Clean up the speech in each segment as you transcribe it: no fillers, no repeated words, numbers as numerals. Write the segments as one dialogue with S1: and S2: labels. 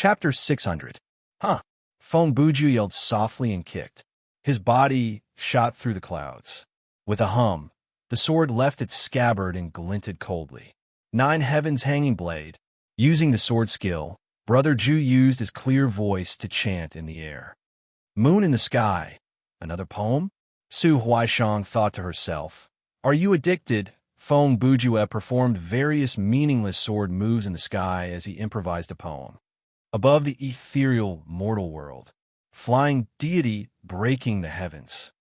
S1: Chapter 600. Huh. Feng Buju yelled softly and kicked. His body shot through the clouds. With a hum, the sword left its scabbard and glinted coldly. Nine Heaven's hanging blade. Using the sword skill, Brother Ju used his clear voice to chant in the air. Moon in the sky. Another poem? Su Huaishang thought to herself. Are you addicted? Feng Bujue performed various meaningless sword moves in the sky as he improvised a poem. Above the ethereal mortal world, flying deity breaking the heavens.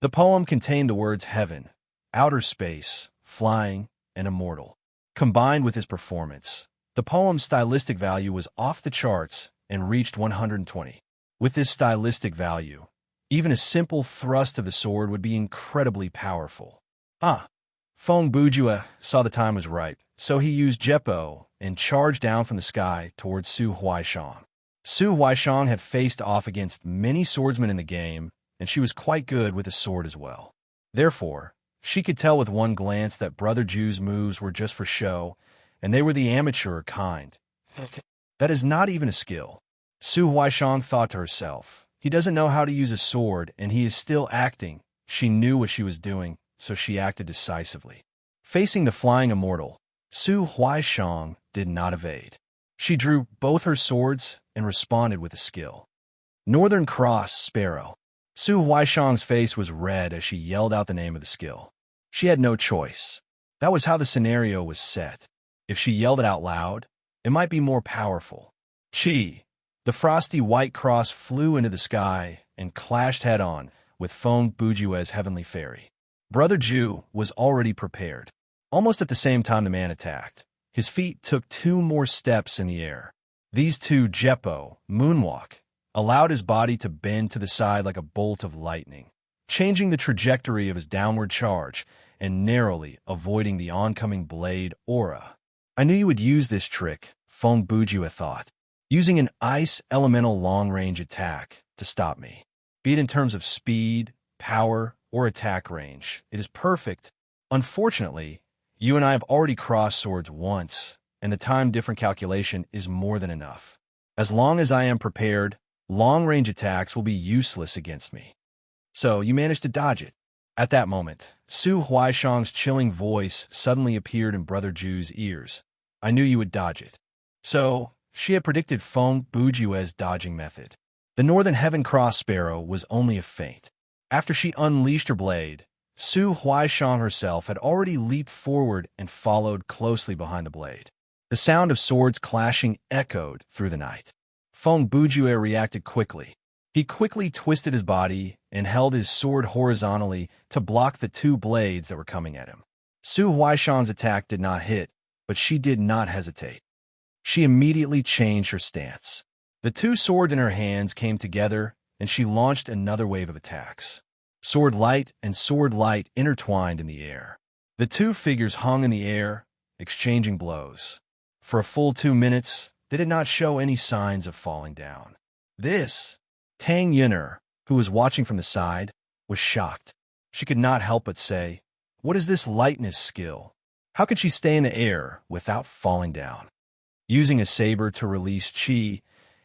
S1: The poem contained the words heaven, outer space, flying, and immortal. Combined with his performance, the poem's stylistic value was off the charts and reached 120. With this stylistic value, even a simple thrust of the sword would be incredibly powerful. Feng Bujue saw the time was ripe, so he used Jeppo and charged down from the sky towards Su Huaishang. Su Huaishang had faced off against many swordsmen in the game, and she was quite good with a sword as well. Therefore, she could tell with one glance that Brother Ju's moves were just for show, and they were the amateur kind. That is not even a skill. Su Huaishang thought to herself. He doesn't know how to use a sword, and he is still acting. She knew what she was doing, so she acted decisively. Facing the flying immortal, Su Huaishang did not evade. She drew both her swords and responded with a skill. Northern Cross Sparrow. Su Huaishang's face was red as she yelled out the name of the skill. She had no choice. That was how the scenario was set. If she yelled it out loud, it might be more powerful. Chi. The frosty white cross flew into the sky and clashed head-on with Feng Bujue's heavenly fairy. Brother Ju was already prepared. Almost at the same time the man attacked, his feet took 2 more steps in the air. These 2 Jeppo, moonwalk, allowed his body to bend to the side like a bolt of lightning, changing the trajectory of his downward charge and narrowly avoiding the oncoming blade aura. I knew you would use this trick, Feng Bujue thought, using an ice elemental long-range attack to stop me. Be it in terms of speed, power, or attack range, it is perfect. Unfortunately, you and I have already crossed swords once, and the time difference calculation is more than enough. As long as I am prepared, long-range attacks will be useless against me. So you managed to dodge it. At that moment, Su Huaishang's chilling voice suddenly appeared in Brother Ju's ears. I knew you would dodge it. So, she had predicted Feng Bujue's dodging method. The Northern Heaven Cross Sparrow was only a feint. After she unleashed her blade, Su Huaishang herself had already leaped forward and followed closely behind the blade. The sound of swords clashing echoed through the night. Feng Bujue reacted quickly. He quickly twisted his body and held his sword horizontally to block the 2 blades that were coming at him. Su Huaishang's attack did not hit, but she did not hesitate. She immediately changed her stance. The 2 swords in her hands came together, and she launched another wave of attacks. Sword light and sword light intertwined in the air. The 2 figures hung in the air, exchanging blows. For a full 2 minutes, they did not show any signs of falling down. Tang Yin'er, who was watching from the side, was shocked. She could not help but say, "What is this lightness skill? How could she stay in the air without falling down?" Using a saber to release chi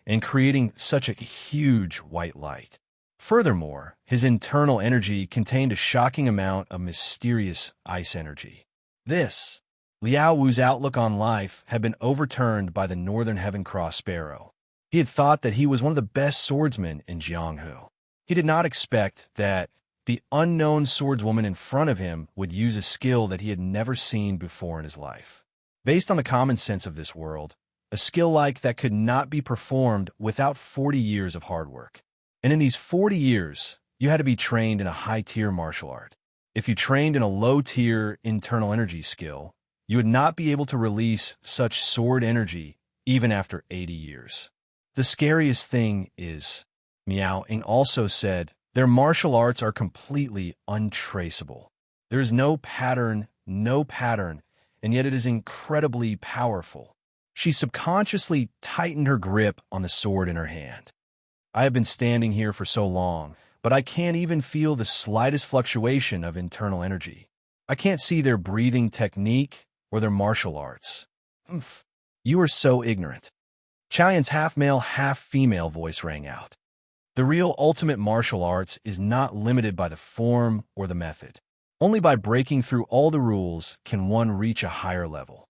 S1: and creating such a huge white light. Furthermore, his internal energy contained a shocking amount of mysterious ice energy. Liao Wu's outlook on life had been overturned by the Northern Heaven Cross Sparrow. He had thought that he was one of the best swordsmen in Jianghu. He did not expect that the unknown swordswoman in front of him would use a skill that he had never seen before in his life. Based on the common sense of this world, a skill like that could not be performed without 40 years of hard work. And in these 40 years, you had to be trained in a high-tier martial art. If you trained in a low-tier internal energy skill, you would not be able to release such sword energy even after 80 years. The scariest thing is, Miao Ying also said, their martial arts are completely untraceable. There is no pattern, and yet it is incredibly powerful. She subconsciously tightened her grip on the sword in her hand. I have been standing here for so long, but I can't even feel the slightest fluctuation of internal energy. I can't see their breathing technique or their martial arts. You are so ignorant. Chaoyan's half-male, half-female voice rang out. The real ultimate martial arts is not limited by the form or the method. Only by breaking through all the rules can one reach a higher level.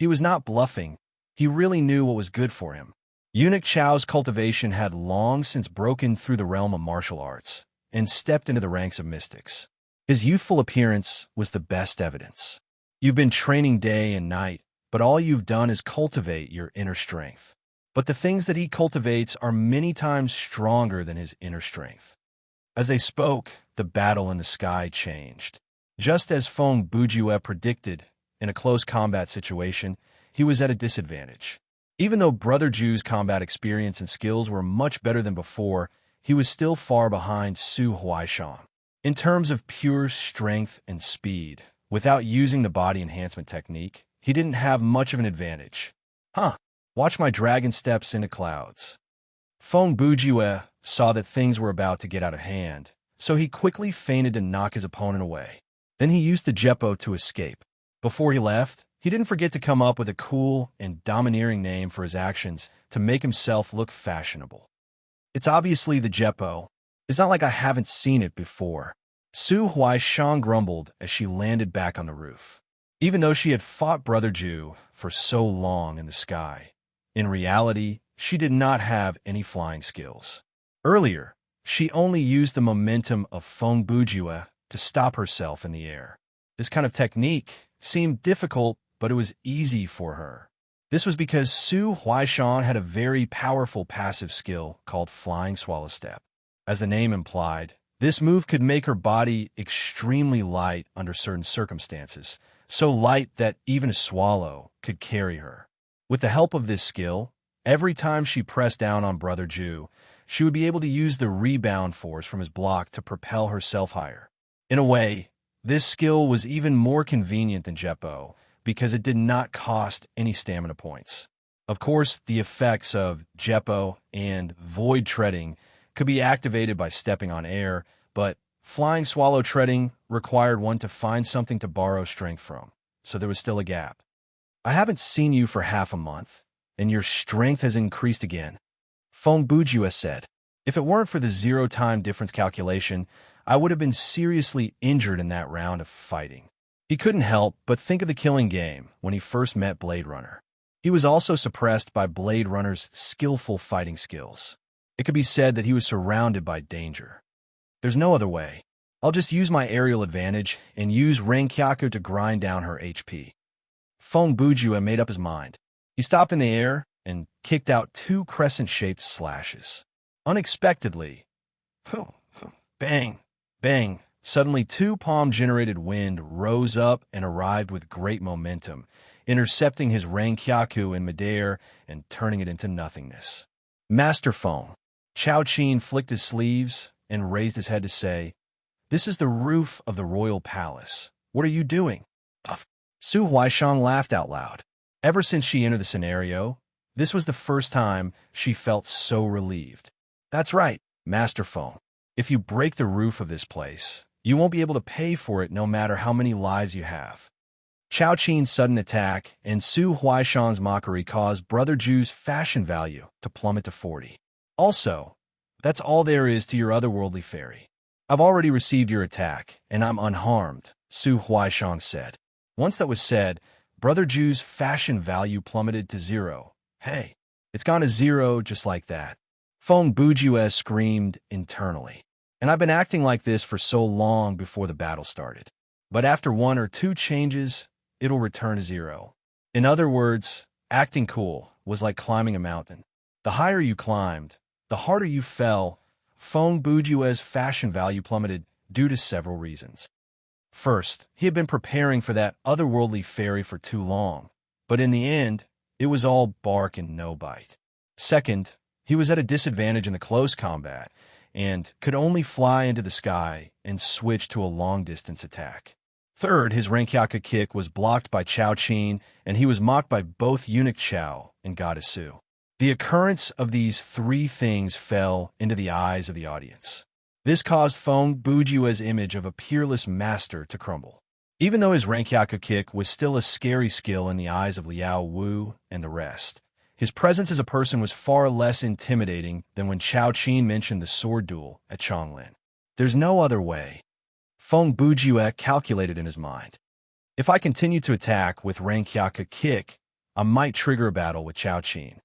S1: He was not bluffing. He really knew what was good for him. Eunuch Chao's cultivation had long since broken through the realm of martial arts and stepped into the ranks of mystics. His youthful appearance was the best evidence. You've been training day and night, but all you've done is cultivate your inner strength. But the things that he cultivates are many times stronger than his inner strength. As they spoke, the battle in the sky changed. Just as Feng Bujue predicted, in a close combat situation, he was at a disadvantage. Even though Brother Ju's combat experience and skills were much better than before, he was still far behind Su Huaishan. In terms of pure strength and speed, without using the body enhancement technique, he didn't have much of an advantage. Watch my dragon steps into clouds. Feng Bujue saw that things were about to get out of hand, so he quickly feinted to knock his opponent away. Then he used the Jeppo to escape. Before he left, he didn't forget to come up with a cool and domineering name for his actions to make himself look fashionable. It's obviously the Jeppo. It's not like I haven't seen it before. Su Huaishan grumbled as she landed back on the roof. Even though she had fought Brother Ju for so long in the sky, in reality, she did not have any flying skills. Earlier, she only used the momentum of Feng Bujue to stop herself in the air. This kind of technique seemed difficult, but it was easy for her. This was because Su Huaishan had a very powerful passive skill called Flying Swallow Step. As the name implied, this move could make her body extremely light under certain circumstances, so light that even a swallow could carry her. With the help of this skill, every time she pressed down on Brother Ju, she would be able to use the rebound force from his block to propel herself higher. In a way, this skill was even more convenient than Jeppo because it did not cost any stamina points. Of course, the effects of Jeppo and void treading could be activated by stepping on air, but flying swallow treading required one to find something to borrow strength from, so there was still a gap. I haven't seen you for half a month, and your strength has increased again, Feng Bujue said. If it weren't for the zero-time difference calculation, I would have been seriously injured in that round of fighting. He couldn't help but think of the killing game when he first met Blade Runner. He was also suppressed by Blade Runner's skillful fighting skills. It could be said that he was surrounded by danger. There's no other way. I'll just use my aerial advantage and use Renkyaku to grind down her HP. Feng Bujue made up his mind. He stopped in the air and kicked out 2 crescent-shaped slashes. Unexpectedly, bang, bang, suddenly 2 palm-generated wind rose up and arrived with great momentum, intercepting his Renkyaku in midair and turning it into nothingness. Master Feng. Chao Qin flicked his sleeves and raised his head to say, "This is the roof of the royal palace. What are you doing?" Su Huaishan laughed out loud. Ever since she entered the scenario, this was the first time she felt so relieved. That's right, Master Feng. If you break the roof of this place, you won't be able to pay for it no matter how many lives you have. Chao Qin's sudden attack and Su Huaishan's mockery caused Brother Ju's fashion value to plummet to 40. Also, that's all there is to your otherworldly fairy. I've already received your attack, and I'm unharmed, Su Huaishan said. Once that was said, Brother Ju's fashion value plummeted to 0. Hey, it's gone to 0 just like that. Feng Bujue screamed internally. And I've been acting like this for so long before the battle started. But after 1 or 2 changes, it'll return to 0. In other words, acting cool was like climbing a mountain. The higher you climbed, the harder you fell. Feng Bujue's fashion value plummeted due to several reasons. First, he had been preparing for that otherworldly fairy for too long, but in the end, it was all bark and no bite. Second, he was at a disadvantage in the close combat and could only fly into the sky and switch to a long-distance attack. Third, his Renkyaku kick was blocked by Chao Qin, and he was mocked by both Eunuch Chao and Goddess Su. The occurrence of these 3 things fell into the eyes of the audience. This caused Feng Bujue's image of a peerless master to crumble. Even though his Renkyaku kick was still a scary skill in the eyes of Liao Wu and the rest, His presence as a person was far less intimidating than when Chao Qin mentioned the sword duel at Chonglin. There's no other way. Feng Bujue calculated in his mind. If I continue to attack with Rankyaka kick, I might trigger a battle with Chao Qin.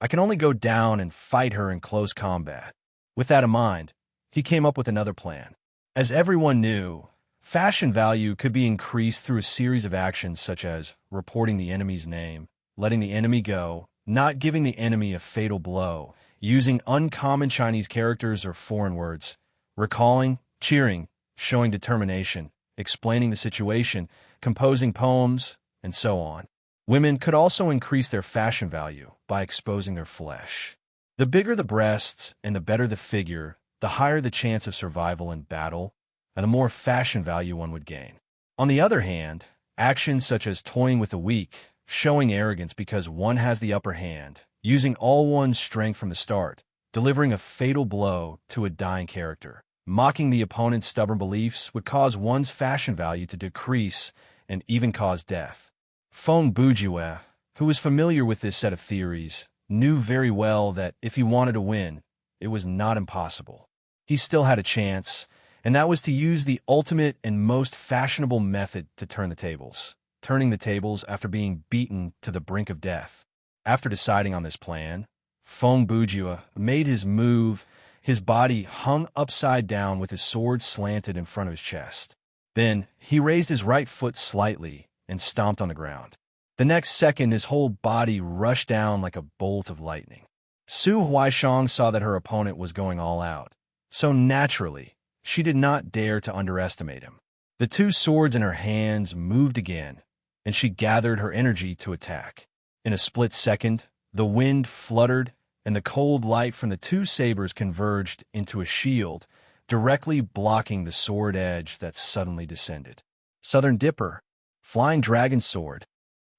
S1: I can only go down and fight her in close combat. With that in mind, he came up with another plan. As everyone knew, fashion value could be increased through a series of actions such as reporting the enemy's name, letting the enemy go, not giving the enemy a fatal blow, using uncommon Chinese characters or foreign words, recalling, cheering, showing determination, explaining the situation, composing poems, and so on. Women could also increase their fashion value by exposing their flesh. The bigger the breasts and the better the figure, the higher the chance of survival in battle, and the more fashion value one would gain. On the other hand, actions such as toying with the weak, showing arrogance because one has the upper hand, using all one's strength from the start, delivering a fatal blow to a dying character, mocking the opponent's stubborn beliefs would cause one's fashion value to decrease and even cause death. Feng Bujue, who was familiar with this set of theories, knew very well that if he wanted to win, it was not impossible. He still had a chance, and that was to use the ultimate and most fashionable method to turn the tables. Turning the tables after being beaten to the brink of death. After deciding on this plan, Feng Bujue made his move, his body hung upside down with his sword slanted in front of his chest. Then he raised his right foot slightly and stomped on the ground. The next second, his whole body rushed down like a bolt of lightning. Su Huaishang saw that her opponent was going all out, so naturally, she did not dare to underestimate him. The two swords in her hands moved again, and she gathered her energy to attack. In a split second, the wind fluttered, and the cold light from the two sabers converged into a shield, directly blocking the sword edge that suddenly descended. Southern Dipper, Flying Dragon Sword.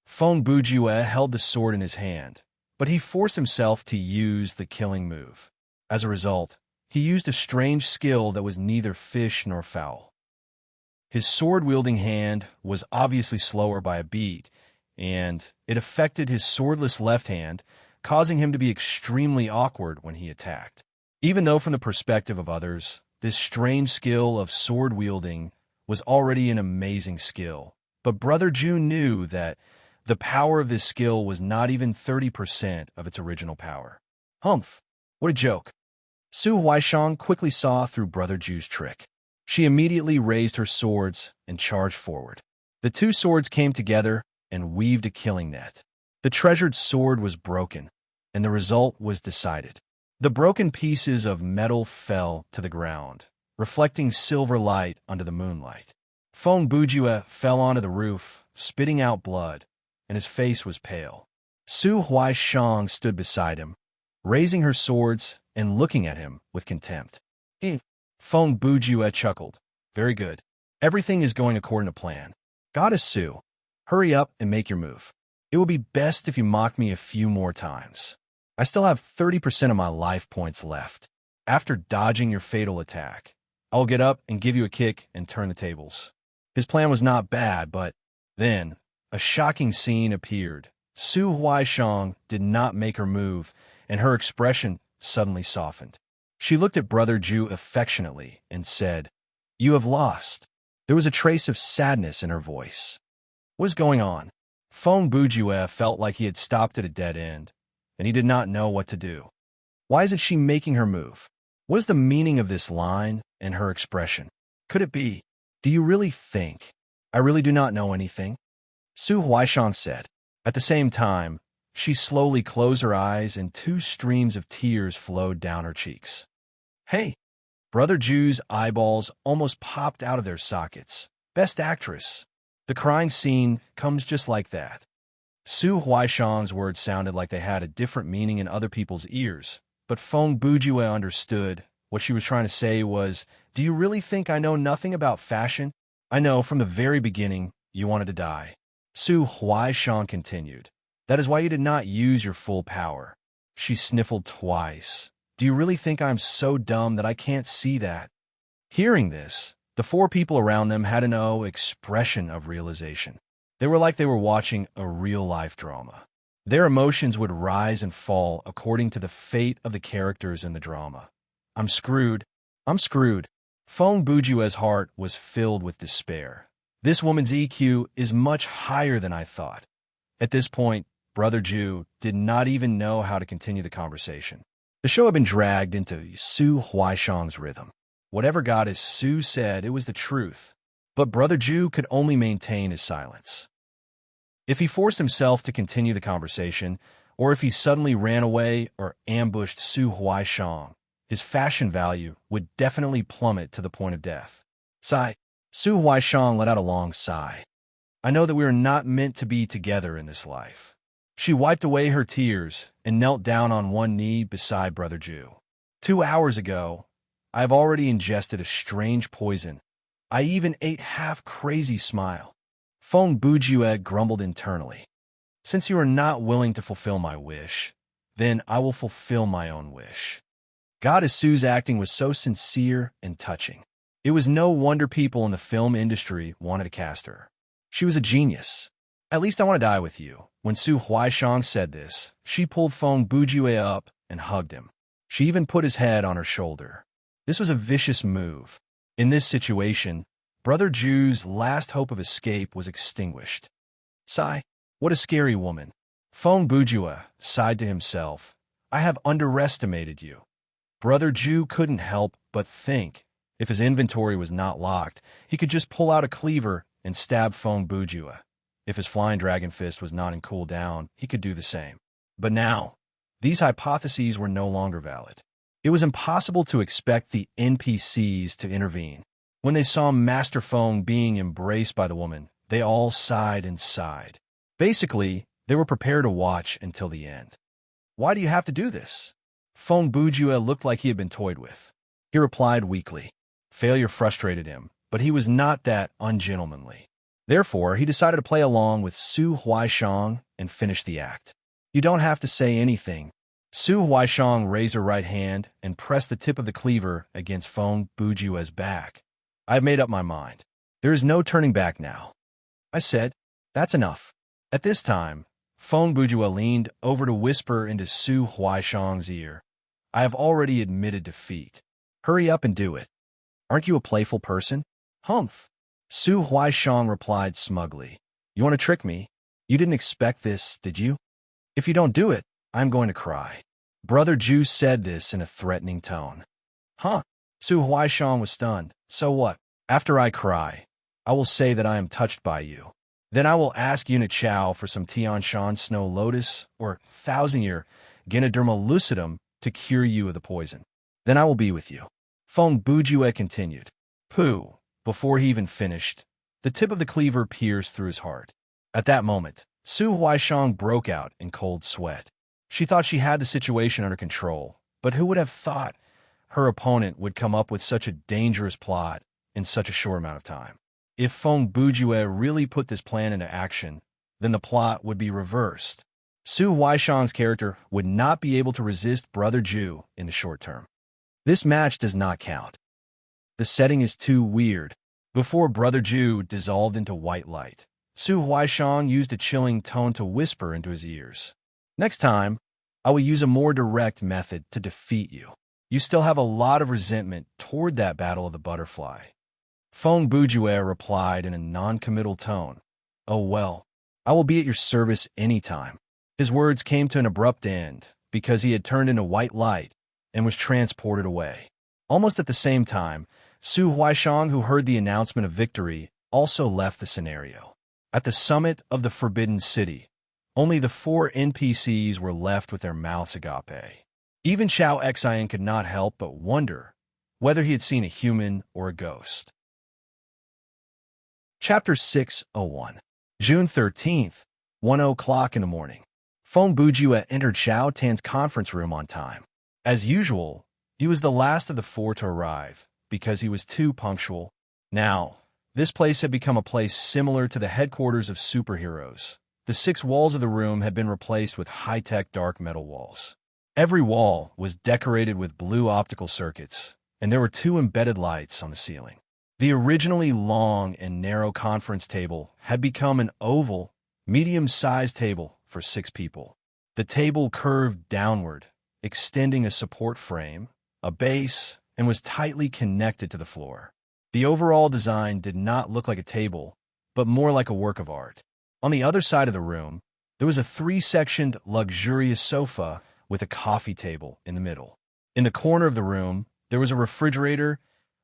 S1: Feng Bujue held the sword in his hand, but he forced himself to use the killing move. As a result, he used a strange skill that was neither fish nor fowl. His sword-wielding hand was obviously slower by a beat, and it affected his swordless left hand, causing him to be extremely awkward when he attacked. Even though from the perspective of others, this strange skill of sword-wielding was already an amazing skill, but Brother June knew that the power of this skill was not even 30% of its original power. Humph! What a joke! Su Huaishang quickly saw through Brother Ju's trick. She immediately raised her swords and charged forward. The two swords came together and weaved a killing net. The treasured sword was broken, and the result was decided. The broken pieces of metal fell to the ground, reflecting silver light under the moonlight. Feng Bujue fell onto the roof, spitting out blood, and his face was pale. Su Huaishang stood beside him, raising her swords and looking at him with contempt. Feng Bujue chuckled. Very good. Everything is going according to plan. Goddess Su, hurry up and make your move. It will be best if you mock me a few more times. I still have 30% of my life points left. After dodging your fatal attack, I will get up and give you a kick and turn the tables. His plan was not bad, but then a shocking scene appeared. Su Huaishang did not make her move, and her expression suddenly softened. She looked at Brother Ju affectionately and said, "You have lost." There was a trace of sadness in her voice. What is going on? Feng Bujue felt like he had stopped at a dead end, and he did not know what to do. Why isn't she making her move? What is the meaning of this line and her expression? Could it be? Do you really think? I really do not know anything, Su Huaishang said. At the same time, she slowly closed her eyes and two streams of tears flowed down her cheeks. Hey! Brother Ju's eyeballs almost popped out of their sockets. Best actress. The crying scene comes just like that. Su Huaishang's words sounded like they had a different meaning in other people's ears, but Feng Bujue understood. What she was trying to say was, do you really think I know nothing about fashion? I know from the very beginning you wanted to die. Su Huaishang continued. That is why you did not use your full power. She sniffled twice. Do you really think I'm so dumb that I can't see that? Hearing this, the four people around them had an expression of realization. They were like they were watching a real-life drama. Their emotions would rise and fall according to the fate of the characters in the drama. I'm screwed. I'm screwed. Fong Bujue's heart was filled with despair. This woman's EQ is much higher than I thought. At this point, Brother Ju did not even know how to continue the conversation. The show had been dragged into Su Huaishang's rhythm. Whatever Goddess Su said, it was the truth. But Brother Ju could only maintain his silence. If he forced himself to continue the conversation, or if he suddenly ran away or ambushed Su Huaishang, his fashion value would definitely plummet to the point of death. Sigh. Su Huaishang let out a long sigh. I know that we are not meant to be together in this life. She wiped away her tears and knelt down on one knee beside Brother Ju. 2 hours ago, I have already ingested a strange poison. I even ate half-crazy smile. Fong Bujue grumbled internally. Since you are not willing to fulfill my wish, then I will fulfill my own wish. Goddess Su's acting was so sincere and touching. It was no wonder people in the film industry wanted to cast her. She was a genius. At least I want to die with you. When Su Huaishang said this, she pulled Fong Bujue up and hugged him. She even put his head on her shoulder. This was a vicious move. In this situation, Brother Ju's last hope of escape was extinguished. Sigh. What a scary woman. Fong Bujue sighed to himself. I have underestimated you. Brother Ju couldn't help but think. If his inventory was not locked, he could just pull out a cleaver and stab Fong Bujue. If his flying dragon fist was not in cooldown, he could do the same. But now, these hypotheses were no longer valid. It was impossible to expect the NPCs to intervene. When they saw Master Fong being embraced by the woman, they all sighed and sighed. Basically, they were prepared to watch until the end. Why do you have to do this? Fong Bujue looked like he had been toyed with. He replied weakly. Failure frustrated him, but he was not that ungentlemanly. Therefore, he decided to play along with Su Huaishang and finish the act. You don't have to say anything. Su Huaishang raised her right hand and pressed the tip of the cleaver against Fong Bujue's back. I have made up my mind. There is no turning back now. I said, that's enough. At this time, Fong Bujue leaned over to whisper into Su Huaishang's ear. I have already admitted defeat. Hurry up and do it. Aren't you a playful person? Humph. Su Huaishang replied smugly. You want to trick me? You didn't expect this, did you? If you don't do it, I'm going to cry. Brother Ju said this in a threatening tone. Huh? Su Huaishang was stunned. So what? After I cry, I will say that I am touched by you. Then I will ask Unit Chow for some Tianshan Snow Lotus or 1,000-year Ganoderma lucidum to cure you of the poison. Then I will be with you. Fong Bujue continued. Pooh. Before he even finished, the tip of the cleaver pierced through his heart. At that moment, Su Huaishang broke out in cold sweat. She thought she had the situation under control, but who would have thought her opponent would come up with such a dangerous plot in such a short amount of time? If Fong Bujue really put this plan into action, then the plot would be reversed. Su Huaishang's character would not be able to resist Brother Ju in the short term. This match does not count. The setting is too weird. Before Brother Ju dissolved into white light, Su Huaishang used a chilling tone to whisper into his ears. Next time, I will use a more direct method to defeat you. You still have a lot of resentment toward that battle of the butterfly. Fong Bujue replied in a non-committal tone. Oh well, I will be at your service anytime. His words came to an abrupt end because he had turned into white light and was transported away. Almost at the same time, Su Huaishang, who heard the announcement of victory, also left the scenario. At the summit of the Forbidden City, only the 4 NPCs were left with their mouths agape. Even Chao Xian could not help but wonder whether he had seen a human or a ghost. Chapter 601. June 13th, 1 o'clock in the morning. Fong Bujue entered Xiao Tan's conference room on time. As usual, he was the last of the 4 to arrive, because he was too punctual. Now, this place had become a place similar to the headquarters of superheroes. The 6 walls of the room had been replaced with high-tech dark metal walls. Every wall was decorated with blue optical circuits, and there were 2 embedded lights on the ceiling. The originally long and narrow conference table had become an oval, medium-sized table for 6 people. The table curved downward, extending a support frame, a base, and was tightly connected to the floor. The overall design did not look like a table, but more like a work of art. On the other side of the room, there was a 3-sectioned, luxurious sofa with a coffee table in the middle. In the corner of the room, there was a refrigerator.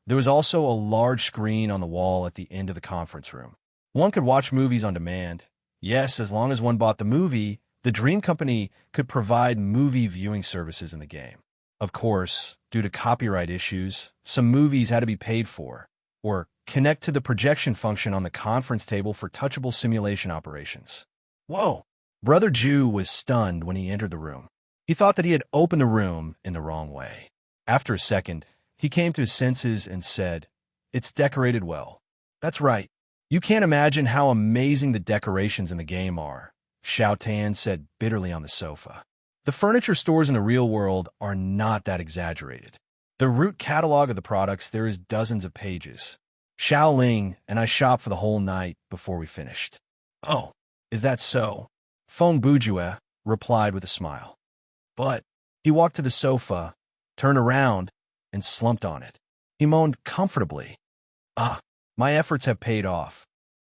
S1: There was also a large screen on the wall at the end of the conference room. One could watch movies on demand. Yes, as long as one bought the movie, the Dream Company could provide movie viewing services in the game. Of course, due to copyright issues, some movies had to be paid for, or connect to the projection function on the conference table for touchable simulation operations. Whoa! Brother Jew was stunned when he entered the room. He thought that he had opened the room in the wrong way. After a second, he came to his senses and said, "It's decorated well." "That's right. You can't imagine how amazing the decorations in the game are," Xiao Tan said bitterly on the sofa. "The furniture stores in the real world are not that exaggerated. The root catalog of the products, there is dozens of pages. Xiao Ling and I shopped for the whole night before we finished." "Oh, is that so?" Feng Bujue replied with a smile. But he walked to the sofa, turned around, and slumped on it. He moaned comfortably. "Ah, my efforts have paid off.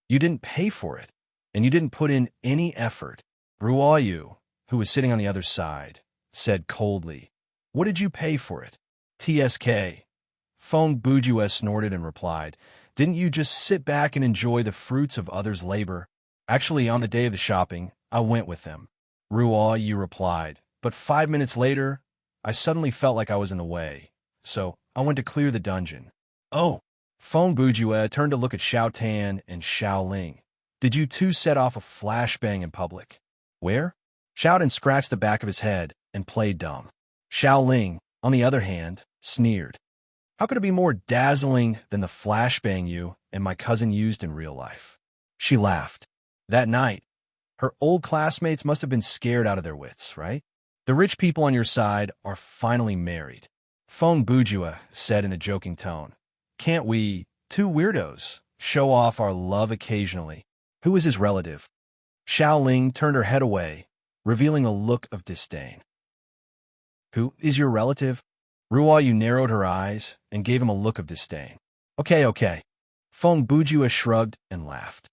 S1: You didn't pay for it, and you didn't put in any effort." Ruoyu, who was sitting on the other side, said coldly, "What did you pay for it?" "TSK." Feng Bujue snorted and replied, "Didn't you just sit back and enjoy the fruits of others' labor?" "Actually, on the day of the shopping, I went with them." Ruoyu replied, "But 5 minutes later, I suddenly felt like I was in the way, so I went to clear the dungeon." "Oh." Feng Bujue turned to look at Xiao Tan and Xiao Ling. "Did you two set off a flashbang in public?" "Where?" Xiao Tan scratched the back of his head and played dumb. Xiao Ling, on the other hand, sneered. "How could it be more dazzling than the flashbang you and my cousin used in real life?" She laughed. That night, her old classmates must have been scared out of their wits, right? "The rich people on your side are finally married," Feng Bujue said in a joking tone. "Can't we, 2 weirdos, show off our love occasionally?" "Who is his relative?" Xiao Ling turned her head away, revealing a look of disdain. "Who is your relative?" Ruoyu narrowed her eyes and gave him a look of disdain. Okay. Feng Bujue shrugged and laughed.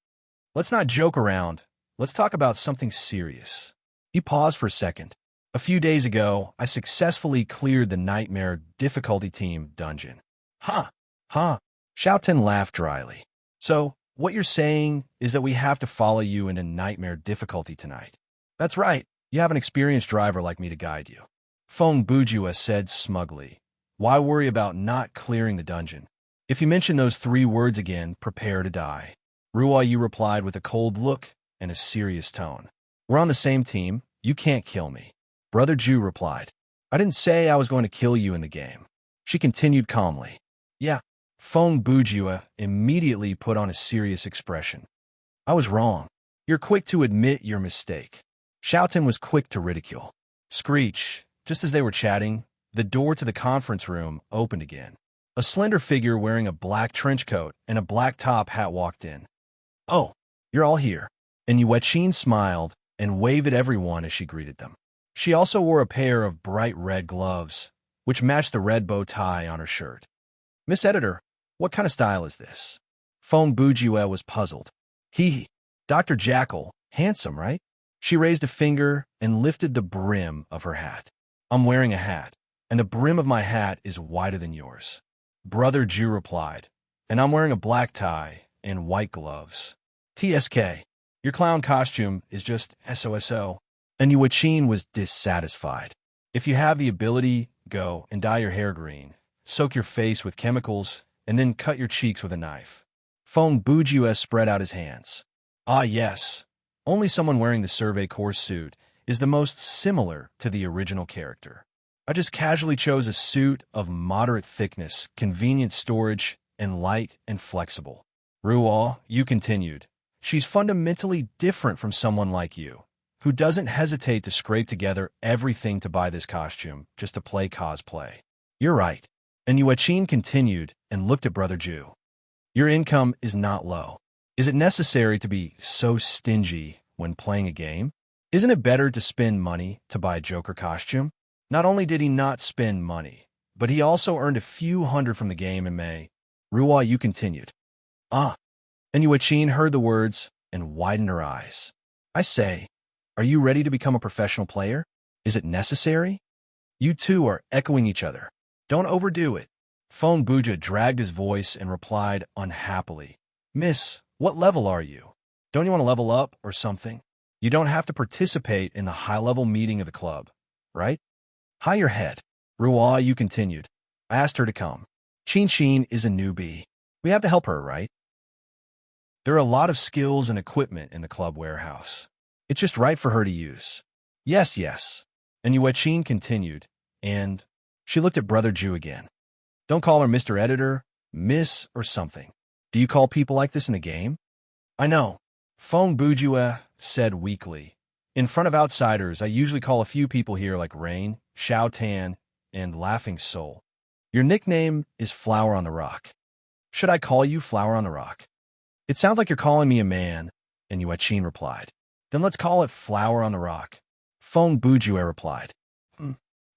S1: "Let's not joke around. Let's talk about something serious." He paused for a second. "A few days ago, I successfully cleared the Nightmare Difficulty Team dungeon." Huh. Xiao Tan laughed dryly. "So, what you're saying is that we have to follow you into Nightmare Difficulty tonight?" "That's right. You have an experienced driver like me to guide you," Feng Bujue said smugly. "Why worry about not clearing the dungeon? If you mention those 3 words again, prepare to die." Ruoyu replied with a cold look and a serious tone. "We're on the same team. You can't kill me." Brother Ju replied. "I didn't say I was going to kill you in the game." She continued calmly. "Yeah." Feng Bujue immediately put on a serious expression. "I was wrong. You're quick to admit your mistake." Xiao Tan was quick to ridicule. Screech. Just as they were chatting, the door to the conference room opened again. A slender figure wearing a black trench coat and a black top hat walked in. "Oh, you're all here." And Yueqin smiled and waved at everyone as she greeted them. She also wore a pair of bright red gloves, which matched the red bow tie on her shirt. "Miss Editor, what kind of style is this?" Feng Bujue was puzzled. Dr. Jackal, handsome, right?" She raised a finger and lifted the brim of her hat. "I'm wearing a hat, and the brim of my hat is wider than yours." Brother Ju replied, "And I'm wearing a black tie and white gloves." "TSK, your clown costume is just SOSO." And Yueqin was dissatisfied. "If you have the ability, go and dye your hair green, soak your face with chemicals, and then cut your cheeks with a knife." Feng Bujue spread out his hands. "Ah, yes. Only someone wearing the Survey Corps suit is the most similar to the original character. I just casually chose a suit of moderate thickness, convenient storage, and light and flexible." Ruo, you continued. "She's fundamentally different from someone like you, who doesn't hesitate to scrape together everything to buy this costume just to play cosplay." "You're right." And Yueqin continued and looked at Brother Ju. "Your income is not low. Is it necessary to be so stingy when playing a game?" Isn't it better to spend money to buy a Joker costume? Not only did he not spend money, but he also earned a few hundred from the game in May. Ruwa Yu continued. Ah. And Yuachin heard the words and widened her eyes. I say, are you ready to become a professional player? Is it necessary? You two are echoing each other. Don't overdo it. Phone Buja dragged his voice and replied unhappily. Miss, what level are you? Don't you want to level up or something? You don't have to participate in the high-level meeting of the club, right? High your head. Ruwa Yu continued. I asked her to come. Chin is a newbie. We have to help her, right? There are a lot of skills and equipment in the club warehouse. It's just right for her to use. Yes, yes. And Yuechin continued, and she looked at Brother Ju again. Don't call her Mr. Editor, Miss, or something. Do you call people like this in the game? I know. Feng Bujue said weakly. In front of outsiders, I usually call a few people here like Rain, Xiao Tan, and Laughing Soul. Your nickname is Flower on the Rock. Should I call you Flower on the Rock? It sounds like you're calling me a man, and Yuechin replied. Then let's call it Flower on the Rock. Feng Bujue replied.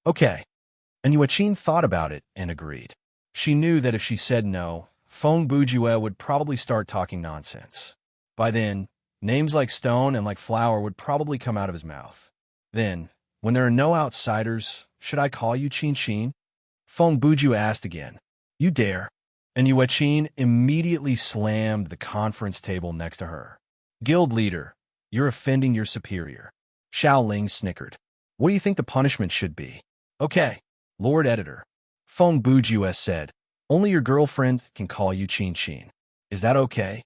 S1: Okay. And Yuechin thought about it and agreed. She knew that if she said no, Feng Bujue would probably start talking nonsense. By then, names like Stone and like Flower would probably come out of his mouth. Then, when there are no outsiders, should I call you Chin? Feng Bujue asked again. You dare. And Yuechin immediately slammed the conference table next to her. Guild leader, you're offending your superior. Xiao Ling snickered. What do you think the punishment should be? Okay, Lord Editor. Feng Bujue said. Only your girlfriend can call you Chin. Is that okay?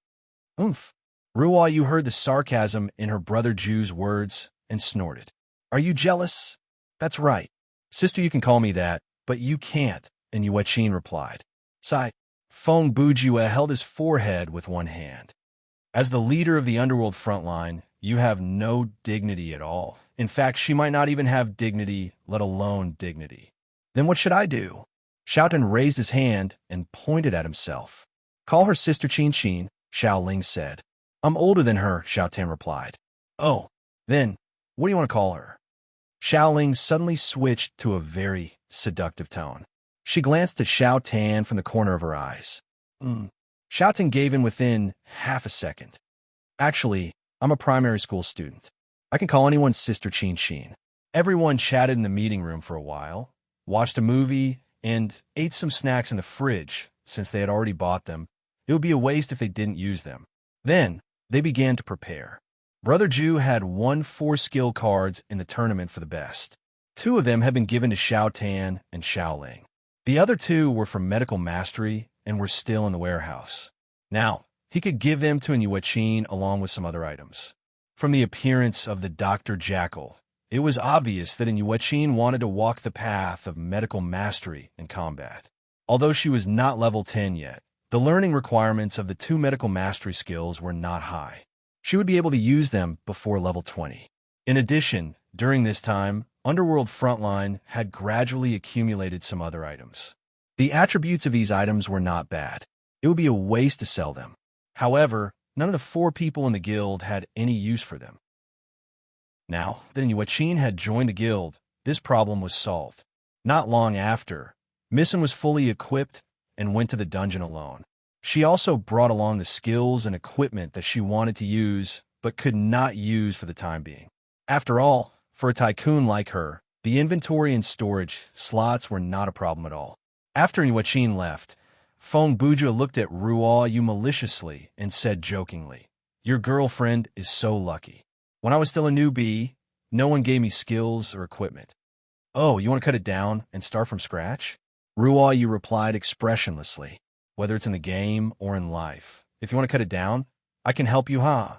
S1: Oomph. Ruwa Yu heard the sarcasm in her brother Ju's words and snorted. Are you jealous? That's right. Sister, you can call me that, but you can't, and Yuechin replied. Sigh. Feng Bujue held his forehead with one hand. As the leader of the underworld frontline, you have no dignity at all. In fact, she might not even have dignity, let alone dignity. Then what should I do? Xiaotan raised his hand and pointed at himself. Call her Sister Chin, Xiao Ling said. I'm older than her, Xiaotan replied. Oh, then, what do you want to call her? Xiao Ling suddenly switched to a very seductive tone. She glanced at Xiao Tan from the corner of her eyes. Xiao Tan gave in within half a second. Actually, I'm a primary school student. I can call anyone Sister Chin. Everyone chatted in the meeting room for a while, watched a movie, and ate some snacks in the fridge since they had already bought them. It would be a waste if they didn't use them. Then, they began to prepare. Brother Ju had won 4 skill cards in the tournament for the best. 2 of them had been given to Xiao Tan and Xiao Ling. The other 2 were from medical mastery and were still in the warehouse. Now, he could give them to Yuechin along with some other items. From the appearance of the Dr. Jackal, it was obvious that Yuechin wanted to walk the path of medical mastery in combat. Although she was not level 10 yet, the learning requirements of the 2 medical mastery skills were not high. She would be able to use them before level 20. In addition, during this time, Underworld Frontline had gradually accumulated some other items. The attributes of these items were not bad. It would be a waste to sell them. However, none of the 4 people in the guild had any use for them. Now that Yuechin had joined the guild, this problem was solved. Not long after, Missin was fully equipped and went to the dungeon alone. She also brought along the skills and equipment that she wanted to use but could not use for the time being. After all, for a tycoon like her, the inventory and storage slots were not a problem at all. After Yuechin left, Feng Bujue looked at Ruwa Yu maliciously and said jokingly, Your girlfriend is so lucky. When I was still a newbie, no one gave me skills or equipment. Oh, you want to cut it down and start from scratch? Ruwa Yu replied expressionlessly, whether it's in the game or in life. If you want to cut it down, I can help you, huh?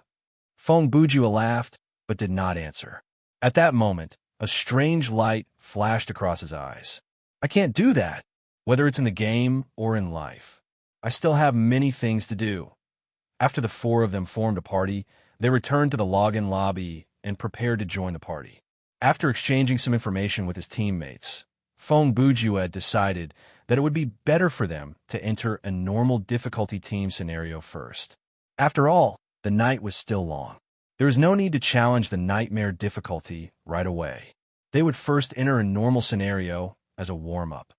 S1: Feng Bujue laughed, but did not answer. At that moment, a strange light flashed across his eyes. I can't do that, whether it's in the game or in life. I still have many things to do. After the 4 of them formed a party, they returned to the login lobby and prepared to join the party. After exchanging some information with his teammates, Feng Bujue decided that it would be better for them to enter a normal difficulty team scenario first. After all, the night was still long. There is no need to challenge the nightmare difficulty right away. They would first enter a normal scenario as a warm-up.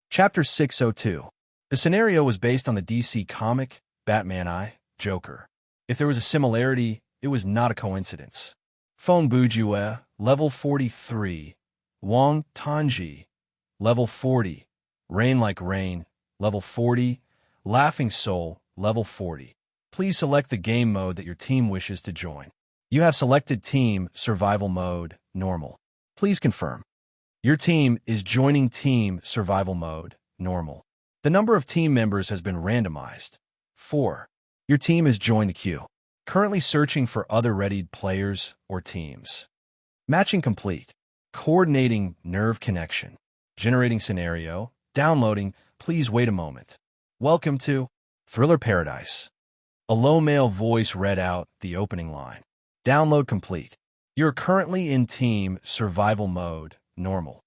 S1: Chapter 602. The scenario was based on the DC comic Batman I, Joker. If there was a similarity, it was not a coincidence. Feng Bujue, level 43. Wang Tanji, level 40. Rain Like Rain, level 40. Laughing Soul, level 40. Please select the game mode that your team wishes to join. You have selected Team Survival Mode, Normal. Please confirm. Your team is joining Team Survival Mode, Normal. The number of team members has been randomized. 4. Your team has joined the queue. Currently searching for other readied players or teams. Matching complete. Coordinating nerve connection. Generating scenario. Downloading. Please wait a moment. Welcome to Thriller Paradise. A low male voice read out the opening line. Download complete. You're currently in Team Survival Mode, Normal.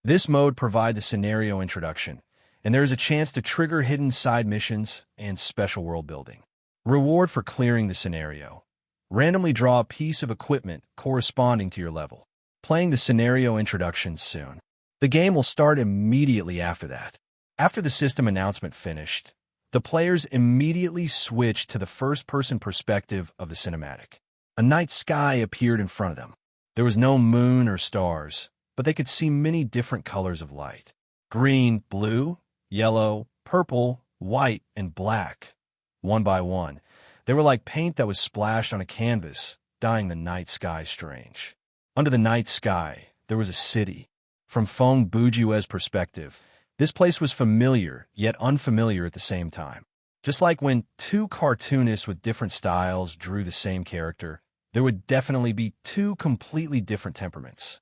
S1: This mode provides a scenario introduction, and there is a chance to trigger hidden side missions and special world building. Reward for clearing the scenario. Randomly draw a piece of equipment corresponding to your level. Playing the scenario introduction soon. The game will start immediately after that. After the system announcement finished, the players immediately switched to the first-person perspective of the cinematic. A night sky appeared in front of them. There was no moon or stars, but they could see many different colors of light. Green, blue, yellow, purple, white, and black. One by one, they were like paint that was splashed on a canvas, dyeing the night sky strange. Under the night sky, there was a city. From Feng Bujue's perspective, this place was familiar, yet unfamiliar at the same time. Just like when two cartoonists with different styles drew the same character, there would definitely be two completely different temperaments.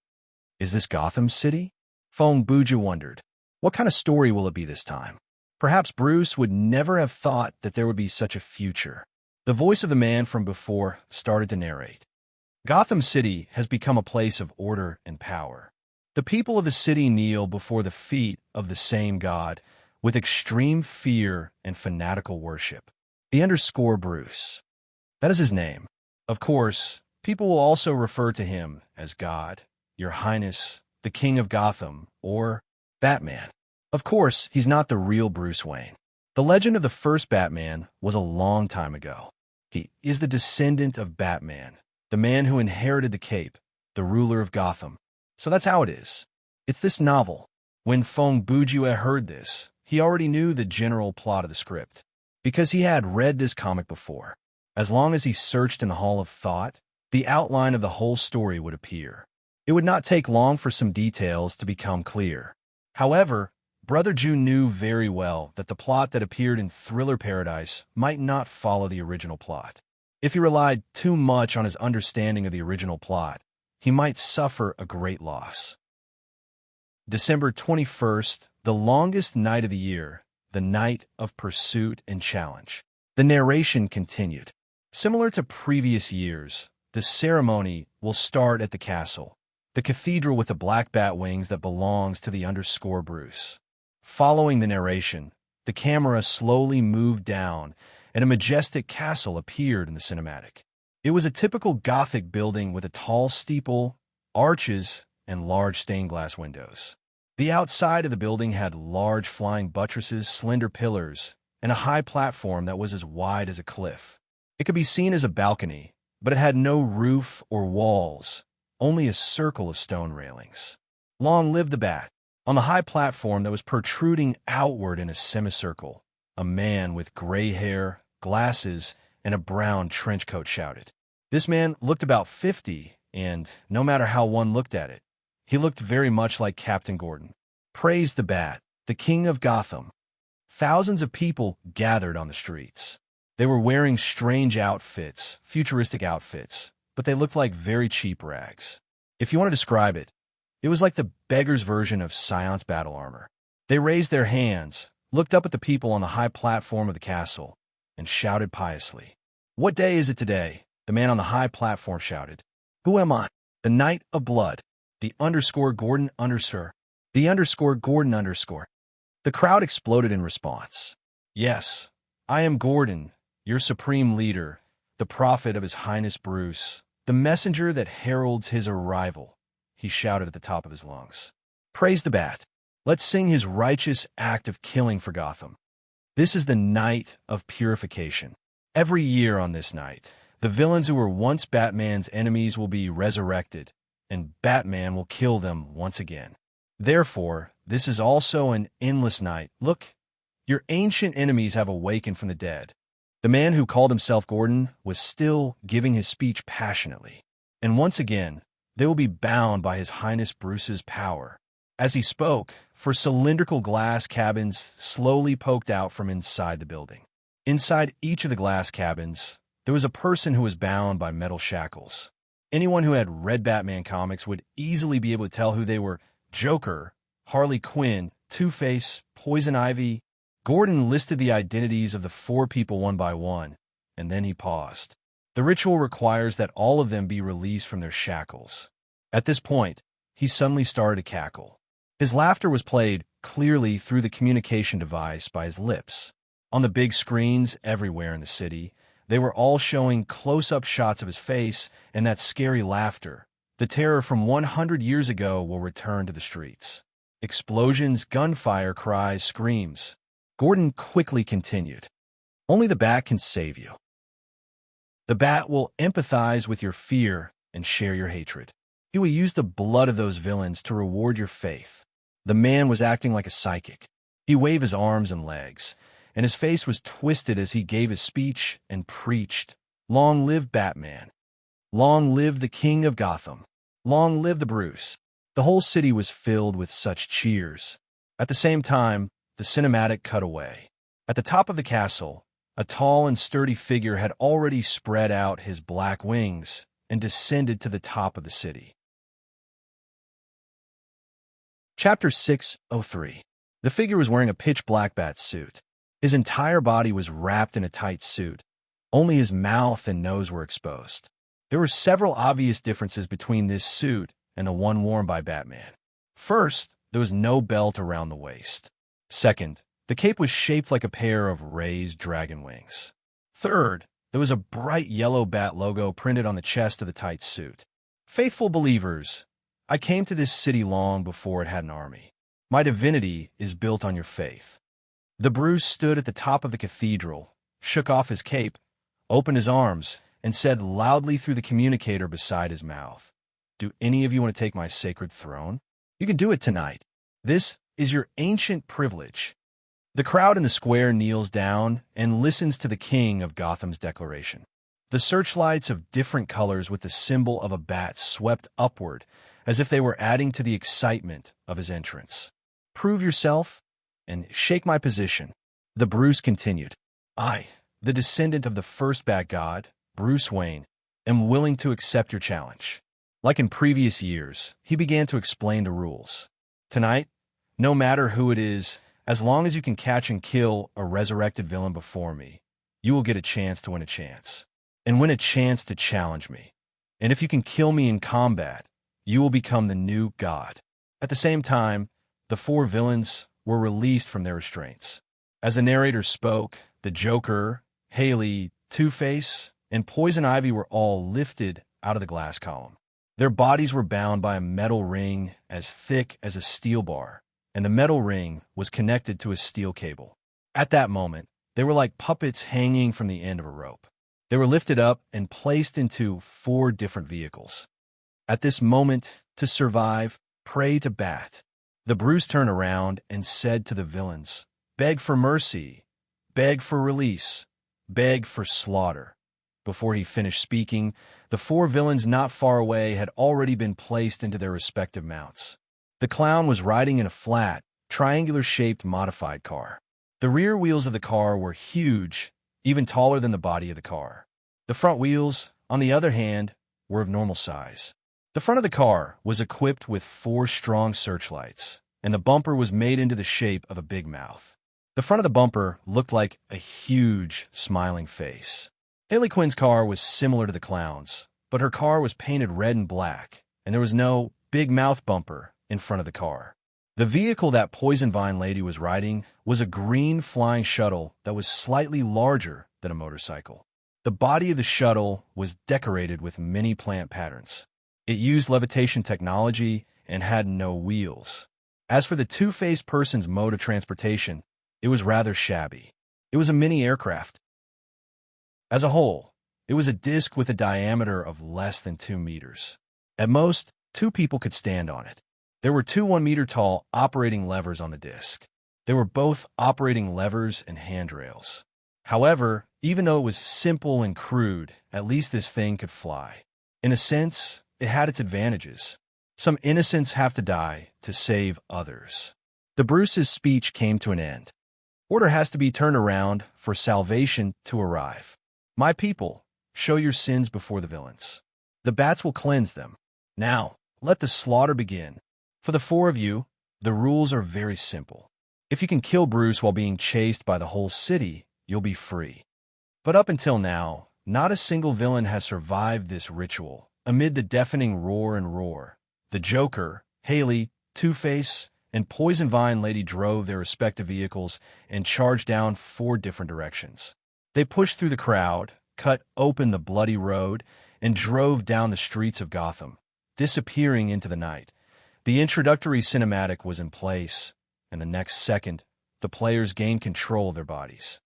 S1: Is this Gotham City? Feng Bujue wondered. What kind of story will it be this time? Perhaps Bruce would never have thought that there would be such a future. The voice of the man from before started to narrate. Gotham City has become a place of order and power. The people of the city kneel before the feet of the same God with extreme fear and fanatical worship. The underscore Bruce. That is his name. Of course, people will also refer to him as God, Your Highness, the King of Gotham, or Batman. Of course, he's not the real Bruce Wayne. The legend of the first Batman was a long time ago. He is the descendant of Batman, the man who inherited the cape, the ruler of Gotham. So that's how it is. It's this novel. When Feng Bujue heard this, he already knew the general plot of the script, because he had read this comic before. As long as he searched in the Hall of Thought, the outline of the whole story would appear. It would not take long for some details to become clear. However, Brother Ju knew very well that the plot that appeared in Thriller Paradise might not follow the original plot. If he relied too much on his understanding of the original plot, he might suffer a great loss. December 21st, the longest night of the year, the night of pursuit and challenge. The narration continued. Similar to previous years, the ceremony will start at the castle, the cathedral with the black bat wings that belongs to the underscore Bruce. Following the narration, the camera slowly moved down, and a majestic castle appeared in the cinematic. It was a typical Gothic building with a tall steeple, arches, and large stained glass windows. The outside of the building had large flying buttresses, slender pillars, and a high platform that was as wide as a cliff. It could be seen as a balcony, but it had no roof or walls, only a circle of stone railings. Long live the bat! On the high platform that was protruding outward in a semicircle, a man with gray hair, glasses, and a brown trench coat shouted. This man looked about 50, and no matter how one looked at it, he looked very much like Captain Gordon. Praise the Bat, the King of Gotham. Thousands of people gathered on the streets. They were wearing strange outfits, futuristic outfits, but they looked like very cheap rags. If you want to describe it, it was like the beggar's version of Scion's battle armor. They raised their hands, looked up at the people on the high platform of the castle, and shouted piously. What day is it today? The man on the high platform shouted. Who am I? The Knight of Blood. The underscore Gordon underscore. The underscore Gordon underscore. The crowd exploded in response. Yes, I am Gordon, your supreme leader the prophet of His Highness Bruce, the messenger that heralds his arrival," he shouted at the top of his lungs. "Praise the bat. Let's sing his righteous act of killing for Gotham. This is the night of purification. Every year on this night, the villains who were once Batman's enemies will be resurrected, and Batman will kill them once again. Therefore, this is also an endless night. Look, your ancient enemies have awakened from the dead." The man who called himself Gordon was still giving his speech passionately. "And once again, they will be bound by His Highness Bruce's power." As he spoke, four cylindrical glass cabins slowly poked out from inside the building. Inside each of the glass cabins, there was a person who was bound by metal shackles. Anyone who had read Batman comics would easily be able to tell who they were: Joker, Harley Quinn, Two-Face, Poison Ivy. Gordon listed the identities of the four people one by one, and then he paused. "The ritual requires that all of them be released from their shackles." At this point, he suddenly started to cackle. His laughter was played clearly through the communication device by his lips. On the big screens everywhere in the city, they were all showing close-up shots of his face, and that scary laughter, the terror from 100 years ago, will return to the streets. Explosions, gunfire, cries, screams. Gordon quickly continued. "Only the Bat can save you. The Bat will empathize with your fear and share your hatred. He will use the blood of those villains to reward your faith." The man was acting like a psychic. He waved his arms and legs, and his face was twisted as he gave his speech and preached, "Long live Batman! Long live the King of Gotham! Long live the Bruce!" The whole city was filled with such cheers. At the same time, the cinematic cut away. At the top of the castle, a tall and sturdy figure had already spread out his black wings and descended to the top of the city. Chapter 603. The figure was wearing a pitch-black bat suit. His entire body was wrapped in a tight suit. Only his mouth and nose were exposed. There were several obvious differences between this suit and the one worn by Batman. First, there was no belt around the waist. Second, the cape was shaped like a pair of raised dragon wings. Third, there was a bright yellow bat logo printed on the chest of the tight suit. "Faithful believers, I came to this city long before it had an army. My divinity is built on your faith." The Bruce stood at the top of the cathedral, shook off his cape, opened his arms, and said loudly through the communicator beside his mouth, "Do any of you want to take my sacred throne? You can do it tonight. This is your ancient privilege." The crowd in the square kneels down and listens to the King of Gotham's declaration. The searchlights of different colors with the symbol of a bat swept upward, as if they were adding to the excitement of his entrance. "Prove yourself and shake my position," the Bruce continued. "I, the descendant of the first Bat God, Bruce Wayne, am willing to accept your challenge." Like in previous years, he began to explain the rules. "Tonight, no matter who it is, as long as you can catch and kill a resurrected villain before me, you will get a chance to win a chance, and win a chance to challenge me. And if you can kill me in combat, you will become the new god." At the same time, the four villains were released from their restraints. As the narrator spoke, the Joker, Haley, Two-Face, and Poison Ivy were all lifted out of the glass column. Their bodies were bound by a metal ring as thick as a steel bar, and the metal ring was connected to a steel cable. At that moment, they were like puppets hanging from the end of a rope. They were lifted up and placed into 4 different vehicles. At this moment, to survive, pray to Bat. The Bruce turned around and said to the villains, "Beg for mercy, beg for release, beg for slaughter." Before he finished speaking, the 4 villains not far away had already been placed into their respective mounts. The clown was riding in a flat, triangular-shaped modified car. The rear wheels of the car were huge, even taller than the body of the car. The front wheels, on the other hand, were of normal size. The front of the car was equipped with 4 strong searchlights, and the bumper was made into the shape of a big mouth. The front of the bumper looked like a huge, smiling face. Harley Quinn's car was similar to the clown's, but her car was painted red and black, and there was no big mouth bumper in front of the car. The vehicle that Poison Vine Lady was riding was a green flying shuttle that was slightly larger than a motorcycle. The body of the shuttle was decorated with many plant patterns. It used levitation technology and had no wheels. As for the two-faced person's mode of transportation, it was rather shabby. It was a mini aircraft. As a whole, it was a disc with a diameter of less than 2 meters. At most, 2 people could stand on it. There were 2 1-meter-tall operating levers on the disc. They were both operating levers and handrails. However, even though it was simple and crude, at least this thing could fly. In a sense, it had its advantages. Some innocents have to die to save others. The Bruce's speech came to an end. Order has to be turned around for salvation to arrive. My people, show your sins before the villains. The bats will cleanse them. Now, let the slaughter begin. For the 4 of you, the rules are very simple. If you can kill Bruce while being chased by the whole city, you'll be free. But up until now, not a single villain has survived this ritual. Amid the deafening roar and roar, the Joker, Haley, Two-Face, and Poison Vine Lady drove their respective vehicles and charged down 4 different directions. They pushed through the crowd, cut open the bloody road, and drove down the streets of Gotham, disappearing into the night. The introductory cinematic was in place, and the next second, the players gained control of their bodies.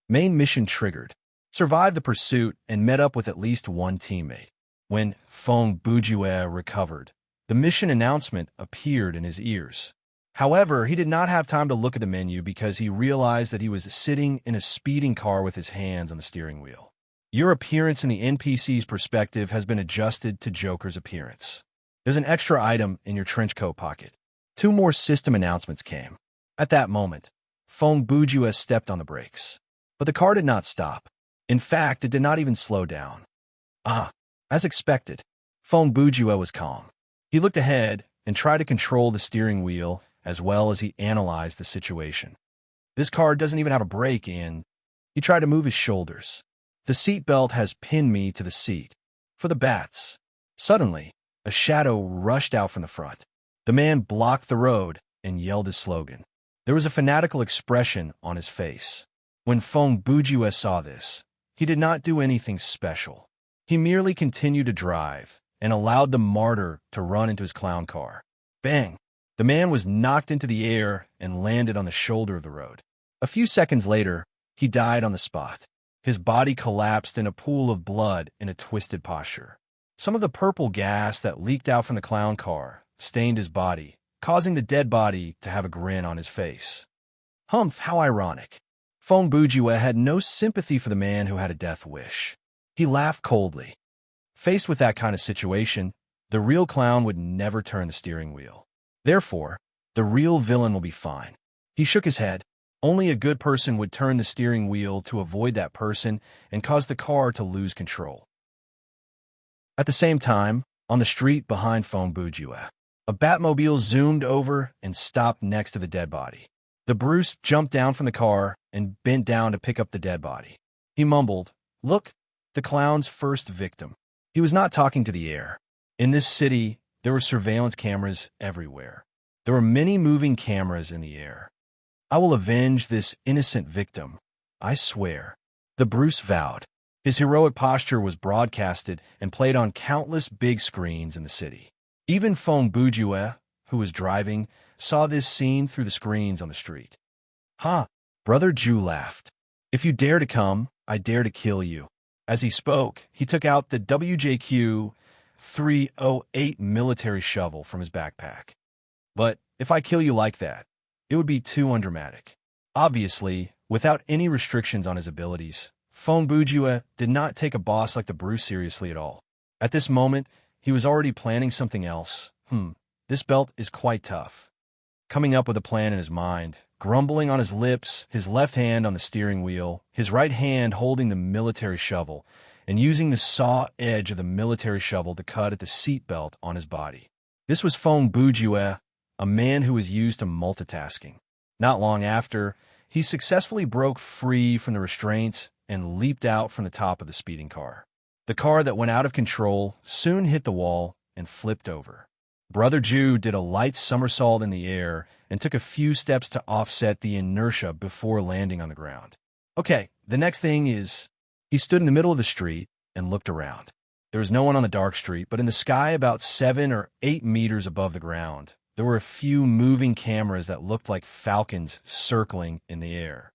S1: Main mission triggered. Survive the pursuit and met up with at least 1 teammate. When Fong Bujue recovered, the mission announcement appeared in his ears. However, he did not have time to look at the menu because he realized that he was sitting in a speeding car with his hands on the steering wheel. Your appearance in the NPC's perspective has been adjusted to Joker's appearance. There's an extra item in your trench coat pocket. 2 more system announcements came. At that moment, Fong Bujue stepped on the brakes. But the car did not stop. In fact, it did not even slow down. As expected, Fong Bujue was calm. He looked ahead and tried to control the steering wheel as well as he analyzed the situation. This car doesn't even have a brake in. He tried to move his shoulders. The seat belt has pinned me to the seat. For the bats. Suddenly, a shadow rushed out from the front. The man blocked the road and yelled his slogan. There was a fanatical expression on his face. When Fong Bujue saw this, he did not do anything special. He merely continued to drive and allowed the martyr to run into his clown car. Bang! The man was knocked into the air and landed on the shoulder of the road. A few seconds later, he died on the spot. His body collapsed in a pool of blood in a twisted posture. Some of the purple gas that leaked out from the clown car stained his body, causing the dead body to have a grin on his face. Humph, how ironic. Fong Bujue had no sympathy for the man who had a death wish. He laughed coldly. Faced with that kind of situation, the real clown would never turn the steering wheel. Therefore, the real villain will be fine. He shook his head. Only a good person would turn the steering wheel to avoid that person and cause the car to lose control. At the same time, on the street behind Fong Bujue, a Batmobile zoomed over and stopped next to the dead body. The Bruce jumped down from the car and bent down to pick up the dead body. He mumbled, "Look, the clown's first victim." He was not talking to the air. In this city, there were surveillance cameras everywhere. There were many moving cameras in the air. I will avenge this innocent victim, I swear. The Bruce vowed. His heroic posture was broadcasted and played on countless big screens in the city. Even Fong Bujue, who was driving, saw this scene through the screens on the street. Brother Ju laughed. "If you dare to come, I dare to kill you." As he spoke, he took out the WJQ 308 military shovel from his backpack. "But if I kill you like that, it would be too undramatic." Obviously, without any restrictions on his abilities, Fong Bujue did not take a boss like the Bruce seriously at all. At this moment, he was already planning something else. This belt is quite tough. Coming up with a plan in his mind, grumbling on his lips, his left hand on the steering wheel, his right hand holding the military shovel, and using the saw edge of the military shovel to cut at the seat belt on his body. This was Fong Bujue, a man who was used to multitasking. Not long after, he successfully broke free from the restraints and leaped out from the top of the speeding car. The car that went out of control soon hit the wall and flipped over. Brother Ju did a light somersault in the air and took a few steps to offset the inertia before landing on the ground. Okay, the next thing is He stood in the middle of the street and looked around. There was no one on the dark street, but in the sky about 7 or 8 meters above the ground, there were a few moving cameras that looked like falcons circling in the air.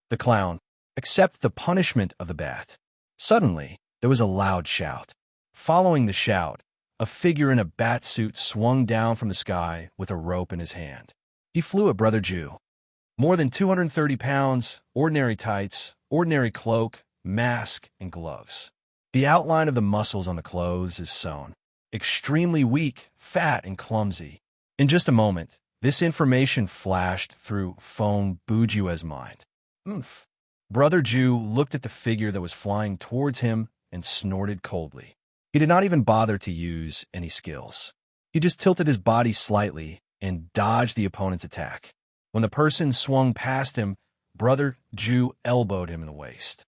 S1: The clown accepted the punishment of the bat. Suddenly, there was a loud shout. Following the shout, a figure in a bat suit swung down from the sky with a rope in his hand. He flew at Brother Jew. More than 230 pounds, ordinary tights, ordinary cloak, mask, and gloves. The outline of the muscles on the clothes is sewn. Extremely weak, fat, and clumsy. In just a moment, this information flashed through Fong Bujue's mind. Oomph. Brother Jew looked at the figure that was flying towards him and snorted coldly. He did not even bother to use any skills. He just tilted his body slightly and dodged the opponent's attack. When the person swung past him, Brother Jew elbowed him in the waist.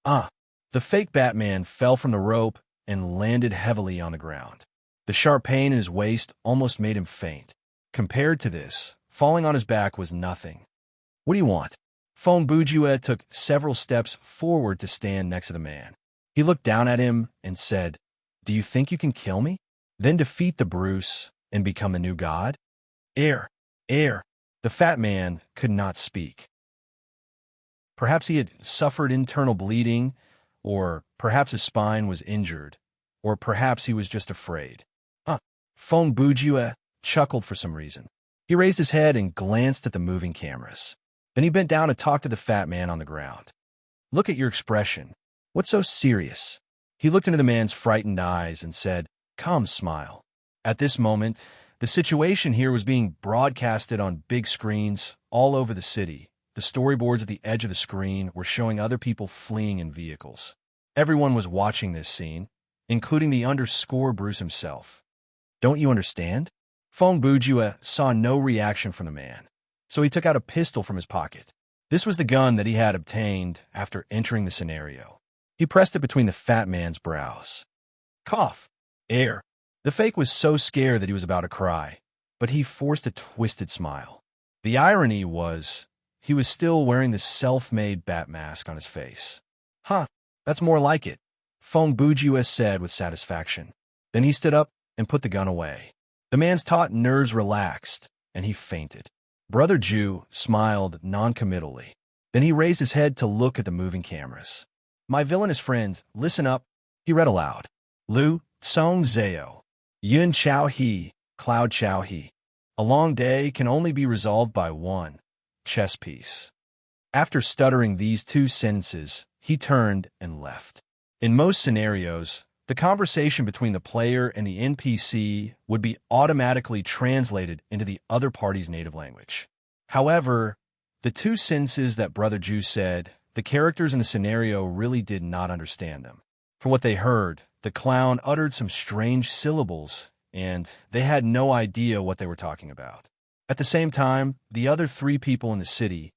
S1: The fake Batman fell from the rope and landed heavily on the ground. The sharp pain in his waist almost made him faint. Compared to this, falling on his back was nothing. What do you want? Fong Bujue took several steps forward to stand next to the man. He looked down at him and said, "Do you think you can kill me? Then defeat the Bruce and become the new god?" Air. The fat man could not speak. Perhaps he had suffered internal bleeding, or perhaps his spine was injured, or perhaps he was just afraid. Fong Bujue chuckled for some reason. He raised his head and glanced at the moving cameras. Then he bent down to talk to the fat man on the ground. "Look at your expression. What's so serious?" He looked into the man's frightened eyes and said, "Come, smile." At this moment, the situation here was being broadcasted on big screens all over the city. The storyboards at the edge of the screen were showing other people fleeing in vehicles. Everyone was watching this scene, including the underscore Bruce himself. "Don't you understand?" Fong Bujue saw no reaction from the man, so he took out a pistol from his pocket. This was the gun that he had obtained after entering the scenario. He pressed it between the fat man's brows. Cough. Air. The fake was so scared that he was about to cry, but he forced a twisted smile. The irony was, he was still wearing the self-made bat mask on his face. That's more like it, Fong Bujue said with satisfaction. Then he stood up and put the gun away. The man's taut nerves relaxed, and he fainted. Brother Jew smiled noncommittally. Then he raised his head to look at the moving cameras. "My villainous friends, listen up," he read aloud. "Lu, Song Zao, Yun Chao He, Cloud Chao He. A long day can only be resolved by one chess piece." After stuttering these 2 sentences, he turned and left. In most scenarios, the conversation between the player and the NPC would be automatically translated into the other party's native language. However, the 2 sentences that Brother Jew said, the characters in the scenario really did not understand them. From what they heard, the clown uttered some strange syllables, and they had no idea what they were talking about. At the same time, the other 3 people in the city,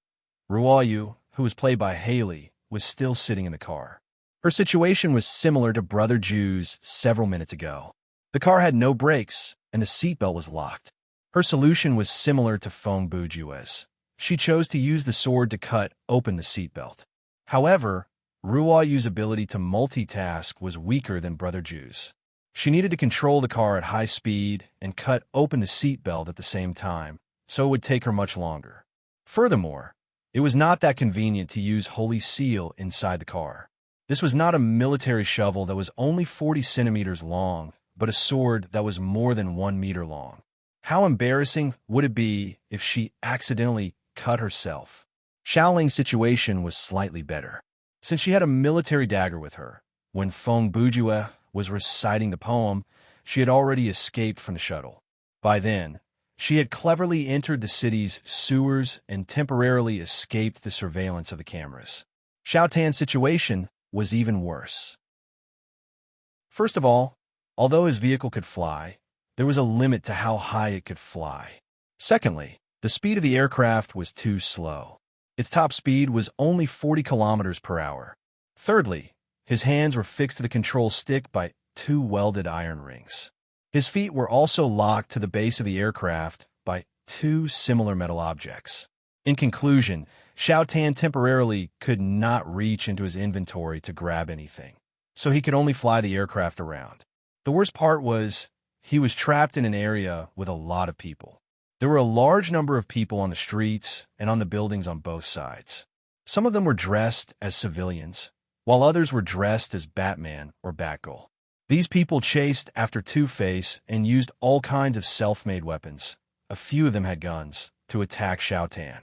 S1: Ruoyu, who was played by Haley, was still sitting in the car. Her situation was similar to Brother Jew's several minutes ago. The car had no brakes, and the seatbelt was locked. Her solution was similar to Fong Bujue's. She chose to use the sword to cut open the seatbelt. However, Ruoyu's ability to multitask was weaker than Brother Jew's. She needed to control the car at high speed and cut open the seatbelt at the same time, so it would take her much longer. Furthermore, it was not that convenient to use Holy Seal inside the car. This was not a military shovel that was only 40 centimeters long, but a sword that was more than 1 meter long. How embarrassing would it be if she accidentally cut herself? Xiaoling's situation was slightly better, since she had a military dagger with her. When Fong Bujue was reciting the poem, she had already escaped from the shuttle. By then, she had cleverly entered the city's sewers and temporarily escaped the surveillance of the cameras. Xiao Tan's situation was even worse. First of all, although his vehicle could fly, there was a limit to how high it could fly. Secondly, the speed of the aircraft was too slow. Its top speed was only 40 kilometers per hour. Thirdly, his hands were fixed to the control stick by 2 welded iron rings. His feet were also locked to the base of the aircraft by 2 similar metal objects. In conclusion, Xiao Tan temporarily could not reach into his inventory to grab anything, so he could only fly the aircraft around. The worst part was he was trapped in an area with a lot of people. There were a large number of people on the streets and on the buildings on both sides. Some of them were dressed as civilians, while others were dressed as Batman or Batgirl. These people chased after Two-Face and used all kinds of self-made weapons. A few of them had guns to attack Xiao Tan.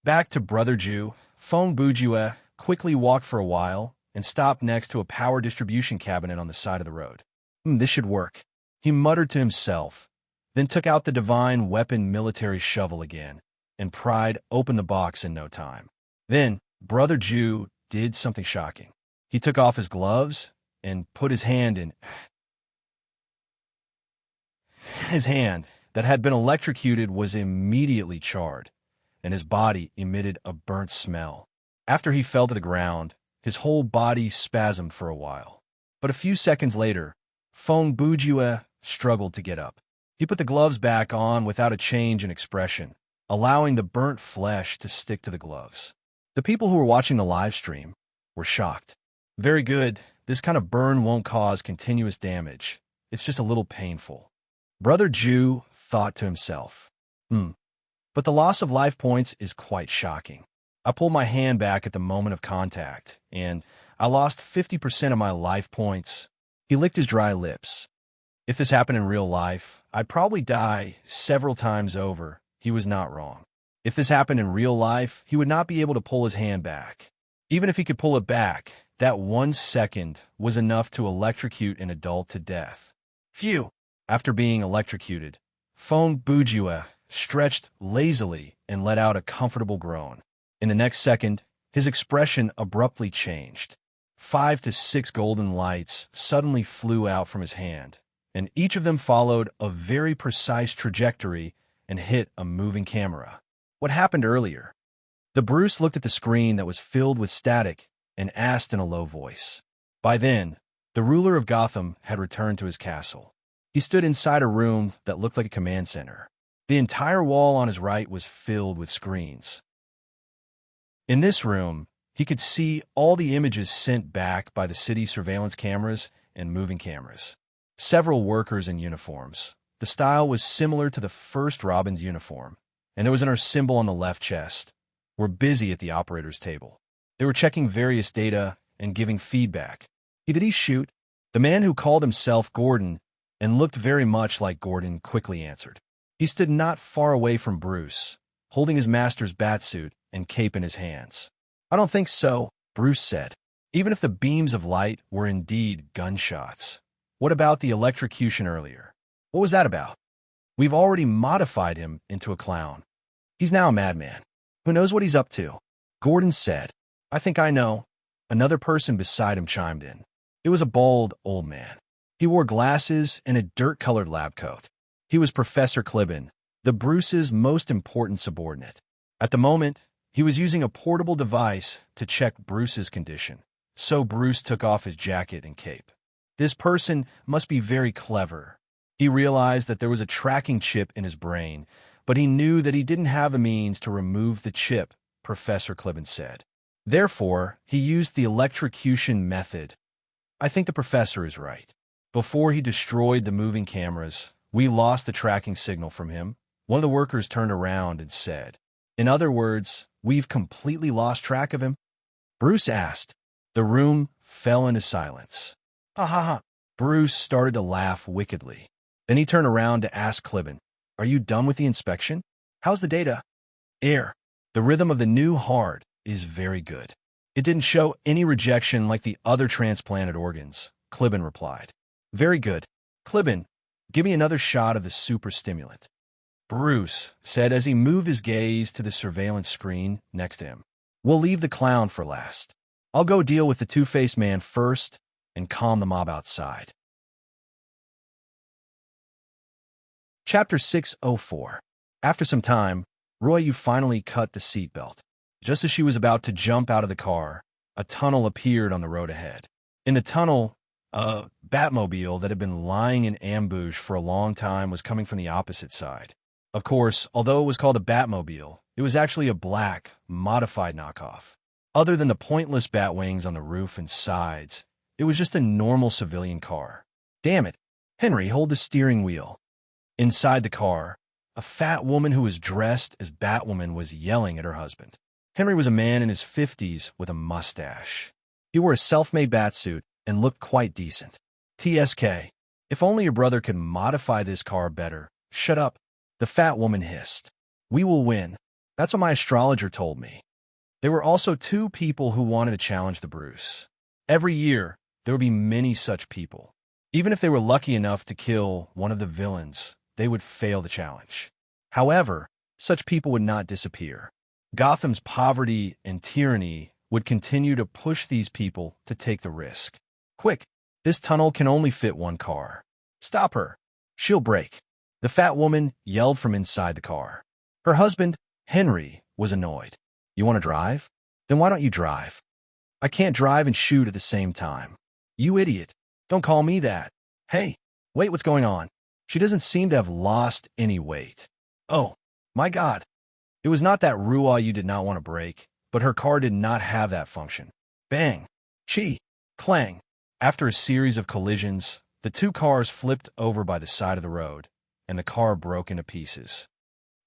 S1: Back to Brother Ju, Feng Bujue quickly walked for a while and stopped next to a power distribution cabinet on the side of the road. This should work, he muttered to himself, then took out the divine weapon military shovel again and pried open the box in no time. Then Brother Ju did something shocking. He took off his gloves and put his hand in. His hand that had been electrocuted was immediately charred, and his body emitted a burnt smell. After he fell to the ground, his whole body spasmed for a while. But a few seconds later, Feng Bujue struggled to get up. He put the gloves back on without a change in expression, allowing the burnt flesh to stick to the gloves. The people who were watching the live stream were shocked. Very good, this kind of burn won't cause continuous damage. It's just a little painful. Brother Ju thought to himself, but the loss of life points is quite shocking. I pulled my hand back at the moment of contact, and I lost 50% of my life points. He licked his dry lips. If this happened in real life, I'd probably die several times over. He was not wrong. If this happened in real life, he would not be able to pull his hand back. Even if he could pull it back, that 1 second was enough to electrocute an adult to death. Phew! After being electrocuted, Feng Bujue stretched lazily and let out a comfortable groan. In the next second, his expression abruptly changed. 5 to 6 golden lights suddenly flew out from his hand, and each of them followed a very precise trajectory and hit a moving camera. What happened earlier? The Bruce looked at the screen that was filled with static and asked in a low voice. By then, the ruler of Gotham had returned to his castle. He stood inside a room that looked like a command center. The entire wall on his right was filled with screens. In this room, he could see all the images sent back by the city's surveillance cameras and moving cameras. Several workers in uniforms. The style was similar to the first Robin's uniform, and there was an symbol on the left chest. Were busy at the operator's table. They were checking various data and giving feedback. Did he shoot? The man who called himself Gordon and looked very much like Gordon quickly answered. He stood not far away from Bruce, holding his master's batsuit and cape in his hands. I don't think so, Bruce said. Even if the beams of light were indeed gunshots. What about the electrocution earlier? What was that about? We've already modified him into a clown. He's now a madman. Who knows what he's up to? Gordon said. I think I know. Another person beside him chimed in. It was a bald, old man. He wore glasses and a dirt-colored lab coat. He was Professor Clibben, the Bruce's most important subordinate. At the moment, he was using a portable device to check Bruce's condition, so Bruce took off his jacket and cape. This person must be very clever. He realized that there was a tracking chip in his brain, but he knew that he didn't have a means to remove the chip, Professor Clibben said. Therefore, he used the electrocution method. I think the professor is right. Before he destroyed the moving cameras, we lost the tracking signal from him. One of the workers turned around and said, in other words, we've completely lost track of him? Bruce asked. The room fell into silence. Ha ha ha. Bruce started to laugh wickedly. Then he turned around to ask Clibben, are you done with the inspection? How's the data? Air. The rhythm of the new heart is very good. It didn't show any rejection like the other transplanted organs, Clibben replied. Very good. Clibben, give me another shot of the super stimulant. Bruce said as he moved his gaze to the surveillance screen next to him. We'll leave the clown for last. I'll go deal with the Two-Faced Man first and calm the mob outside. Chapter 604. After some time, Royu finally cut the seatbelt. Just as she was about to jump out of the car, a tunnel appeared on the road ahead. In the tunnel, a Batmobile that had been lying in ambush for a long time was coming from the opposite side. Of course, although it was called a Batmobile, It was actually a black, modified knockoff. Other than the pointless bat wings on the roof and sides, it was just a normal civilian car. Damn it. Henry, hold the steering wheel. Inside the car, a fat woman who was dressed as Batwoman was yelling at her husband. Henry was a man in his 50s with a mustache. He wore a self-made batsuit and looked quite decent. TSK, if only your brother could modify this car better. Shut up, the fat woman hissed. We will win. That's what my astrologer told me. There were also two people who wanted to challenge the Bruce. Every year, there would be many such people. Even if they were lucky enough to kill one of the villains, they would fail the challenge. However, such people would not disappear. Gotham's poverty and tyranny would continue to push these people to take the risk. Quick, this tunnel can only fit one car. Stop her. She'll break. The fat woman yelled from inside the car. Her husband, Henry, was annoyed. You want to drive? Then why don't you drive? I can't drive and shoot at the same time. You idiot. Don't call me that. Hey, wait, what's going on? She doesn't seem to have lost any weight. Oh, my God. It was not that Ruayu did not want to brake, but her car did not have that function. Bang! Chee! Clang! After a series of collisions, the two cars flipped over by the side of the road, and the car broke into pieces.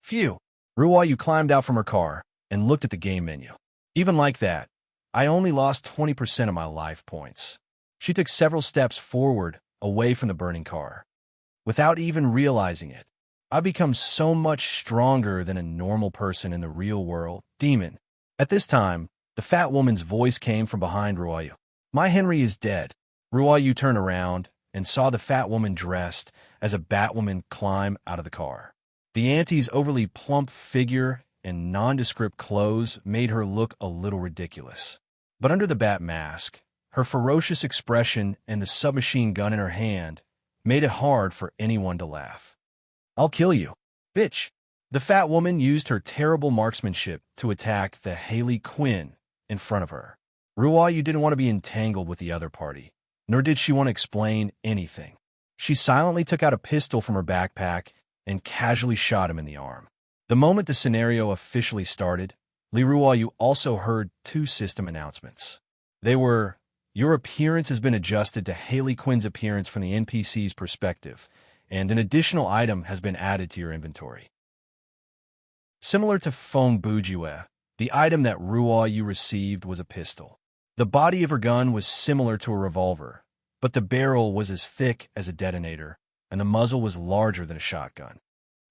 S1: Phew! Ruayu climbed out from her car and looked at the game menu. Even like that, I only lost 20% of my life points. She took several steps forward, away from the burning car. Without even realizing it, I become so much stronger than a normal person in the real world. Demon. At this time, the fat woman's voice came from behind Ruayu. My Henry is dead. Ruayu turned around and saw the fat woman dressed as a Batwoman climb out of the car. The auntie's overly plump figure and nondescript clothes made her look a little ridiculous. But under the bat mask, her ferocious expression and the submachine gun in her hand made it hard for anyone to laugh. I'll kill you, bitch. The fat woman used her terrible marksmanship to attack the Harley Quinn in front of her. Ruayu didn't want to be entangled with the other party, nor did she want to explain anything. She silently took out a pistol from her backpack and casually shot him in the arm. The moment the scenario officially started, Ruayu also heard two system announcements. They were, your appearance has been adjusted to Harley Quinn's appearance from the NPC's perspective, and an additional item has been added to your inventory. Similar to Fong Bujue, the item that Ruayu received was a pistol. The body of her gun was similar to a revolver, but the barrel was as thick as a detonator, and the muzzle was larger than a shotgun.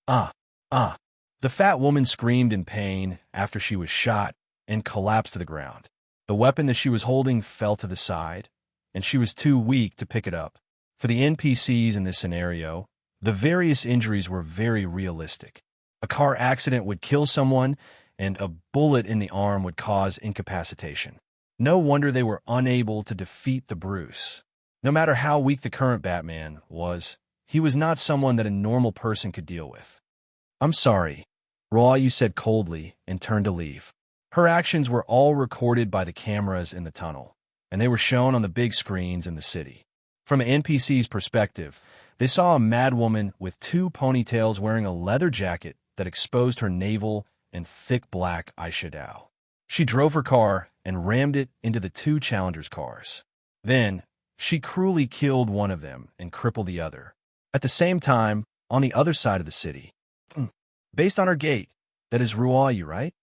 S1: The fat woman screamed in pain after she was shot and collapsed to the ground. The weapon that she was holding fell to the side, and she was too weak to pick it up. For the NPCs in this scenario, the various injuries were very realistic. A car accident would kill someone, and a bullet in the arm would cause incapacitation. No wonder they were unable to defeat the Bruce. No matter how weak the current Batman was, he was not someone that a normal person could deal with. I'm sorry, Ruayu said coldly and turned to leave. Her actions were all recorded by the cameras in the tunnel, and they were shown on the big screens in the city. From an NPC's perspective, they saw a mad woman with two ponytails wearing a leather jacket that exposed her navel and thick black eyeshadow. She drove her car and rammed it into the two challengers' cars. Then, she cruelly killed one of them and crippled the other. At the same time, on the other side of the city, based on her gait, that is Ruayu, right?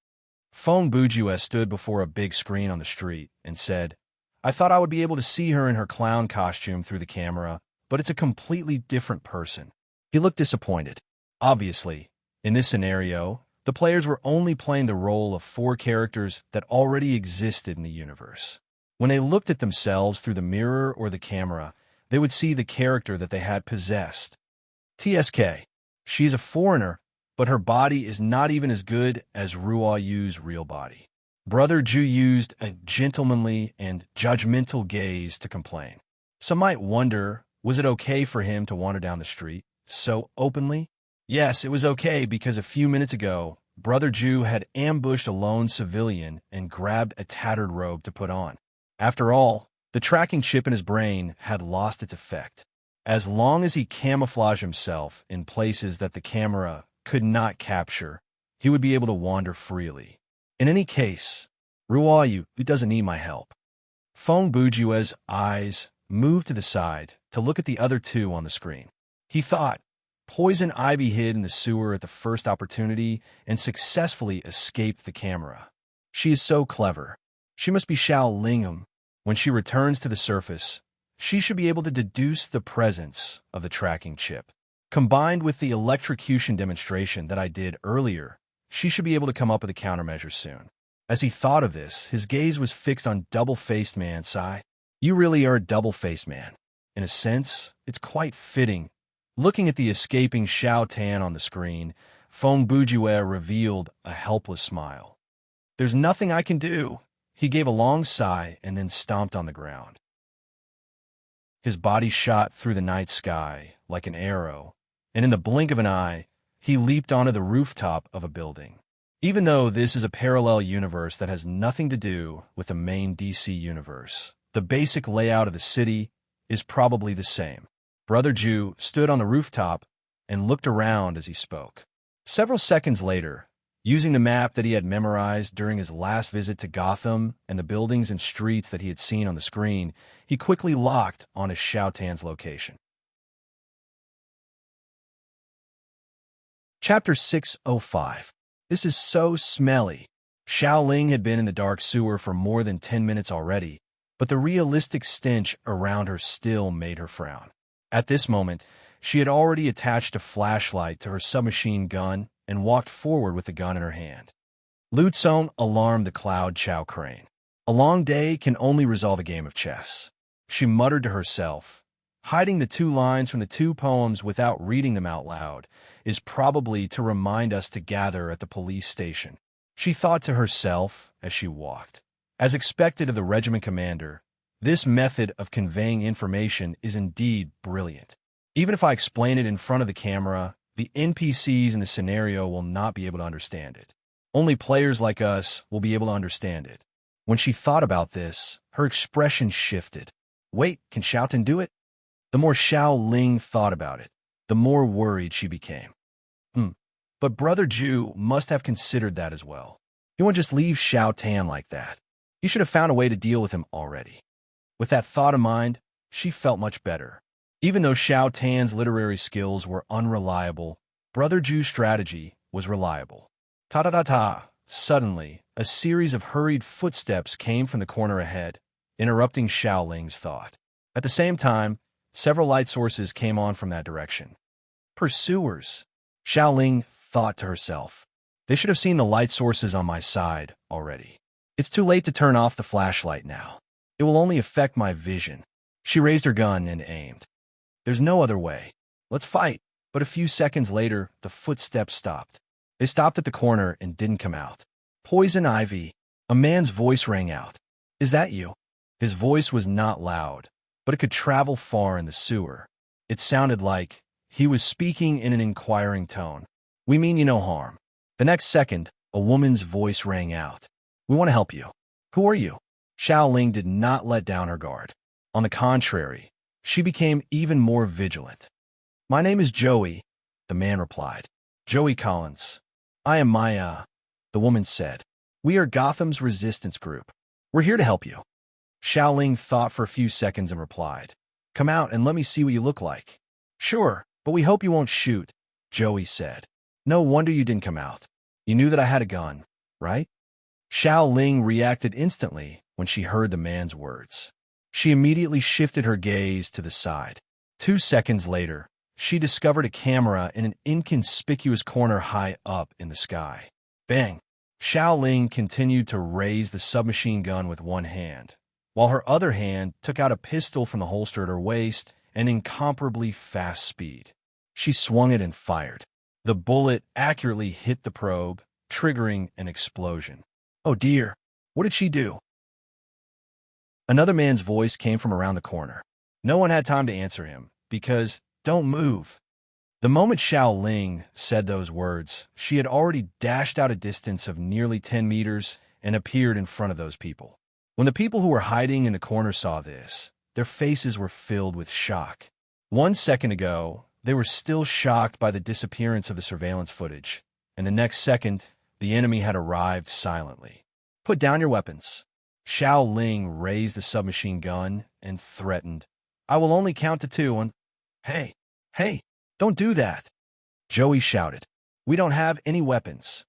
S1: Fong Bujue stood before a big screen on the street and said, I thought I would be able to see her in her clown costume through the camera, but it's a completely different person. He looked disappointed. Obviously, in this scenario, the players were only playing the role of 4 characters that already existed in the universe. When they looked at themselves through the mirror or the camera, they would see the character that they had possessed. TSK. She's a foreigner, but her body is not even as good as Ruayu's real body. Brother Ju used a gentlemanly and judgmental gaze to complain. Some might wonder, was it okay for him to wander down the street so openly? Yes, it was okay because a few minutes ago, Brother Ju had ambushed a lone civilian and grabbed a tattered robe to put on. After all, the tracking chip in his brain had lost its effect. As long as he camouflaged himself in places that the camera could not capture, he would be able to wander freely. In any case, Ruayu doesn't need my help. Feng Bujue's eyes moved to the side to look at the other two on the screen. He thought, Poison Ivy hid in the sewer at the first opportunity and successfully escaped the camera. She is so clever. She must be Xiao Lingham. When she returns to the surface, she should be able to deduce the presence of the tracking chip. Combined with the electrocution demonstration that I did earlier, she should be able to come up with a countermeasure soon. As he thought of this, his gaze was fixed on Double-Faced Man Sai. You really are a double-faced man. In a sense, it's quite fitting. Looking at the escaping Xiao Tan on the screen, Feng Bujue revealed a helpless smile. There's nothing I can do. He gave a long sigh and then stomped on the ground. His body shot through the night sky like an arrow, and in the blink of an eye, he leaped onto the rooftop of a building. Even though this is a parallel universe that has nothing to do with the main DC universe, the basic layout of the city is probably the same. Brother Ju stood on the rooftop and looked around as he spoke. Several seconds later, using the map that he had memorized during his last visit to Gotham and the buildings and streets that he had seen on the screen, he quickly locked on his Xiao Tan's location. Chapter 605. This is so smelly. Xiao Ling had been in the dark sewer for more than 10 minutes already, but the realistic stench around her still made her frown. At this moment, she had already attached a flashlight to her submachine gun and walked forward with the gun in her hand. Lu Tsong alarmed the Cloud Chow Crane. A long day can only resolve a game of chess. She muttered to herself, hiding the two lines from the two poems without reading them out loud is probably to remind us to gather at the police station. She thought to herself as she walked. As expected of the regiment commander, this method of conveying information is indeed brilliant. Even if I explain it in front of the camera, the NPCs in the scenario will not be able to understand it. Only players like us will be able to understand it. When she thought about this, her expression shifted. Wait, can Xiaotan do it? The more Xiao Ling thought about it, the more worried she became. But Brother Ju must have considered that as well. He won't just leave Xiao Tan like that. He should have found a way to deal with him already. With that thought in mind, she felt much better. Even though Xiao Tan's literary skills were unreliable, Brother Ju's strategy was reliable. Ta-da-da-ta! Suddenly, a series of hurried footsteps came from the corner ahead, interrupting Xiao Ling's thought. At the same time, several light sources came on from that direction. Pursuers! Xiao Ling thought to herself. They should have seen the light sources on my side already. It's too late to turn off the flashlight now. It will only affect my vision. She raised her gun and aimed. There's no other way. Let's fight. But a few seconds later, the footsteps stopped. They stopped at the corner and didn't come out. Poison Ivy. A man's voice rang out. Is that you? His voice was not loud, but it could travel far in the sewer. It sounded like he was speaking in an inquiring tone. We mean you no harm. The next second, a woman's voice rang out. We want to help you. Who are you? Xiao Ling did not let down her guard. On the contrary, she became even more vigilant. My name is Joey, the man replied. Joey Collins. I am Maya, the woman said. We are Gotham's resistance group. We're here to help you. Xiao Ling thought for a few seconds and replied. Come out and let me see what you look like. Sure, but we hope you won't shoot, Joey said. No wonder you didn't come out. You knew that I had a gun, right? Xiao Ling reacted instantly when she heard the man's words. She immediately shifted her gaze to the side. 2 seconds later, she discovered a camera in an inconspicuous corner high up in the sky. Bang! Xiao Ling continued to raise the submachine gun with one hand, while her other hand took out a pistol from the holster at her waist at incomparably fast speed. She swung it and fired. The bullet accurately hit the probe, triggering an explosion. Oh dear, what did she do? Another man's voice came from around the corner. No one had time to answer him, because, don't move. The moment Xiao Ling said those words, she had already dashed out a distance of nearly 10 meters and appeared in front of those people. When the people who were hiding in the corner saw this, their faces were filled with shock. 1 second ago, they were still shocked by the disappearance of the surveillance footage, and the next second, The enemy had arrived silently. "Put down your weapons." Xiao Ling raised the submachine gun and threatened, "I will only count to 2 and—" "Hey, hey, don't do that!" Joey shouted. "We don't have any weapons."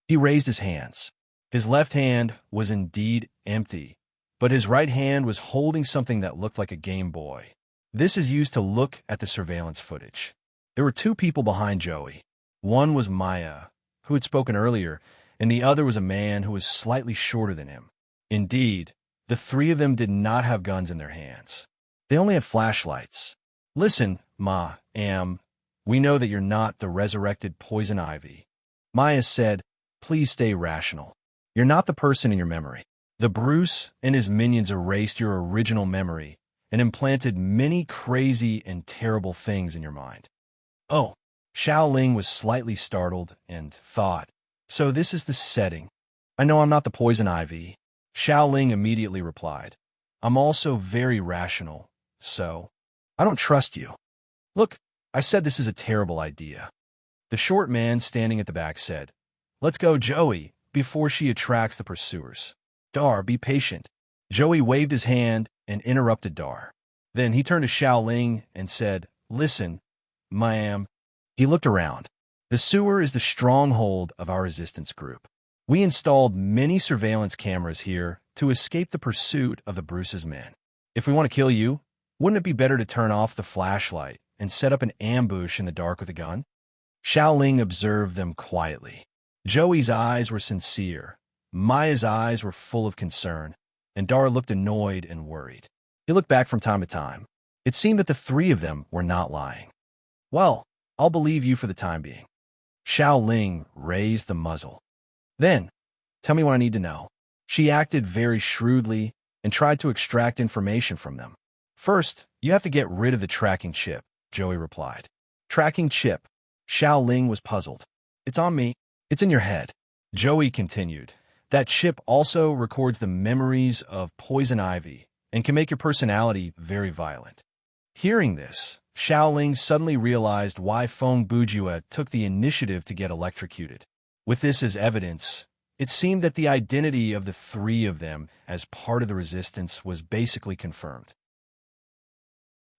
S1: He raised his hands. His left hand was indeed empty, but his right hand was holding something that looked like a Game Boy. This is used to look at the surveillance footage. There were 2 people behind Joey. One was Maya, who had spoken earlier, and the other was a man who was slightly shorter than him. Indeed, the 3 of them did not have guns in their hands. They only had flashlights. "Listen, we know that you're not the resurrected Poison Ivy." Maya said, "Please stay rational. You're not the person in your memory. The Bruce and his minions erased your original memory and implanted many crazy and terrible things in your mind." "Oh." Xiao Ling was slightly startled and thought, "So this is the setting. I know I'm not the Poison Ivy." Xiao Ling immediately replied, "I'm also very rational, so I don't trust you." "Look, I said this is a terrible idea." The short man standing at the back said, "Let's go, Joey, before she attracts the pursuers." "Dar, be patient." Joey waved his hand and interrupted Dar. Then he turned to Xiao Ling and said, "Listen, ma'am." He looked around. "The sewer is the stronghold of our resistance group. We installed many surveillance cameras here to escape the pursuit of the Bruce's men. If we want to kill you, wouldn't it be better to turn off the flashlight and set up an ambush in the dark with a gun?" Xiao Ling observed them quietly. Joey's eyes were sincere, Maya's eyes were full of concern, and Dar looked annoyed and worried. He looked back from time to time. It seemed that the 3 of them were not lying. "Well, I'll believe you for the time being." Xiao Ling raised the muzzle. "Then, tell me what I need to know." She acted very shrewdly and tried to extract information from them. "First, you have to get rid of the tracking chip," Joey replied. "Tracking chip?" Xiao Ling was puzzled. "It's on me. It's in your head." Joey continued, "That chip also records the memories of Poison Ivy and can make your personality very violent." Hearing this, Xiao Ling suddenly realized why Feng Bujue took the initiative to get electrocuted. With this as evidence, it seemed that the identity of the 3 of them as part of the resistance was basically confirmed.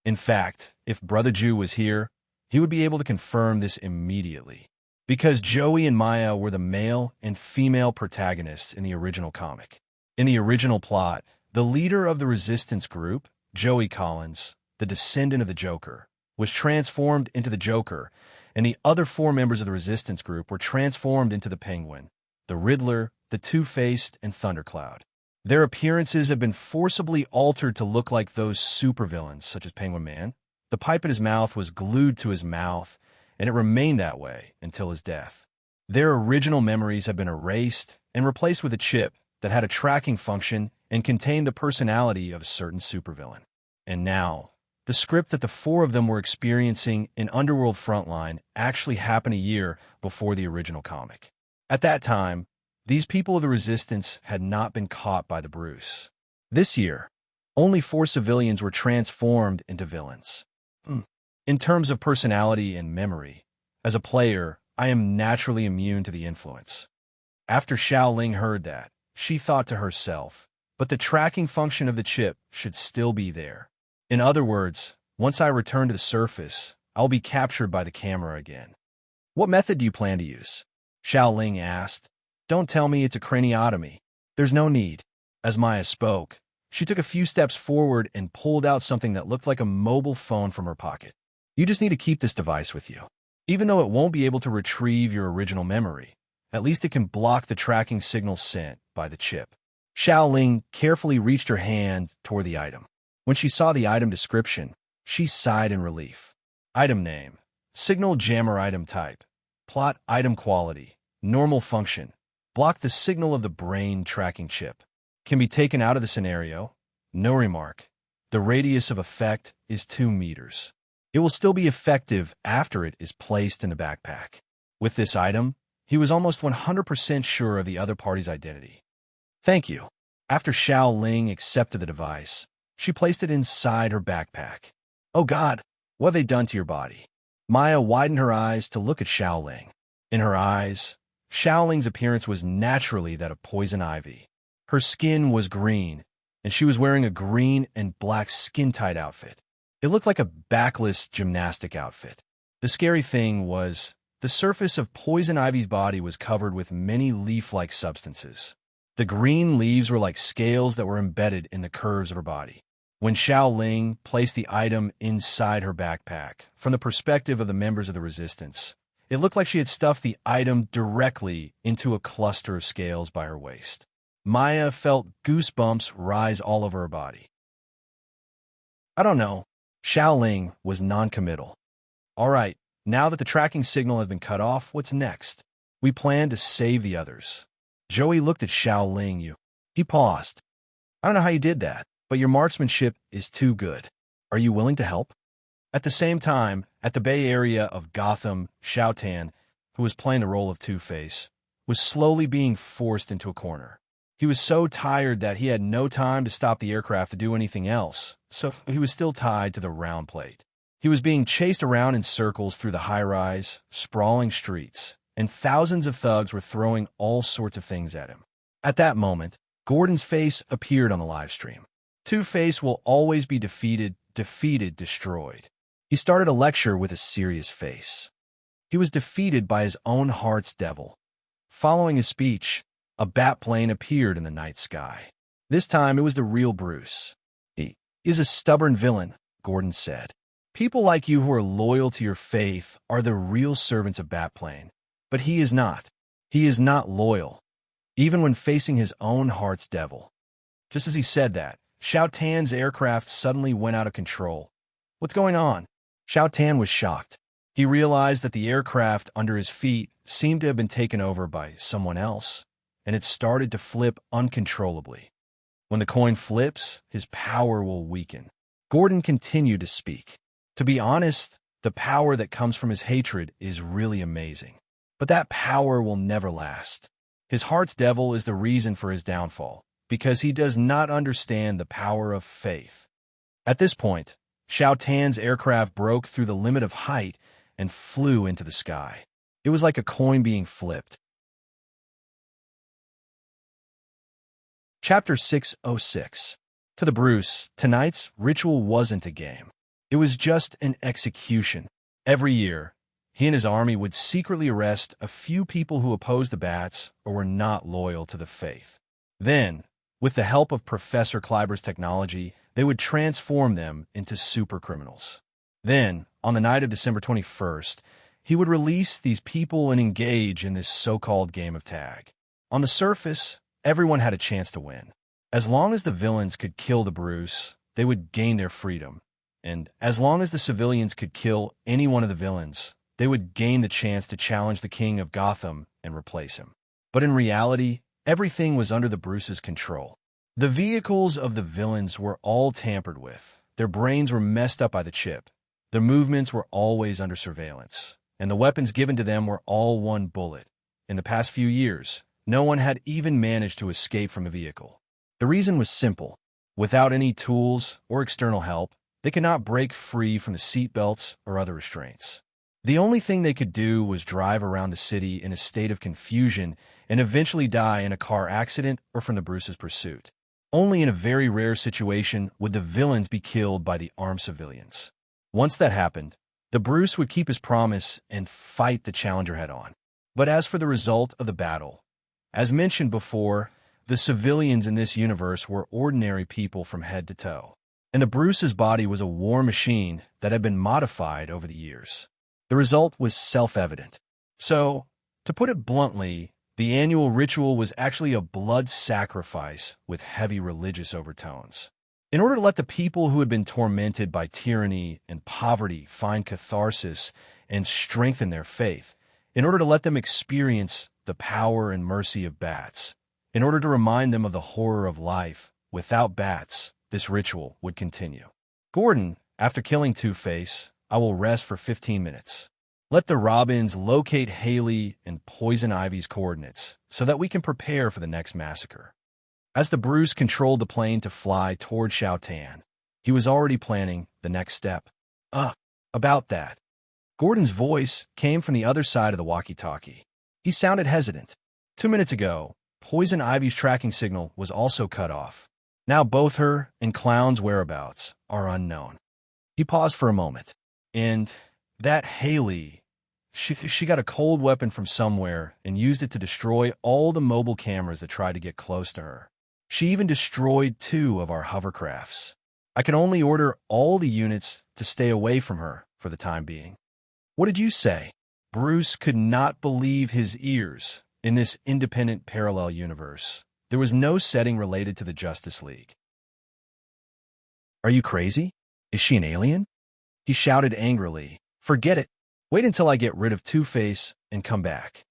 S1: In fact, if Brother Ju was here, he would be able to confirm this immediately, because Joey and Maya were the male and female protagonists in the original comic. In the original plot, the leader of the resistance group, Joey Collins, the descendant of the Joker, was transformed into the Joker, and the other 4 members of the resistance group were transformed into the Penguin, the Riddler, the Two-Faced, and Thundercloud. Their appearances have been forcibly altered to look like those supervillains, such as Penguin Man. The pipe in his mouth was glued to his mouth, and it remained that way until his death. Their original memories have been erased and replaced with a chip that had a tracking function and contained the personality of a certain supervillain. And now, the script that the 4 of them were experiencing in Underworld Frontline actually happened a year before the original comic. At that time, these people of the Resistance had not been caught by the Bruce. This year, only 4 civilians were transformed into villains. In terms of personality and memory, as a player, I am naturally immune to the influence. After Xiao Ling heard that, she thought to herself, but the tracking function of the chip should still be there. In other words, once I return to the surface, I'll be captured by the camera again. "What method do you plan to use?" Xiao Ling asked. "Don't tell me it's a craniotomy. There's no need." As Maya spoke, she took a few steps forward and pulled out something that looked like a mobile phone from her pocket. "You just need to keep this device with you. Even though it won't be able to retrieve your original memory, at least it can block the tracking signal sent by the chip." Xiao Ling carefully reached her hand toward the item. When she saw the item description, she sighed in relief. Item name: Signal Jammer Item Type. Plot Item Quality: Normal Function. Block the signal of the brain tracking chip. Can be taken out of the scenario. No remark. The radius of effect is 2 meters. It will still be effective after it is placed in the backpack. With this item, he was almost 100% sure of the other party's identity. "Thank you." After Xiao Ling accepted the device, she placed it inside her backpack. "Oh God, what have they done to your body?" Maya widened her eyes to look at Xiao Ling. In her eyes, Xiaoling's appearance was naturally that of poison ivy. Her skin was green, and she was wearing a green and black skin-tight outfit. It looked like a backless gymnastic outfit. The scary thing was, the surface of poison ivy's body was covered with many leaf-like substances. The green leaves were like scales that were embedded in the curves of her body. When Xiaoling placed the item inside her backpack, from the perspective of the members of the resistance, it looked like she had stuffed the item directly into a cluster of scales by her waist. Maya felt goosebumps rise all over her body. I don't know. Xiaoling was non-committal. All right, now that the tracking signal has been cut off, what's next? We plan to save the others. Joey looked at Xiaoling. He paused. I don't know how you did that, but your marksmanship is too good. Are you willing to help? At the same time, at the Bay Area of Gotham, Xiaotan, who was playing the role of Two-Face, was slowly being forced into a corner. He was so tired that he had no time to stop the aircraft to do anything else, so he was still tied to the round plate. He was being chased around in circles through the high-rise, sprawling streets, and thousands of thugs were throwing all sorts of things at him. At that moment, Gordon's face appeared on the live stream. Two-Face will always be defeated, destroyed. He started a lecture with a serious face. He was defeated by his own heart's devil. Following his speech, a bat plane appeared in the night sky. This time it was the real Bruce. He is a stubborn villain, Gordon said. People like you who are loyal to your faith are the real servants of Batplane. But he is not. He is not loyal, even when facing his own heart's devil. Just as he said that, Xiaotan's aircraft suddenly went out of control. What's going on? Xiaotan was shocked. He realized that the aircraft under his feet seemed to have been taken over by someone else, and it started to flip uncontrollably. When the coin flips, his power will weaken. Gordon continued to speak. To be honest, the power that comes from his hatred is really amazing. But that power will never last. His heart's devil is the reason for his downfall, because he does not understand the power of faith. At this point, Xiaotan's aircraft broke through the limit of height and flew into the sky. It was like a coin being flipped. Chapter 606. To the Bruce, tonight's ritual wasn't a game. It was just an execution. Every year, he and his army would secretly arrest a few people who opposed the Bats or were not loyal to the faith. Then, with the help of Professor Kleiber's technology, they would transform them into super criminals. Then, on the night of December 21st, he would release these people and engage in this so-called game of tag. On the surface, everyone had a chance to win. As long as the villains could kill the Bruce, they would gain their freedom. And as long as the civilians could kill any one of the villains, they would gain the chance to challenge the king of Gotham and replace him. But in reality, everything was under the Bruce's control. The vehicles of the villains were all tampered with. Their brains were messed up by the chip. Their movements were always under surveillance. And the weapons given to them were all one bullet. In the past few years, no one had even managed to escape from a vehicle. The reason was simple. Without any tools or external help, they could not break free from the seatbelts or other restraints. The only thing they could do was drive around the city in a state of confusion and eventually die in a car accident or from the Bruce's pursuit. Only in a very rare situation would the villains be killed by the armed civilians. Once that happened, the Bruce would keep his promise and fight the challenger head-on. But as for the result of the battle, as mentioned before, the civilians in this universe were ordinary people from head to toe. And the Bruce's body was a war machine that had been modified over the years. The result was self-evident. So, to put it bluntly, the annual ritual was actually a blood sacrifice with heavy religious overtones. In order to let the people who had been tormented by tyranny and poverty find catharsis and strengthen their faith, in order to let them experience the power and mercy of Bats, in order to remind them of the horror of life, without Bats, this ritual would continue. Gordon, after killing Two-Face, I will rest for 15 minutes. Let the Robins locate Haley and Poison Ivy's coordinates so that we can prepare for the next massacre. As the Bruce controlled the plane to fly toward Xiaotan, he was already planning the next step. About that. Gordon's voice came from the other side of the walkie-talkie. He sounded hesitant. 2 minutes ago, Poison Ivy's tracking signal was also cut off. Now both her and Clown's whereabouts are unknown. He paused for a moment. And that Haley, she got a cold weapon from somewhere and used it to destroy all the mobile cameras that tried to get close to her. She even destroyed 2 of our hovercrafts. I can only order all the units to stay away from her for the time being. What did you say? Bruce could not believe his ears. In this independent parallel universe, there was no setting related to the Justice League. Are you crazy? Is she an alien? He shouted angrily. Forget it. Wait until I get rid of Two-Face and come back.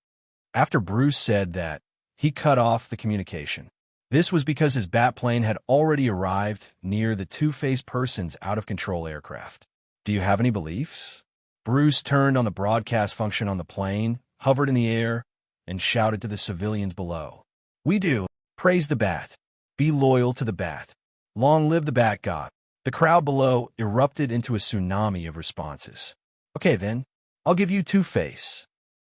S1: After Bruce said that, he cut off the communication. This was because his Batplane had already arrived near the Two-Face person's out-of-control aircraft. Do you have any beliefs? Bruce turned on the broadcast function on the plane, hovered in the air, and shouted to the civilians below. We do. Praise the Bat. Be loyal to the Bat. Long live the Bat God. The crowd below erupted into a tsunami of responses. Okay then, I'll give you Two-Face.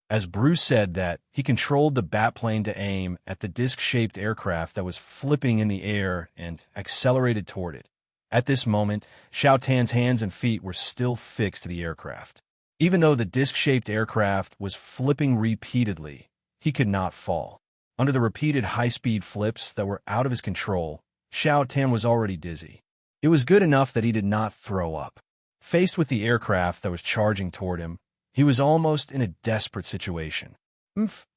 S1: As Bruce said that, he controlled the Batplane to aim at the disc-shaped aircraft that was flipping in the air and accelerated toward it. At this moment, Shao Tan's hands and feet were still fixed to the aircraft. Even though the disc-shaped aircraft was flipping repeatedly, he could not fall. Under the repeated high-speed flips that were out of his control, Shao Tan was already dizzy. It was good enough that he did not throw up. Faced with the aircraft that was charging toward him, he was almost in a desperate situation.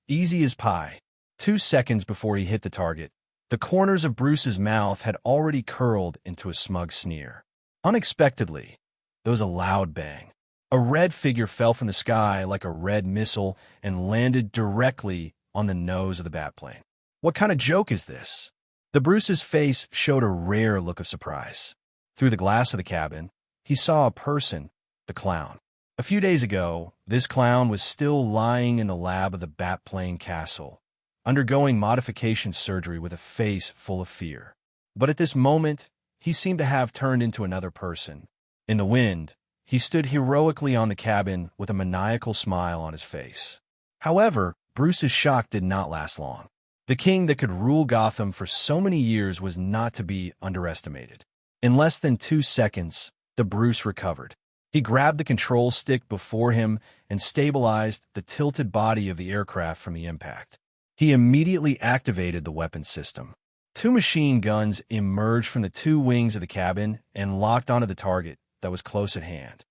S1: Easy as pie. 2 seconds before he hit the target, the corners of Bruce's mouth had already curled into a smug sneer. Unexpectedly, there was a loud bang. A red figure fell from the sky like a red missile and landed directly on the nose of the Batplane. What kind of joke is this? The Bruce's face showed a rare look of surprise. Through the glass of the cabin, he saw a person, the clown. A few days ago, this clown was still lying in the lab of the Batplane castle, undergoing modification surgery with a face full of fear. But at this moment, he seemed to have turned into another person. In the wind, he stood heroically on the cabin with a maniacal smile on his face. However, Bruce's shock did not last long. The king that could rule Gotham for so many years was not to be underestimated. In less than 2 seconds, the Bruce recovered. He grabbed the control stick before him and stabilized the tilted body of the aircraft from the impact. He immediately activated the weapon system. 2 machine guns emerged from the 2 wings of the cabin and locked onto the target that was close at hand.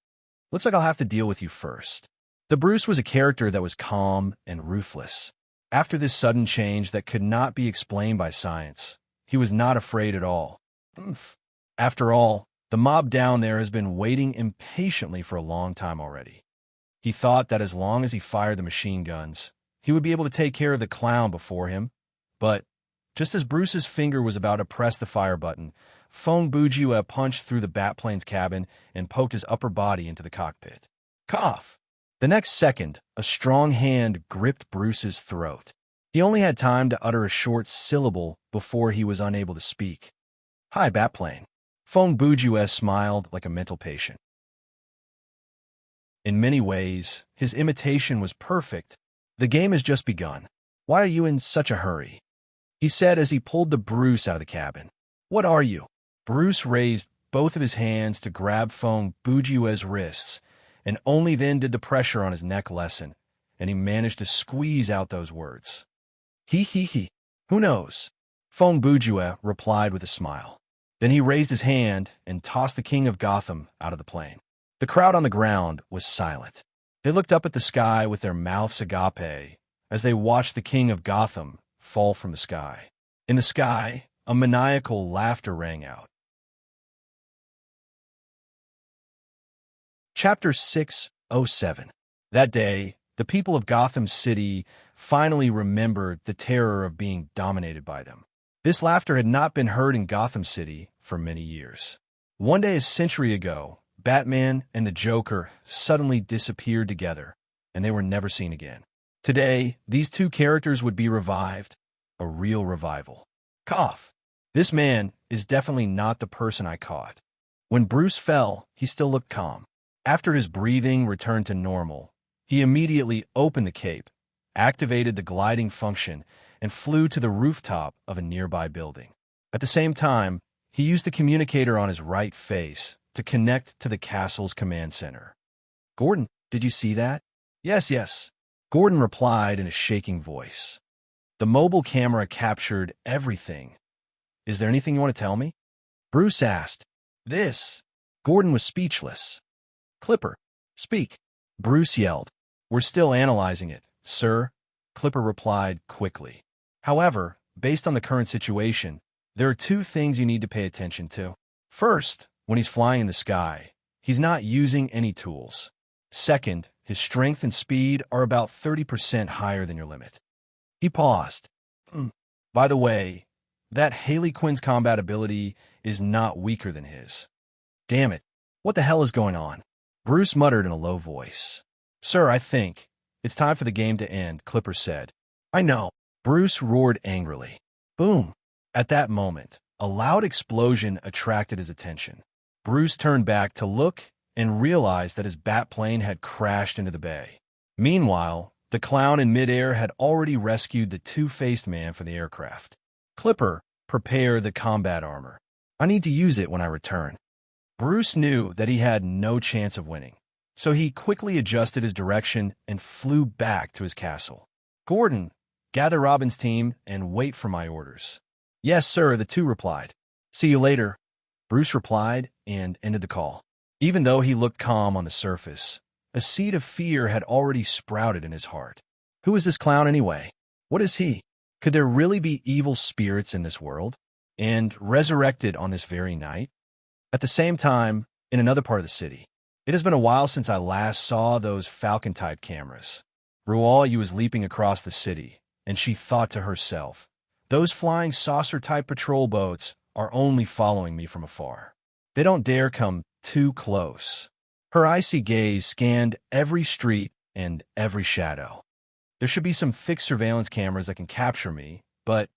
S1: Looks like I'll have to deal with you first. The Bruce was a character that was calm and ruthless. After this sudden change that could not be explained by science, he was not afraid at all. After all, the mob down there has been waiting impatiently for a long time already. He thought that as long as he fired the machine guns, he would be able to take care of the clown before him. But just as Bruce's finger was about to press the fire button, Fong Bujue punched through the Batplane's cabin and poked his upper body into the cockpit. Cough! The next second, a strong hand gripped Bruce's throat. He only had time to utter a short syllable before he was unable to speak. Hi, Batplane. Fong Bujue smiled like a mental patient. In many ways, his imitation was perfect. The game has just begun. Why are you in such a hurry? He said as he pulled the Bruce out of the cabin. What are you? Bruce raised both of his hands to grab Fong Bujue's wrists, and only then did the pressure on his neck lessen, and he managed to squeeze out those words. He. Who knows? Fong Bujue replied with a smile. Then he raised his hand and tossed the king of Gotham out of the plane. The crowd on the ground was silent. They looked up at the sky with their mouths agape as they watched the king of Gotham fall from the sky. In the sky, a maniacal laughter rang out. Chapter 607. That day, the people of Gotham City finally remembered the terror of being dominated by them. This laughter had not been heard in Gotham City for many years. One day a century ago, Batman and the Joker suddenly disappeared together, and they were never seen again. Today, these 2 characters would be revived, a real revival. Cough. This man is definitely not the person I caught. When Bruce fell, he still looked calm. After his breathing returned to normal, he immediately opened the cape activated the gliding function, and flew to the rooftop of a nearby building. At the same time, he used the communicator on his right face to connect to the castle's command center. "Gordon, did you see that?" "Yes, yes," Gordon replied in a shaking voice. "The mobile camera captured everything. Is there anything you want to tell me?" Bruce asked. "This." Gordon was speechless. "Clipper, speak," Bruce yelled. "We're still analyzing it, sir," Clipper replied quickly. "However, based on the current situation, there are two things you need to pay attention to. First, when he's flying in the sky, he's not using any tools. Second, his strength and speed are about 30% higher than your limit." He paused. By the way, that Haley Quinn's combat ability is not weaker than his." "Damn it. What the hell is going on?" Bruce muttered in a low voice. "Sir, I think it's time for the game to end," Clipper said. "I know," Bruce roared angrily. Boom! At that moment, a loud explosion attracted his attention. Bruce turned back to look and realized that his bat plane had crashed into the bay. Meanwhile, the clown in midair had already rescued the two-faced man from the aircraft. "Clipper, prepare the combat armor. I need to use it when I return." Bruce knew that he had no chance of winning, so he quickly adjusted his direction and flew back to his castle. "Gordon, gather Robin's team and wait for my orders." "Yes, sir," the two replied. "See you later," Bruce replied and ended the call. Even though he looked calm on the surface, a seed of fear had already sprouted in his heart. Who is this clown anyway? What is he? Could there really be evil spirits in this world? And resurrected on this very night? At the same time, in another part of the city, it has been a while since I last saw those Falcon-type cameras. Ruayu was leaping across the city, and she thought to herself, "Those flying saucer-type patrol boats are only following me from afar. They don't dare come too close." Her icy gaze scanned every street and every shadow. There should be some fixed surveillance cameras that can capture me, but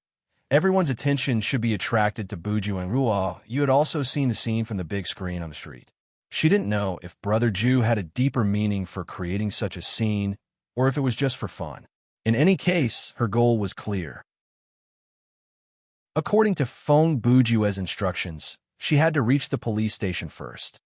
S1: everyone's attention should be attracted to Buju and Ruayu. You had also seen the scene from the big screen on the street. She didn't know if Brother Ju had a deeper meaning for creating such a scene, or if it was just for fun. In any case, her goal was clear. According to Feng Buju's instructions, she had to reach the police station first.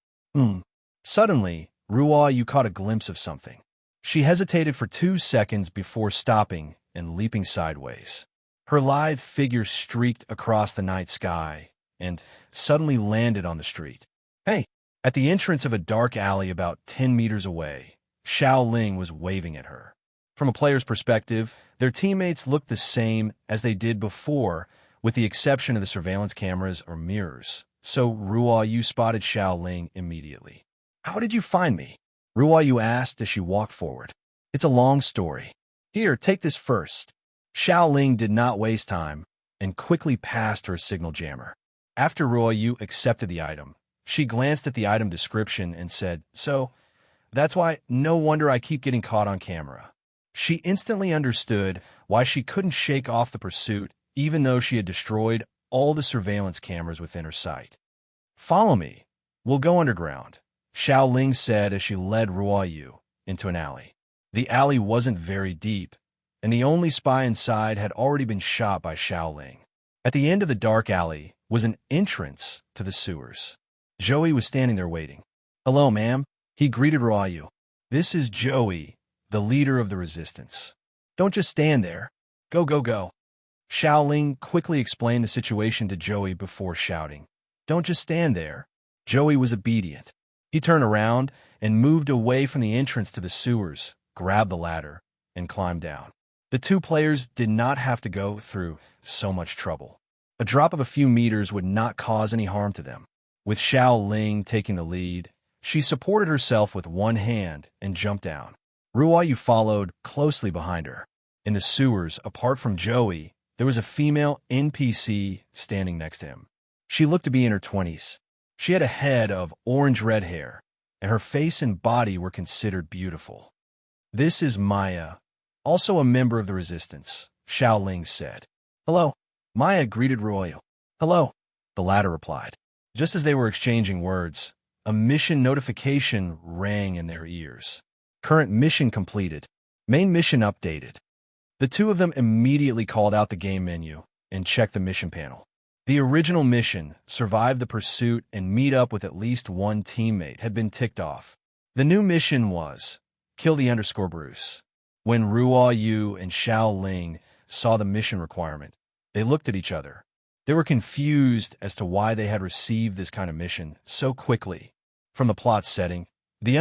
S1: Suddenly, Ruayu caught a glimpse of something. She hesitated for 2 seconds before stopping and leaping sideways. Her lithe figure streaked across the night sky and suddenly landed on the street. "Hey!" At the entrance of a dark alley about 10 meters away, Xiao Ling was waving at her. From a player's perspective, their teammates looked the same as they did before, with the exception of the surveillance cameras or mirrors, so Ruayu spotted Xiao Ling immediately. "How did you find me?" Ruayu asked as she walked forward. "It's a long story. Here, take this first." Xiao Ling did not waste time and quickly passed her a signal jammer. After Ruayu accepted the item, she glanced at the item description and said, "So, that's why no wonder I keep getting caught on camera." She instantly understood why she couldn't shake off the pursuit even though she had destroyed all the surveillance cameras within her sight. "Follow me. We'll go underground," Xiao Ling said as she led Ruayu into an alley. The alley wasn't very deep, and the only spy inside had already been shot by Xiao Ling. At the end of the dark alley was an entrance to the sewers. Joey was standing there waiting. "Hello, ma'am," he greeted Ruayu. "This is Joey, the leader of the resistance. Don't just stand there. Go, go, go." Xiao Ling quickly explained the situation to Joey before shouting, "Don't just stand there." Joey was obedient. He turned around and moved away from the entrance to the sewers, grabbed the ladder, and climbed down. The two players did not have to go through so much trouble. A drop of a few meters would not cause any harm to them. With Xiao Ling taking the lead, she supported herself with one hand and jumped down. Ruayu followed closely behind her. In the sewers, apart from Joey, there was a female NPC standing next to him. She looked to be in her 20s. She had a head of orange-red hair, and her face and body were considered beautiful. "This is Maya, also a member of the resistance," Xiao Ling said. "Hello." Maya greeted Ruayu. "Hello," the latter replied. Just as they were exchanging words, a mission notification rang in their ears. "Current mission completed. Main mission updated. The two of them immediately called out the game menu and checked the mission panel. The original mission, survive the pursuit and meet up with at least one teammate, had been ticked off. The new mission was, kill the Bruce. When Ruo Yu and Xiao Ling saw the mission requirement, they looked at each other. They were confused as to why they had received this kind of mission so quickly. From the plot setting, the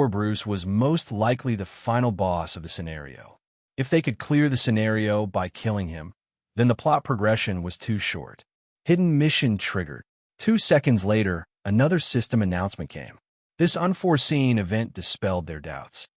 S1: Bruce was most likely the final boss of the scenario. If they could clear the scenario by killing him, then the plot progression was too short. Hidden mission triggered. 2 seconds later, another system announcement came. This unforeseen event dispelled their doubts.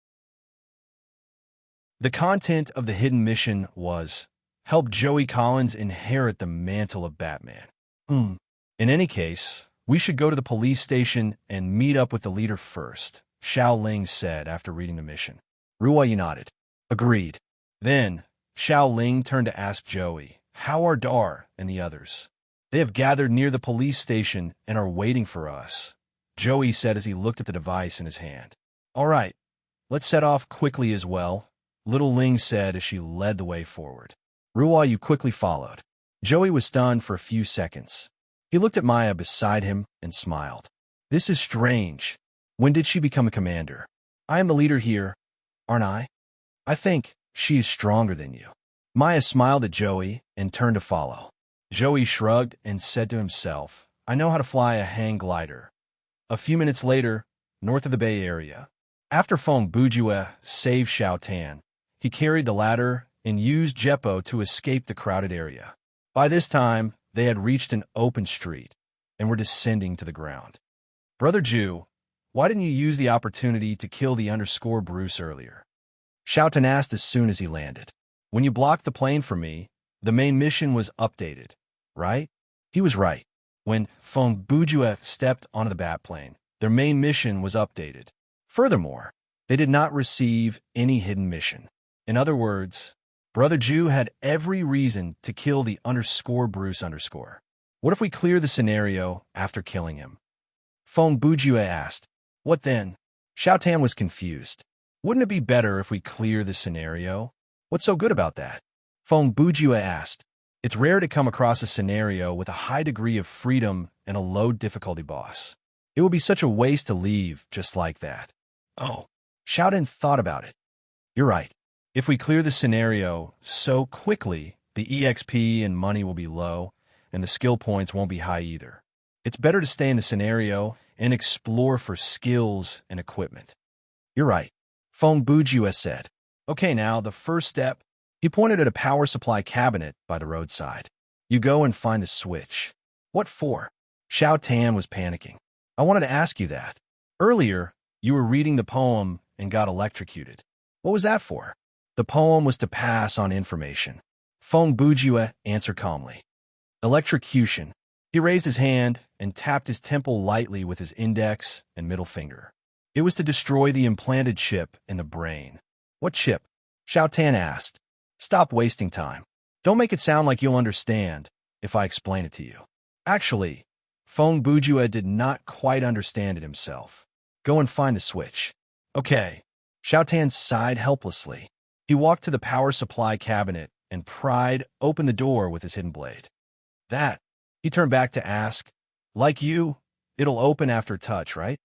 S1: The content of the hidden mission was, help Joey Collins inherit the mantle of Batman. In any case, we should go to the police station and meet up with the leader first, Xiao Ling said after reading the mission. Ruo Yu nodded. Agreed. Then, Xiao Ling turned to ask Joey, how are Dar and the others? They have gathered near the police station and are waiting for us, Joey said as he looked at the device in his hand. All right, let's set off quickly as well, Little Ling said as she led the way forward. Ruo Yu quickly followed. Joey was stunned for a few seconds. He looked at Maya beside him and smiled. This is strange. When did she become a commander? I am the leader here, aren't I? I think she is stronger than you. Maya smiled at Joey and turned to follow. Joey shrugged and said to himself, I know how to fly a hang glider. A few minutes later, north of the Bay Area, after Feng Bujue saved Xiao Tan, he carried the ladder and used Jeppo to escape the crowded area. By this time, they had reached an open street and were descending to the ground. Brother Ju, why didn't you use the opportunity to kill the Bruce earlier? Xiao Tan asked as soon as he landed. When you blocked the plane for me, the main mission was updated, right? He was right. When Feng Bujue stepped onto the Batplane, their main mission was updated. Furthermore, they did not receive any hidden mission. In other words, Brother Ju had every reason to kill the Bruce. What if we clear the scenario after killing him? Feng Bujue asked. What then? Xiao Tan was confused. Wouldn't it be better if we clear the scenario? What's so good about that? Feng Bujue asked. It's rare to come across a scenario with a high degree of freedom and a low difficulty boss. It would be such a waste to leave just like that. Oh, Xiao Tan thought about it. You're right. If we clear the scenario so quickly, the EXP and money will be low, and the skill points won't be high either. It's better to stay in the scenario and explore for skills and equipment. You're right, Feng Bujue said. Okay, now, the first step. He pointed at a power supply cabinet by the roadside. You go and find the switch. What for? Xiao Tan was panicking. I wanted to ask you that. Earlier, you were reading the poem and got electrocuted. What was that for? The poem was to pass on information. Feng Bujue answered calmly. Electrocution. He raised his hand and tapped his temple lightly with his index and middle finger. It was to destroy the implanted chip in the brain. What chip? Xiao Tan asked. Stop wasting time. Don't make it sound like you'll understand if I explain it to you. Actually, Feng Bujue did not quite understand it himself. Go and find the switch. Okay. Xiao Tan sighed helplessly. He walked to the power supply cabinet and pried open the door with his hidden blade. That, he turned back to ask, like you, it'll open after touch, right?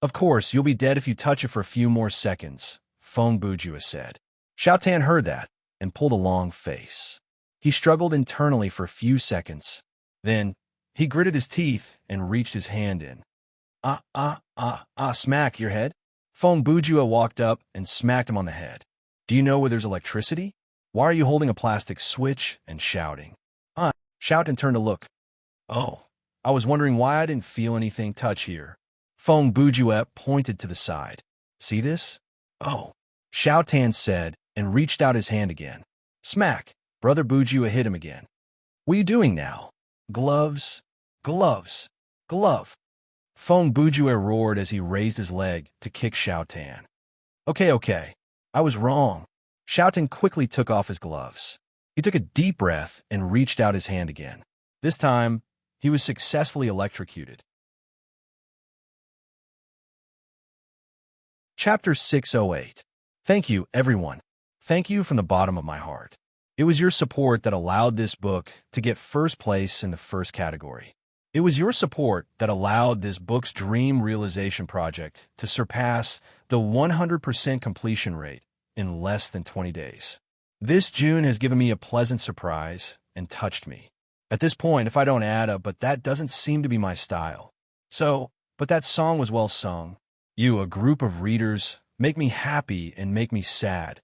S1: Of course, you'll be dead if you touch it for a few more seconds, Feng Bujue said. Xiao Tan heard that and pulled a long face. He struggled internally for a few seconds. Then, he gritted his teeth and reached his hand in. Smack your head. Feng Bujue walked up and smacked him on the head. Do you know where there's electricity? Why are you holding a plastic switch and shouting? Shout and turn to look. Oh, I was wondering why I didn't feel anything touch here. Feng Bujue pointed to the side. See this? Oh, Xiao Tan said and reached out his hand again. Smack! Brother Bujue hit him again. What are you doing now? Gloves, gloves, glove. Feng Bujue roared as he raised his leg to kick Xiao Tan. Okay, I was wrong. Xiao Tan quickly took off his gloves. He took a deep breath and reached out his hand again. This time, he was successfully electrocuted. Chapter 608. Thank you, everyone, Thank you from the bottom of my heart. It was your support that allowed this book to get first place in the first category. It was your support that allowed this book's dream realization project to surpass the 100% completion rate in less than 20 days. This June has given me a pleasant surprise and touched me. At this point, if I don't add a "but that doesn't seem to be my style." But that song was well sung. You, a group of readers, make me happy and make me sad.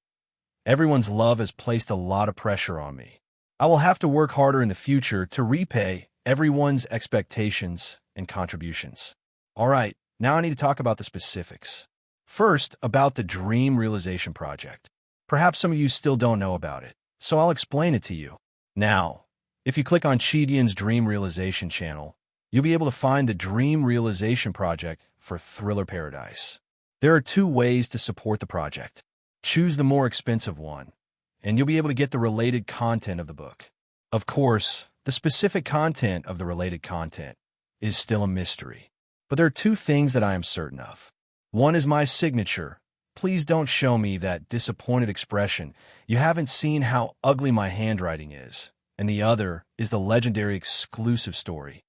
S1: Everyone's love has placed a lot of pressure on me. I will have to work harder in the future to repay everyone's expectations and contributions. All right, now I need to talk about the specifics. First, about the Dream Realization Project. Perhaps some of you still don't know about it, so I'll explain it to you. Now, if you click on Chidian's Dream Realization channel, you'll be able to find the Dream Realization Project for Thriller Paradise. There are 2 ways to support the project. Choose the more expensive one, and you'll be able to get the related content of the book. Of course, the specific content of the related content is still a mystery. But there are 2 things that I am certain of. One is my signature. Please don't show me that disappointed expression. You haven't seen how ugly my handwriting is. And the other is the legendary exclusive story.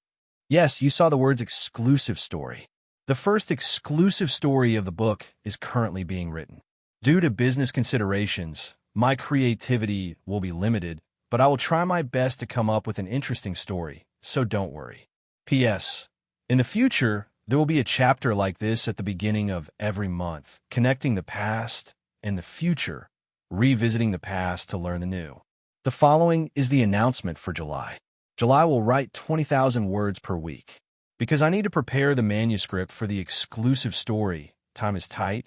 S1: Yes, you saw the words exclusive story. The first exclusive story of the book is currently being written. Due to business considerations, my creativity will be limited, but I will try my best to come up with an interesting story, so don't worry. P.S. In the future, there will be a chapter like this at the beginning of every month, connecting the past and the future, revisiting the past to learn the new. The following is the announcement for July. July will write 20,000 words per week. Because I need to prepare the manuscript for the exclusive story, time is tight.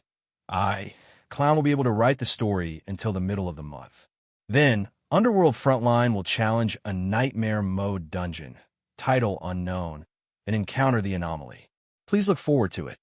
S1: Clown will be able to write the story until the middle of the month. Then, Underworld Frontline will challenge a nightmare mode dungeon, title unknown, and encounter the anomaly. Please look forward to it.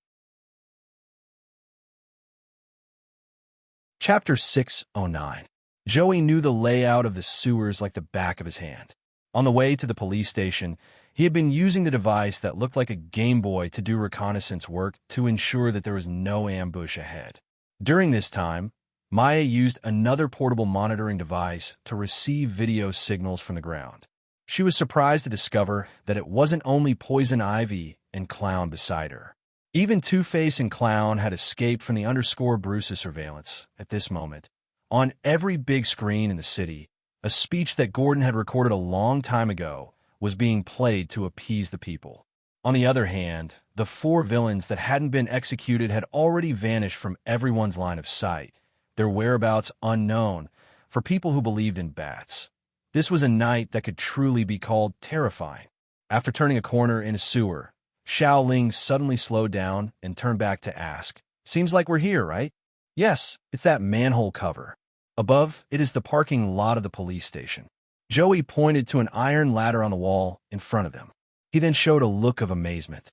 S1: Chapter 609. Joey knew the layout of the sewers like the back of his hand. On the way to the police station, he had been using the device that looked like a Game Boy to do reconnaissance work to ensure that there was no ambush ahead. During this time, Maya used another portable monitoring device to receive video signals from the ground. She was surprised to discover that it wasn't only Poison Ivy and Clown beside her. Even Two-Face and Clown had escaped from the Bruce's surveillance at this moment. On every big screen in the city, a speech that Gordon had recorded a long time ago was being played to appease the people. On the other hand, the 4 villains that hadn't been executed had already vanished from everyone's line of sight, their whereabouts unknown for people who believed in bats. This was a night that could truly be called terrifying. After turning a corner in a sewer, Xiao Ling suddenly slowed down and turned back to ask, "Seems like we're here, right?" "Yes, it's that manhole cover. Above, it is the parking lot of the police station." Joey pointed to an iron ladder on the wall in front of them. He then showed a look of amazement.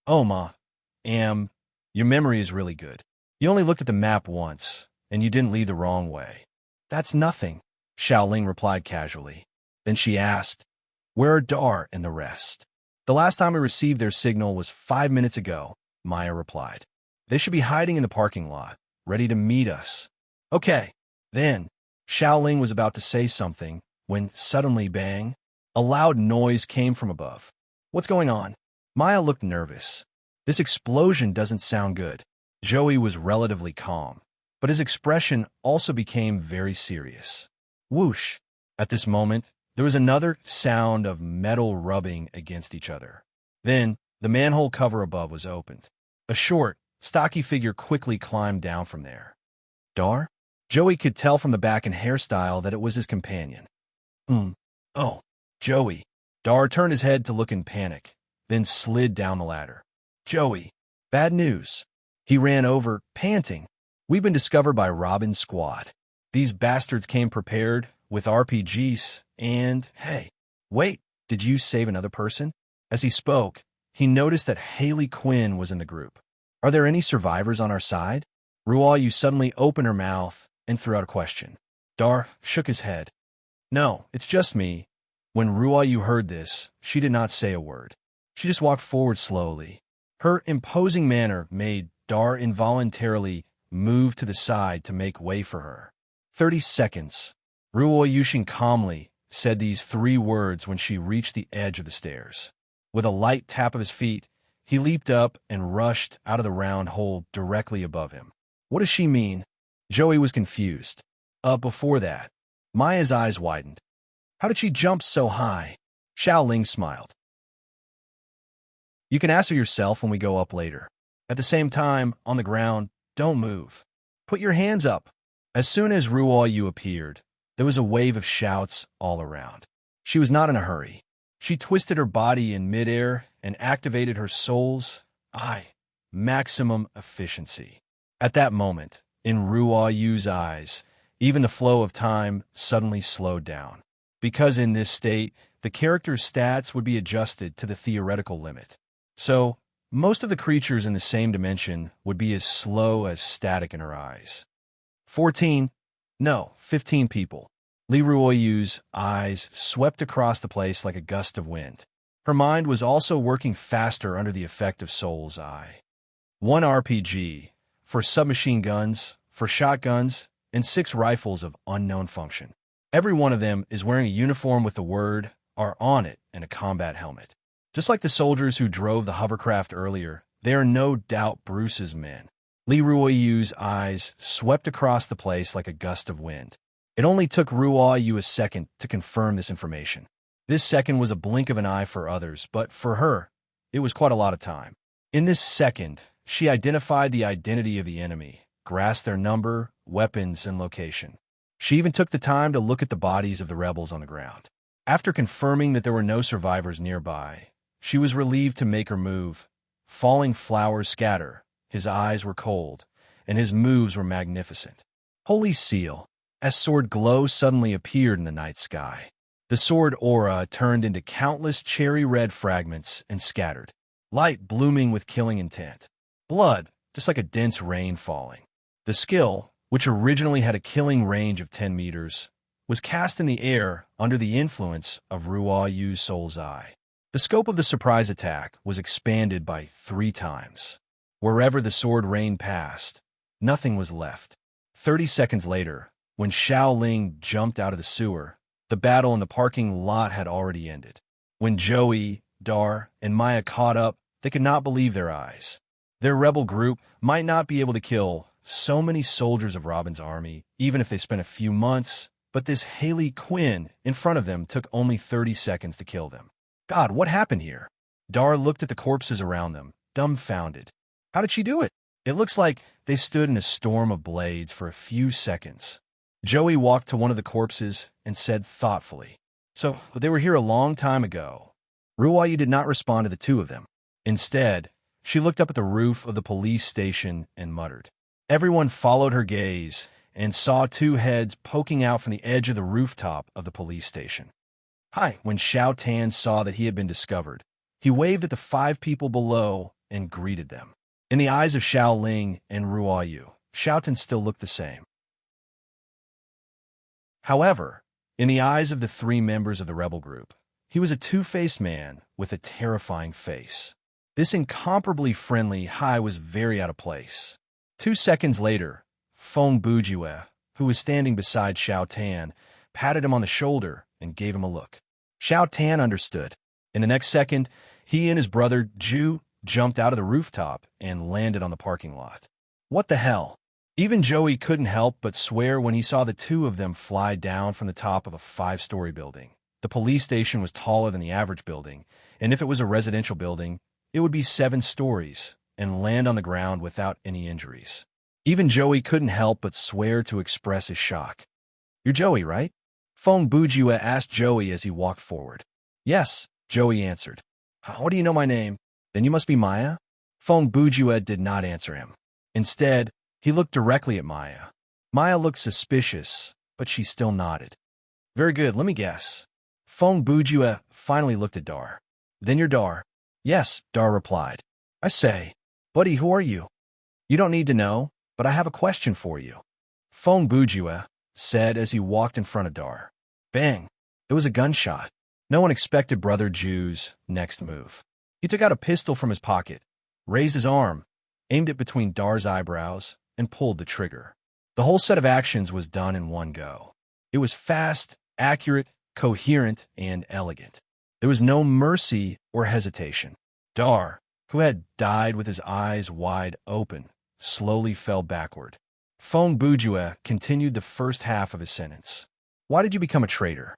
S1: "Oh, your memory is really good. You only looked at the map once, and you didn't lead the wrong way." "That's nothing," Xiao Ling replied casually. Then she asked, "Where are Dar and the rest?" "The last time we received their signal was 5 minutes ago," Maya replied. "They should be hiding in the parking lot, ready to meet us." "Okay." Then, Xiao Ling was about to say something when suddenly, bang, a loud noise came from above. "What's going on?" Maya looked nervous. "This explosion doesn't sound good." Joey was relatively calm, but his expression also became very serious. Whoosh! At this moment, there was another sound of metal rubbing against each other. Then, the manhole cover above was opened. A short, stocky figure quickly climbed down from there. "Dar?" Joey could tell from the back and hairstyle that it was his companion. Oh, Joey." Dar turned his head to look in panic, then slid down the ladder. "Joey, bad news." He ran over, panting. "We've been discovered by Robin's squad. These bastards came prepared with RPGs and, hey, wait, did you save another person?" As he spoke, he noticed that Haley Quinn was in the group. "Are there any survivors on our side?" Ruayu suddenly opened her mouth and threw out a question. Dar shook his head. "No, it's just me." When Ruayu heard this, she did not say a word. She just walked forward slowly. Her imposing manner made Dar involuntarily move to the side to make way for her. 30 seconds. Ruo Yushin calmly said these 3 words when she reached the edge of the stairs. With a light tap of his feet, he leaped up and rushed out of the round hole directly above him. What does she mean? Joey was confused. Before that, Maya's eyes widened. How did she jump so high? Xiao Ling smiled. You can ask her yourself when we go up later. At the same time, on the ground, don't move. Put your hands up. As soon as Ruo Yu appeared, there was a wave of shouts all around. She was not in a hurry. She twisted her body in midair and activated her soul's maximum efficiency. At that moment, in Ruo Yu's eyes, even the flow of time suddenly slowed down. Because in this state, the character's stats would be adjusted to the theoretical limit. So, most of the creatures in the same dimension would be as slow as static in her eyes. 15 people. Li Ruoyu's eyes swept across the place like a gust of wind. Her mind was also working faster under the effect of Soul's Eye. 1 RPG, for submachine guns, for shotguns, and 6 rifles of unknown function. Every one of them is wearing a uniform with the word "R" on it and a combat helmet. Just like the soldiers who drove the hovercraft earlier, they are no doubt Bruce's men. Li Ruoyu's eyes swept across the place like a gust of wind. It only took Ruo Yu a second to confirm this information. This second was a blink of an eye for others, but for her, it was quite a lot of time. In this second, she identified the identity of the enemy, grasped their number, weapons, and location. She even took the time to look at the bodies of the rebels on the ground. After confirming that there were no survivors nearby, she was relieved to make her move. Falling flowers scatter, his eyes were cold, and his moves were magnificent. Holy Seal! As sword glow suddenly appeared in the night sky. The sword aura turned into countless cherry-red fragments and scattered. Light blooming with killing intent. Blood, just like a dense rain falling. The skill, which originally had a killing range of 10 meters, was cast in the air under the influence of Ruo Yu's Soul's Eye. The scope of the surprise attack was expanded by 3 times. Wherever the sword rain passed, nothing was left. 30 seconds later, when Xiao Ling jumped out of the sewer, the battle in the parking lot had already ended. When Joey, Dar, and Maya caught up, they could not believe their eyes. Their rebel group might not be able to kill so many soldiers of Robin's army, even if they spent a few months, but this Haley Quinn in front of them took only 30 seconds to kill them. God, what happened here? Dar looked at the corpses around them, dumbfounded. How did she do it? It looks like they stood in a storm of blades for a few seconds. Joey walked to one of the corpses and said thoughtfully, "So, they were here a long time ago." Ruoyu did not respond to the 2 of them. Instead, she looked up at the roof of the police station and muttered. Everyone followed her gaze and saw 2 heads poking out from the edge of the rooftop of the police station. Hi, when Xiao Tan saw that he had been discovered, he waved at the 5 people below and greeted them. In the eyes of Xiao Ling and Ruoyu, Xiao Tan still looked the same. However, in the eyes of the 3 members of the rebel group, he was a two-faced man with a terrifying face. This incomparably friendly Hai was very out of place. 2 seconds later, Feng Bujue, who was standing beside Xiao Tan, patted him on the shoulder and gave him a look. Xiao Tan understood. In the next second, he and his brother Ju jumped out of the rooftop and landed on the parking lot. What the hell? Even Joey couldn't help but swear when he saw the 2 of them fly down from the top of a 5-story building. The police station was taller than the average building, and if it was a residential building, it would be 7 stories and land on the ground without any injuries. Even Joey couldn't help but swear to express his shock. "You're Joey, right?" Feng Bujue asked Joey as he walked forward. "Yes," Joey answered. "How do you know my name? Then you must be Maya?" Feng Bujue did not answer him. Instead, he looked directly at Maya. Maya looked suspicious, but she still nodded. "Very good, let me guess." Feng Bujue finally looked at Dar. "Then you're Dar." "Yes," Dar replied. "I say, buddy, who are you?" "You don't need to know, but I have a question for you," Feng Bujue said as he walked in front of Dar. Bang! There was a gunshot. No one expected Brother Ju's next move. He took out a pistol from his pocket, raised his arm, aimed it between Dar's eyebrows, and pulled the trigger. The whole set of actions was done in one go. It was fast, accurate, coherent, and elegant. There was no mercy or hesitation. Dar, who had died with his eyes wide open, slowly fell backward. Fong Bujue continued the first half of his sentence. Why did you become a traitor?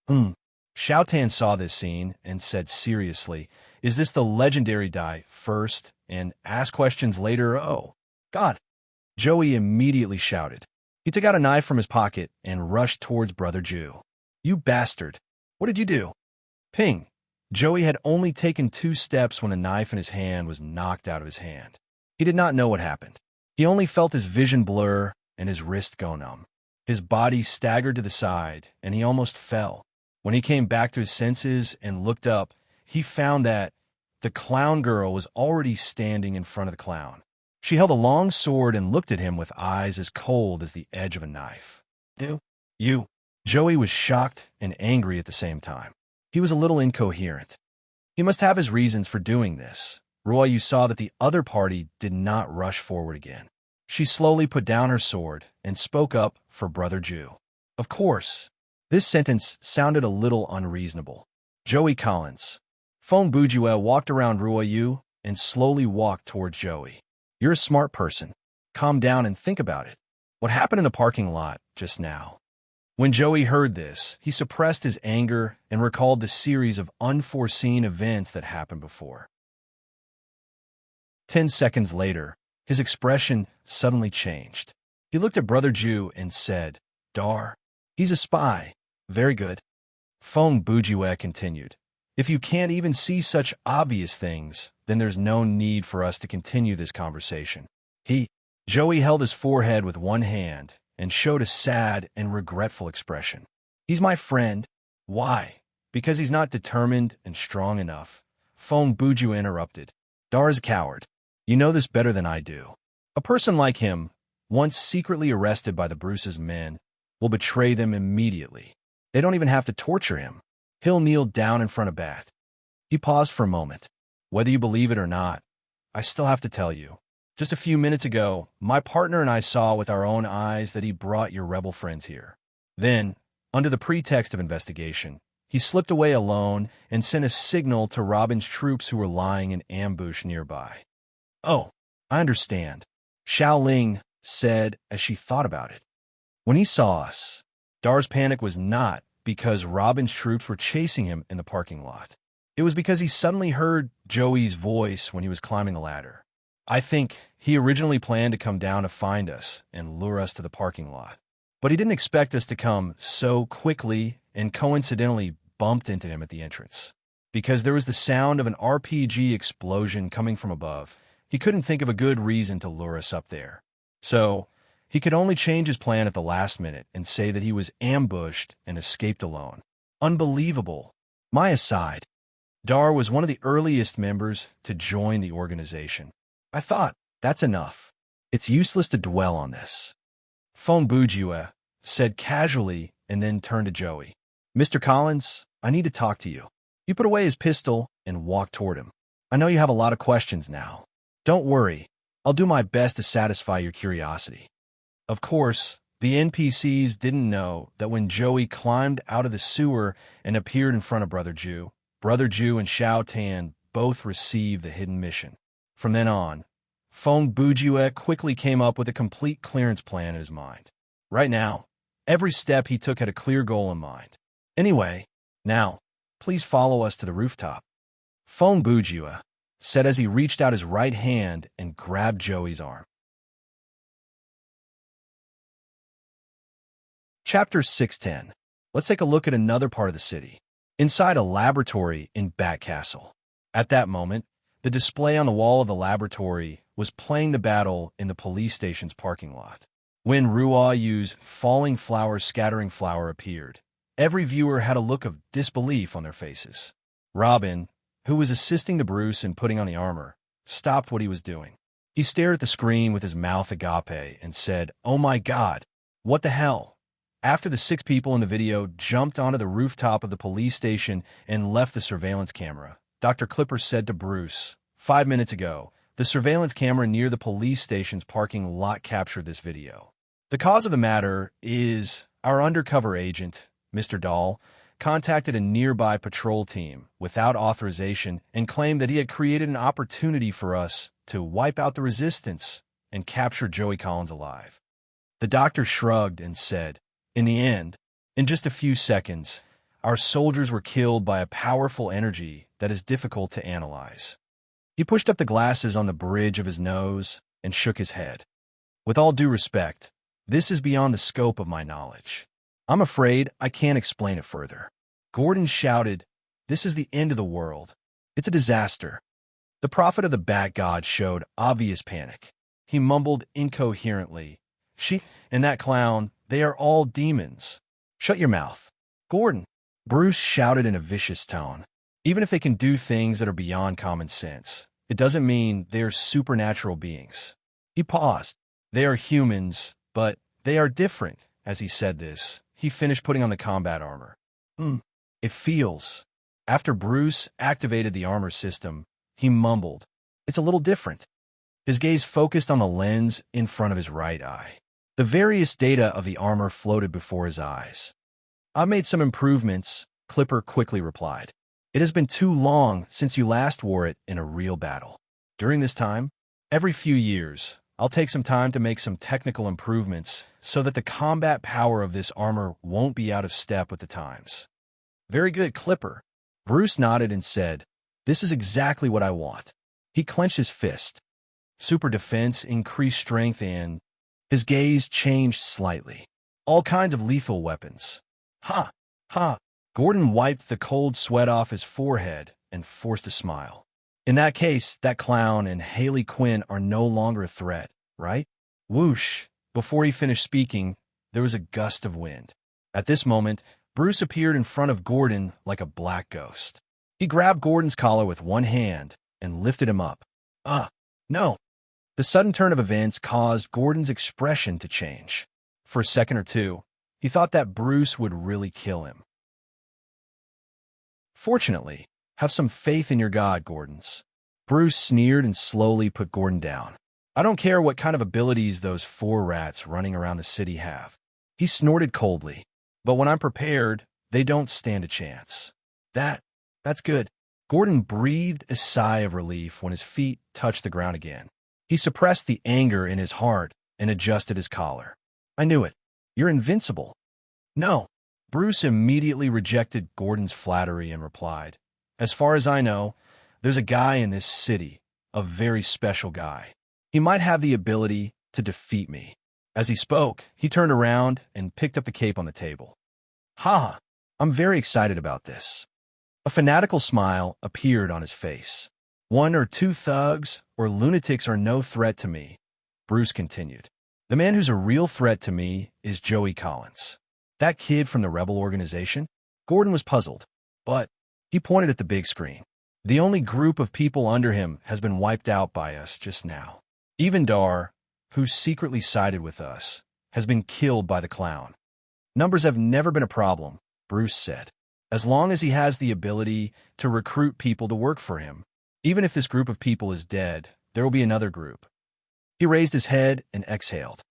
S1: Xiao Tan saw this scene and said seriously, is this the legendary die first and ask questions later? Oh, God. Joey immediately shouted. He took out a knife from his pocket and rushed towards Brother Ju. You bastard. What did you do? Ping. Joey had only taken 2 steps when the knife in his hand was knocked out of his hand. He did not know what happened. He only felt his vision blur and his wrist go numb. His body staggered to the side, and he almost fell. When he came back to his senses and looked up, he found that the clown girl was already standing in front of the clown. She held a long sword and looked at him with eyes as cold as the edge of a knife. You. Joey was shocked and angry at the same time. He was a little incoherent. He must have his reasons for doing this. Roy, you saw that the other party did not rush forward again. She slowly put down her sword and spoke up for Brother Ju. Of course. This sentence sounded a little unreasonable. Joey Collins. Fong Bujue walked around Ruo Yu and slowly walked towards Joey. You're a smart person. Calm down and think about it. What happened in the parking lot just now? When Joey heard this, he suppressed his anger and recalled the series of unforeseen events that happened before. 10 seconds later, his expression suddenly changed. He looked at Brother Ju and said, Dar, he's a spy. Very good. Fong Bujue continued. If you can't even see such obvious things, then there's no need for us to continue this conversation. Joey held his forehead with one hand and showed a sad and regretful expression. He's my friend. Why? Because he's not determined and strong enough. Fong Bujue interrupted. Dar is a coward. You know this better than I do. A person like him, once secretly arrested by the Bruce's men, will betray them immediately. They don't even have to torture him. He'll kneel down in front of Bat. He paused for a moment. Whether you believe it or not, I still have to tell you. Just a few minutes ago, my partner and I saw with our own eyes that he brought your rebel friends here. Then, under the pretext of investigation, he slipped away alone and sent a signal to Robin's troops who were lying in ambush nearby. Oh, I understand, Xiao Ling said as she thought about it. When he saw us, Dar's panic was not because Robin's troops were chasing him in the parking lot. It was because he suddenly heard Joey's voice when he was climbing the ladder. I think he originally planned to come down to find us and lure us to the parking lot. But he didn't expect us to come so quickly and coincidentally bumped into him at the entrance. Because there was the sound of an RPG explosion coming from above, he couldn't think of a good reason to lure us up there. So, he could only change his plan at the last minute and say that he was ambushed and escaped alone. Unbelievable. My aside, Dar was one of the earliest members to join the organization. I thought, that's enough. It's useless to dwell on this. Fong Bujue said casually and then turned to Joey. Mr. Collins, I need to talk to you. He put away his pistol and walked toward him. I know you have a lot of questions now. Don't worry. I'll do my best to satisfy your curiosity. Of course, the NPCs didn't know that when Joey climbed out of the sewer and appeared in front of Brother Ju and Xiao Tan both received the hidden mission. From then on, Fong Bujue quickly came up with a complete clearance plan in his mind. Right now, every step he took had a clear goal in mind. Anyway, now, please follow us to the rooftop. Fong Bujue said as he reached out his right hand and grabbed Joey's arm. Chapter 610. Let's take a look at another part of the city. Inside a laboratory in Bat Castle. At that moment, the display on the wall of the laboratory was playing the battle in the police station's parking lot. When Ruo Yu's falling flower scattering flower appeared, every viewer had a look of disbelief on their faces. Robin, who was assisting the Bruce in putting on the armor, stopped what he was doing. He stared at the screen with his mouth agape and said, "Oh my God, what the hell?" After the 6 people in the video jumped onto the rooftop of the police station and left the surveillance camera, Dr. Clipper said to Bruce, 5 minutes ago, the surveillance camera near the police station's parking lot captured this video. The cause of the matter is our undercover agent, Mr. Dahl, contacted a nearby patrol team without authorization and claimed that he had created an opportunity for us to wipe out the resistance and capture Joey Collins alive. The doctor shrugged and said, in the end, in just a few seconds, our soldiers were killed by a powerful energy that is difficult to analyze. He pushed up the glasses on the bridge of his nose and shook his head. With all due respect, this is beyond the scope of my knowledge. I'm afraid I can't explain it further. Gordon shouted, this is the end of the world. It's a disaster. The prophet of the Bat God showed obvious panic. He mumbled incoherently, she and that clown, they are all demons. Shut your mouth. Gordon, Bruce shouted in a vicious tone. Even if they can do things that are beyond common sense, it doesn't mean they are supernatural beings. He paused. They are humans, but they are different. As he said this, he finished putting on the combat armor. It feels. After Bruce activated the armor system, he mumbled, it's a little different. His gaze focused on the lens in front of his right eye. The various data of the armor floated before his eyes. I made some improvements, Clipper quickly replied. It has been too long since you last wore it in a real battle. During this time, every few years, I'll take some time to make some technical improvements so that the combat power of this armor won't be out of step with the times. Very good, Clipper. Bruce nodded and said, this is exactly what I want. He clenched his fist. Super defense, increased strength, and his gaze changed slightly. All kinds of lethal weapons. Ha! Ha! Gordon wiped the cold sweat off his forehead and forced a smile. In that case, that clown and Haley Quinn are no longer a threat, right? Whoosh! Before he finished speaking, there was a gust of wind. At this moment, Bruce appeared in front of Gordon like a black ghost. He grabbed Gordon's collar with one hand and lifted him up. No. The sudden turn of events caused Gordon's expression to change. For a second or two, he thought that Bruce would really kill him. Fortunately, have some faith in your God, Gordons. Bruce sneered and slowly put Gordon down. I don't care what kind of abilities those 4 rats running around the city have. He snorted coldly. But when I'm prepared, they don't stand a chance. That's good. Gordon breathed a sigh of relief when his feet touched the ground again. He suppressed the anger in his heart and adjusted his collar. I knew it. You're invincible. No. Bruce immediately rejected Gordon's flattery and replied, as far as I know, there's a guy in this city, a very special guy. He might have the ability to defeat me. As he spoke, he turned around and picked up the cape on the table. Ha! I'm very excited about this. A fanatical smile appeared on his face. 1 or 2 thugs or lunatics are no threat to me, Bruce continued. The man who's a real threat to me is Joey Collins. That kid from the rebel organization? Gordon was puzzled, but he pointed at the big screen. The only group of people under him has been wiped out by us just now. Even Dar, who secretly sided with us, has been killed by the clown. Numbers have never been a problem, Bruce said. As long as he has the ability to recruit people to work for him. Even if this group of people is dead, there will be another group. He raised his head and exhaled.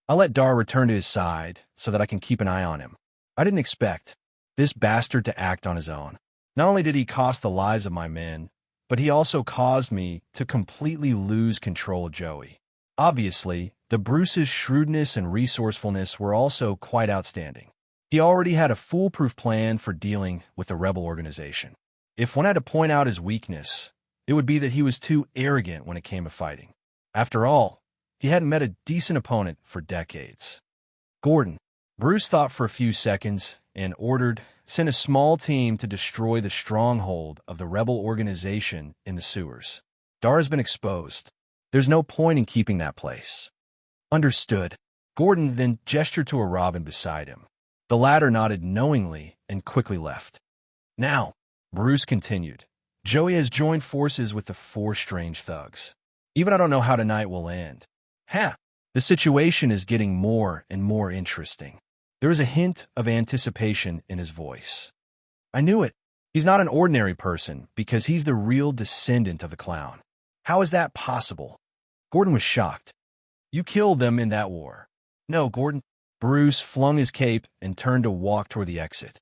S1: I'll let Dar return to his side so that I can keep an eye on him. I didn't expect this bastard to act on his own. Not only did he cost the lives of my men, but he also caused me to completely lose control of Joey. Obviously, the Bruce's shrewdness and resourcefulness were also quite outstanding. He already had a foolproof plan for dealing with the rebel organization. If one had to point out his weakness, it would be that he was too arrogant when it came to fighting. After all, he hadn't met a decent opponent for decades. Gordon. Bruce thought for a few seconds and ordered, send a small team to destroy the stronghold of the rebel organization in the sewers. Dar has been exposed. There's no point in keeping that place. Understood. Gordon then gestured to a Robin beside him. The latter nodded knowingly and quickly left. Now, Bruce continued, Joey has joined forces with the 4 strange thugs. Even I don't know how tonight will end. The situation is getting more and more interesting. There is a hint of anticipation in his voice. I knew it. He's not an ordinary person because he's the real descendant of the clown. How is that possible? Gordon was shocked. You killed them in that war. No, Gordon. Bruce flung his cape and turned to walk toward the exit.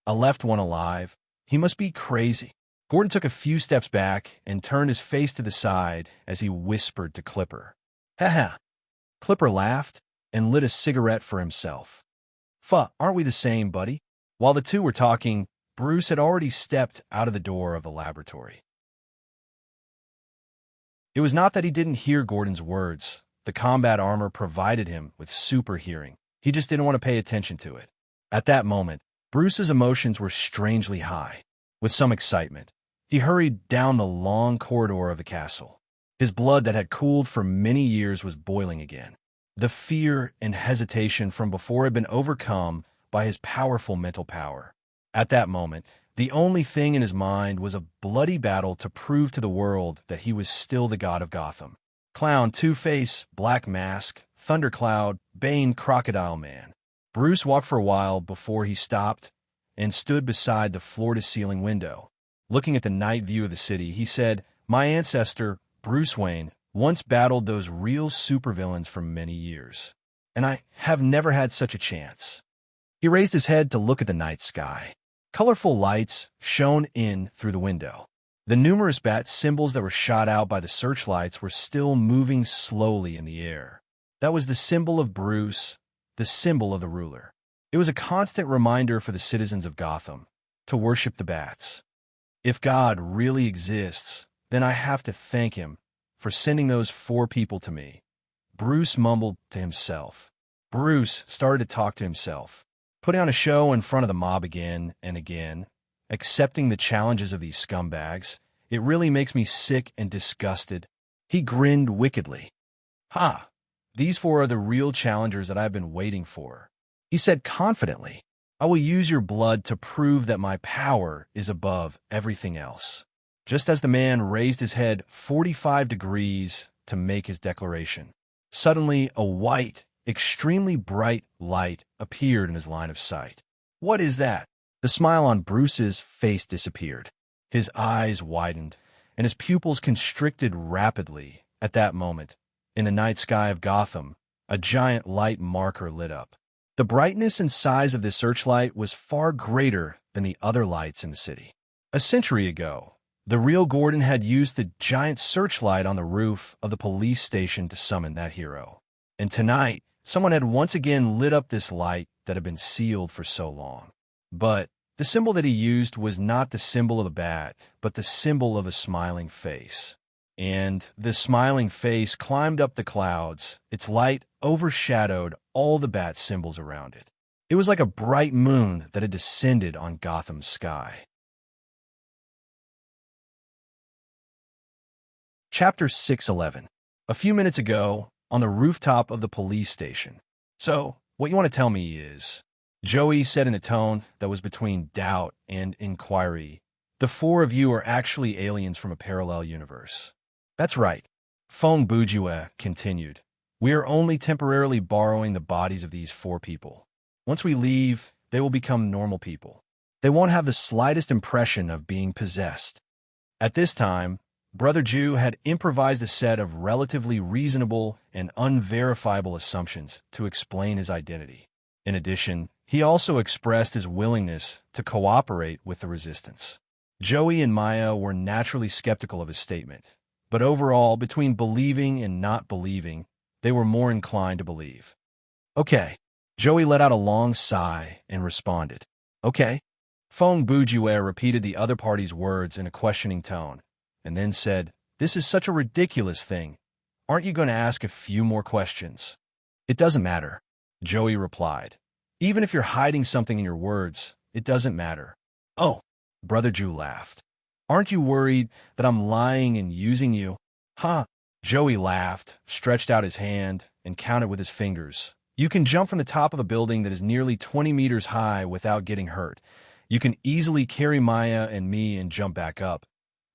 S1: I left one alive. He must be crazy. Gordon took a few steps back and turned his face to the side as he whispered to Clipper. Ha ha. Clipper laughed and lit a cigarette for himself. Aren't we the same, buddy? While the two were talking, Bruce had already stepped out of the door of the laboratory. It was not that he didn't hear Gordon's words. The combat armor provided him with super hearing. He just didn't want to pay attention to it. At that moment, Bruce's emotions were strangely high. With some excitement, he hurried down the long corridor of the castle. His blood that had cooled for many years was boiling again. The fear and hesitation from before had been overcome by his powerful mental power. At that moment, the only thing in his mind was a bloody battle to prove to the world that he was still the god of Gotham. Clown, Two-Face, Black Mask, Thundercloud, Bane, Crocodile Man. Bruce walked for a while before he stopped and stood beside the floor-to-ceiling window. Looking at the night view of the city, he said, "My ancestor, Bruce Wayne, once battled those real supervillains for many years, and I have never had such a chance." He raised his head to look at the night sky. Colorful lights shone in through the window. The numerous bat symbols that were shot out by the searchlights were still moving slowly in the air. That was the symbol of Bruce, the symbol of the ruler. It was a constant reminder for the citizens of Gotham to worship the bats. If God really exists, then I have to thank him for sending those 4 people to me. Bruce mumbled to himself. Bruce started to talk to himself, putting on a show in front of the mob again and again, accepting the challenges of these scumbags. It really makes me sick and disgusted. He grinned wickedly. Ha! These 4 are the real challengers that I've been waiting for. He said confidently, I will use your blood to prove that my power is above everything else. Just as the man raised his head 45 degrees to make his declaration, suddenly a white, extremely bright light appeared in his line of sight. What is that? The smile on Bruce's face disappeared. His eyes widened, and his pupils constricted rapidly. At that moment, in the night sky of Gotham, a giant light marker lit up. The brightness and size of this searchlight was far greater than the other lights in the city. A century ago, the real Gordon had used the giant searchlight on the roof of the police station to summon that hero. And tonight, someone had once again lit up this light that had been sealed for so long. But the symbol that he used was not the symbol of the bat, but the symbol of a smiling face. And the smiling face climbed up the clouds. Its light overshadowed all the bat symbols around it. It was like a bright moon that had descended on Gotham's sky. Chapter 611. A few minutes ago, on the rooftop of the police station. So, what you want to tell me is, Joey said in a tone that was between doubt and inquiry, the 4 of you are actually aliens from a parallel universe. That's right. Fong Bujue continued. We are only temporarily borrowing the bodies of these 4 people. Once we leave, they will become normal people. They won't have the slightest impression of being possessed. At this time, Brother Jew had improvised a set of relatively reasonable and unverifiable assumptions to explain his identity. In addition, he also expressed his willingness to cooperate with the resistance. Joey and Maya were naturally skeptical of his statement, but overall, between believing and not believing, they were more inclined to believe. Okay. Joey let out a long sigh and responded. Okay. Fong Bujue repeated the other party's words in a questioning tone, and then said, This is such a ridiculous thing. Aren't you going to ask a few more questions? It doesn't matter, Joey replied. Even if you're hiding something in your words, it doesn't matter. Oh, Brother Jew laughed. Aren't you worried that I'm lying and using you? Huh? Joey laughed, stretched out his hand, and counted with his fingers. You can jump from the top of a building that is nearly 20 meters high without getting hurt. You can easily carry Maya and me and jump back up.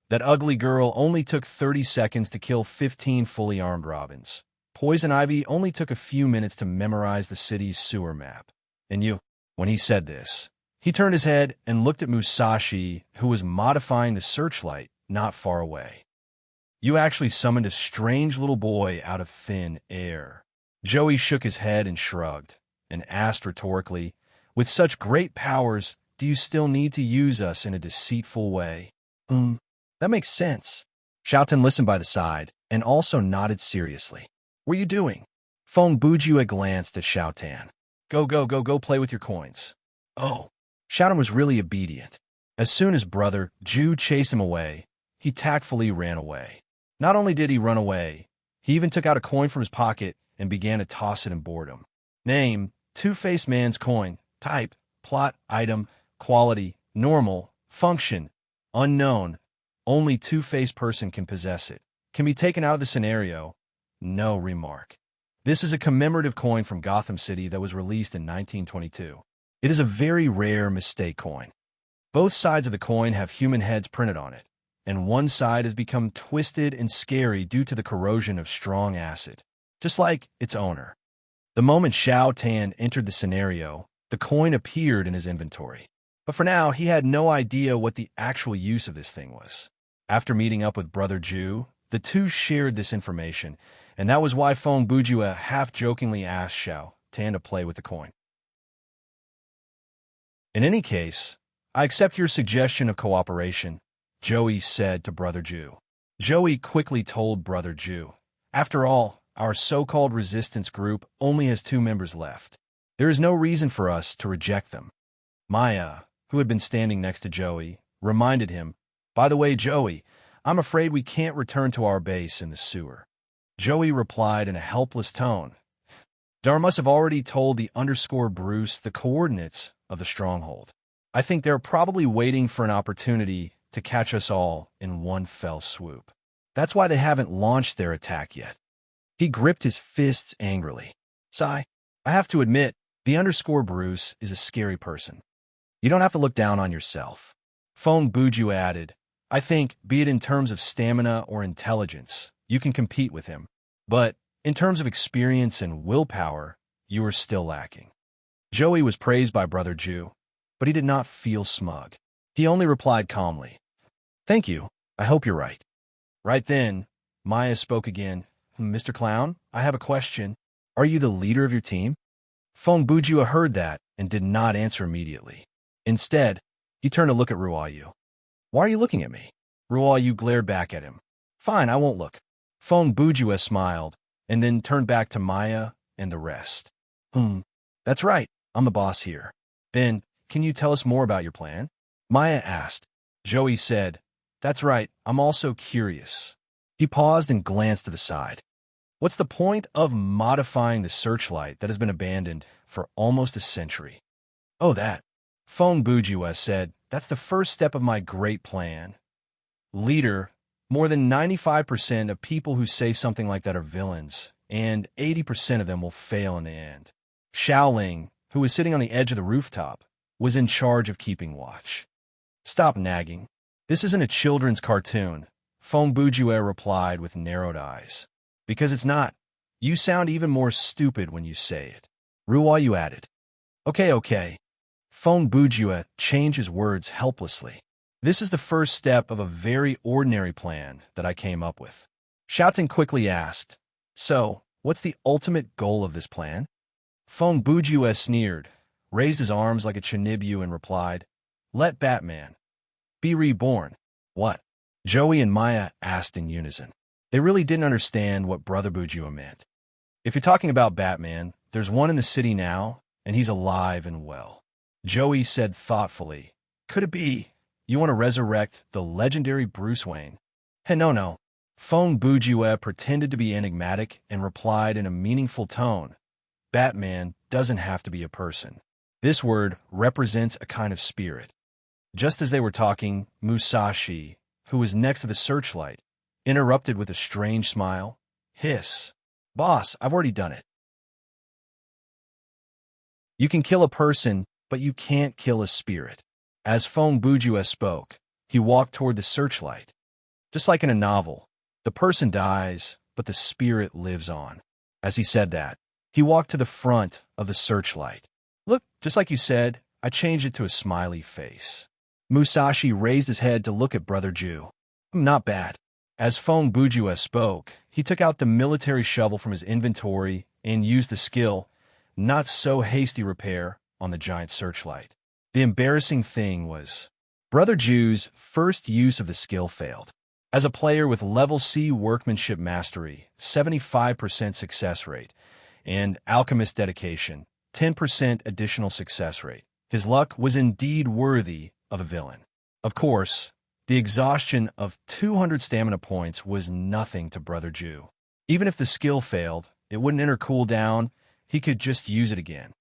S1: That ugly girl only took 30 seconds to kill 15 fully armed Robins. Poison Ivy only took a few minutes to memorize the city's sewer map. And you, when he said this, he turned his head and looked at Musashi, who was modifying the searchlight not far away. You actually summoned a strange little boy out of thin air. Joey shook his head and shrugged, and asked rhetorically, "With such great powers, do you still need to use us in a deceitful way?" That makes sense. Xiaotan listened by the side, and also nodded seriously. "What are you doing?" Feng Bujue glanced at Xiaotan. Go play with your coins." Oh. Xiaotan was really obedient. As soon as brother Ju chased him away, he tactfully ran away. Not only did he run away, he even took out a coin from his pocket and began to toss it in boredom. Name, Two-Faced Man's coin. Type, plot, item, quality, normal, function, unknown. Only two-faced person can possess it. Can be taken out of the scenario. No remark. This is a commemorative coin from Gotham City that was released in 1922. It is a very rare mistake coin. Both sides of the coin have human heads printed on it, and one side has become twisted and scary due to the corrosion of strong acid, just like its owner. The moment Xiao Tan entered the scenario, the coin appeared in his inventory. But for now, he had no idea what the actual use of this thing was. After meeting up with Brother Ju, the two shared this information, and that was why Feng Bujue half-jokingly asked Xiao Tan to play with the coin. "In any case, I accept your suggestion of cooperation," Joey said to Brother Ju. Joey quickly told Brother Ju, "After all, our so-called resistance group only has 2 members left. There is no reason for us to reject them." Maya, who had been standing next to Joey, reminded him, "By the way, Joey, I'm afraid we can't return to our base in the sewer." Joey replied in a helpless tone, "Dar must have already told the Bruce the coordinates of the stronghold. I think they're probably waiting for an opportunity to catch us all in one fell swoop. That's why they haven't launched their attack yet." He gripped his fists angrily. "Sigh, I have to admit, the Bruce is a scary person. You don't have to look down on yourself." Feng Bujue added, "I think, be it in terms of stamina or intelligence, you can compete with him. But in terms of experience and willpower, you are still lacking." Joey was praised by Brother Ju, but he did not feel smug. He only replied calmly, "Thank you. I hope you're right." Right then, Maya spoke again. "Mr. Clown, I have a question. Are you the leader of your team?" Feng Bujue heard that and did not answer immediately. Instead, he turned to look at Ruoyu. "Why are you looking at me?" Ruoyu glared back at him. "Fine, I won't look." Feng Bujue smiled, and then turned back to Maya and the rest. That's right, I'm the boss here." "Then, can you tell us more about your plan?" Maya asked. Joey said, "That's right, I'm also curious." He paused and glanced to the side. "What's the point of modifying the searchlight that has been abandoned for almost a century?" "Oh, that." Feng Bujue said, "That's the first step of my great plan. Leader, more than 95% of people who say something like that are villains, and 80% of them will fail in the end." Xiaoling, who was sitting on the edge of the rooftop, was in charge of keeping watch. "Stop nagging. This isn't a children's cartoon," Feng Bujue replied with narrowed eyes. "Because it's not. You sound even more stupid when you say it." Ruoyu added. Okay. Feng Bujue changed his words helplessly. "This is the first step of a very ordinary plan that I came up with." Xiaotan quickly asked, "So, what's the ultimate goal of this plan?" Feng Bujue sneered, raised his arms like a Chinibu and replied, "Let Batman be reborn." "What?" Joey and Maya asked in unison. They really didn't understand what Brother Bujue meant. "If you're talking about Batman, there's one in the city now, and he's alive and well." Joey said thoughtfully, "Could it be you want to resurrect the legendary Bruce Wayne?" "Hey, no. Feng Bujue pretended to be enigmatic and replied in a meaningful tone, "Batman doesn't have to be a person. This word represents a kind of spirit." Just as they were talking, Musashi, who was next to the searchlight, interrupted with a strange smile. "Hiss. Boss, I've already done it." "You can kill a person, but you can't kill a spirit." As Feng Bujue spoke, he walked toward the searchlight. Just like in a novel, the person dies, but the spirit lives on. As he said that, he walked to the front of the searchlight. "Look, just like you said, I changed it to a smiley face." Musashi raised his head to look at Brother Ju. "Not bad." As Feng Bujue spoke, he took out the military shovel from his inventory and used the skill, not so hasty repair on the giant searchlight. The embarrassing thing was, Brother Jew's first use of the skill failed. As a player with level C workmanship mastery, 75% success rate, and alchemist dedication, 10% additional success rate, his luck was indeed worthy of a villain. Of course, the exhaustion of 200 stamina points was nothing to Brother Jew. Even if the skill failed, it wouldn't enter cooldown, he could just use it again.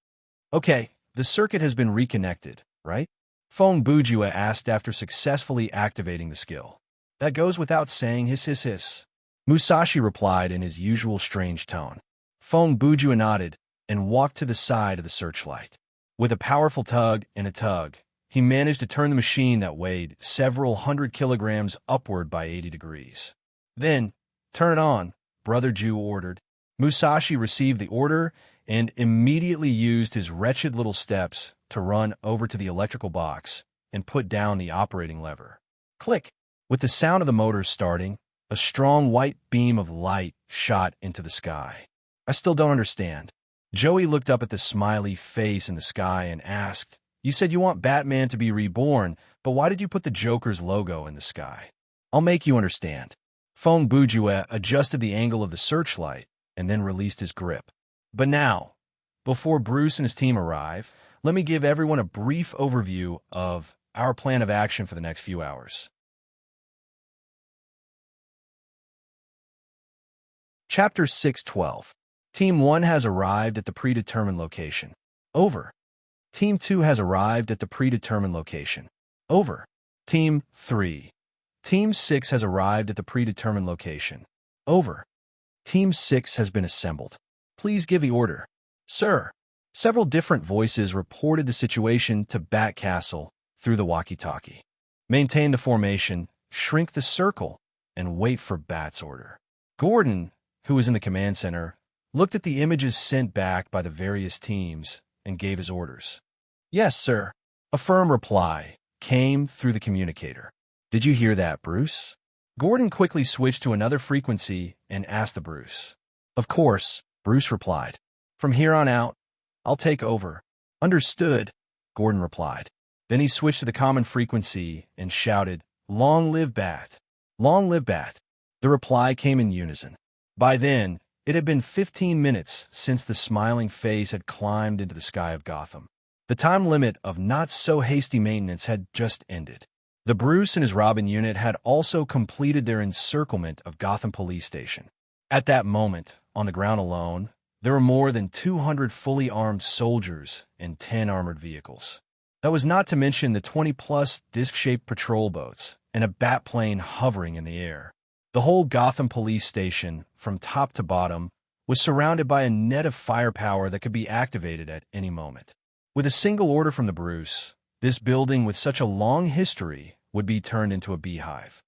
S1: Okay, the circuit has been reconnected, right? Fong Bujua asked after successfully activating the skill. That goes without saying, hiss hiss hiss. Musashi replied in his usual strange tone. Fong Bujua nodded and walked to the side of the searchlight. With a powerful tug and a tug, he managed to turn the machine that weighed several hundred kilograms upward by 80 degrees. Then, turn it on, Brother Jew ordered. Musashi received the order and immediately used his wretched little steps to run over to the electrical box and put down the operating lever. Click! With the sound of the motors starting, a strong white beam of light shot into the sky. I still don't understand. Joey looked up at the smiley face in the sky and asked, "You said you want Batman to be reborn, but why did you put the Joker's logo in the sky?" "I'll make you understand." Fong Bujue adjusted the angle of the searchlight and then released his grip. But now, before Bruce and his team arrive, let me give everyone a brief overview of our plan of action for the next few hours. Chapter 6:12. Team 1 has arrived at the predetermined location. Over. Team 2 has arrived at the predetermined location. Over. Team 3. Team 6 has arrived at the predetermined location. Over. Team 6 has been assembled. Please give the order. Sir. Several different voices reported the situation to Bat Castle through the walkie-talkie. Maintain the formation, shrink the circle, and wait for Bat's order. Gordon, who was in the command center, looked at the images sent back by the various teams and gave his orders. Yes, sir. A firm reply came through the communicator. Did you hear that, Bruce? Gordon quickly switched to another frequency and asked the Bruce. Of course, Bruce replied. From here on out, I'll take over. Understood, Gordon replied. Then he switched to the common frequency and shouted, Long live Bat! Long live Bat! The reply came in unison. By then, it had been 15 minutes since the smiling face had climbed into the sky of Gotham. The time limit of not-so-hasty maintenance had just ended. The Bruce and his Robin unit had also completed their encirclement of Gotham Police Station. At that moment, on the ground alone, there were more than 200 fully armed soldiers and 10 armored vehicles. That was not to mention the 20-plus disc-shaped patrol boats and a bat plane hovering in the air. The whole Gotham Police Station, from top to bottom, was surrounded by a net of firepower that could be activated at any moment. With a single order from the Bruce, this building with such a long history would be turned into a beehive.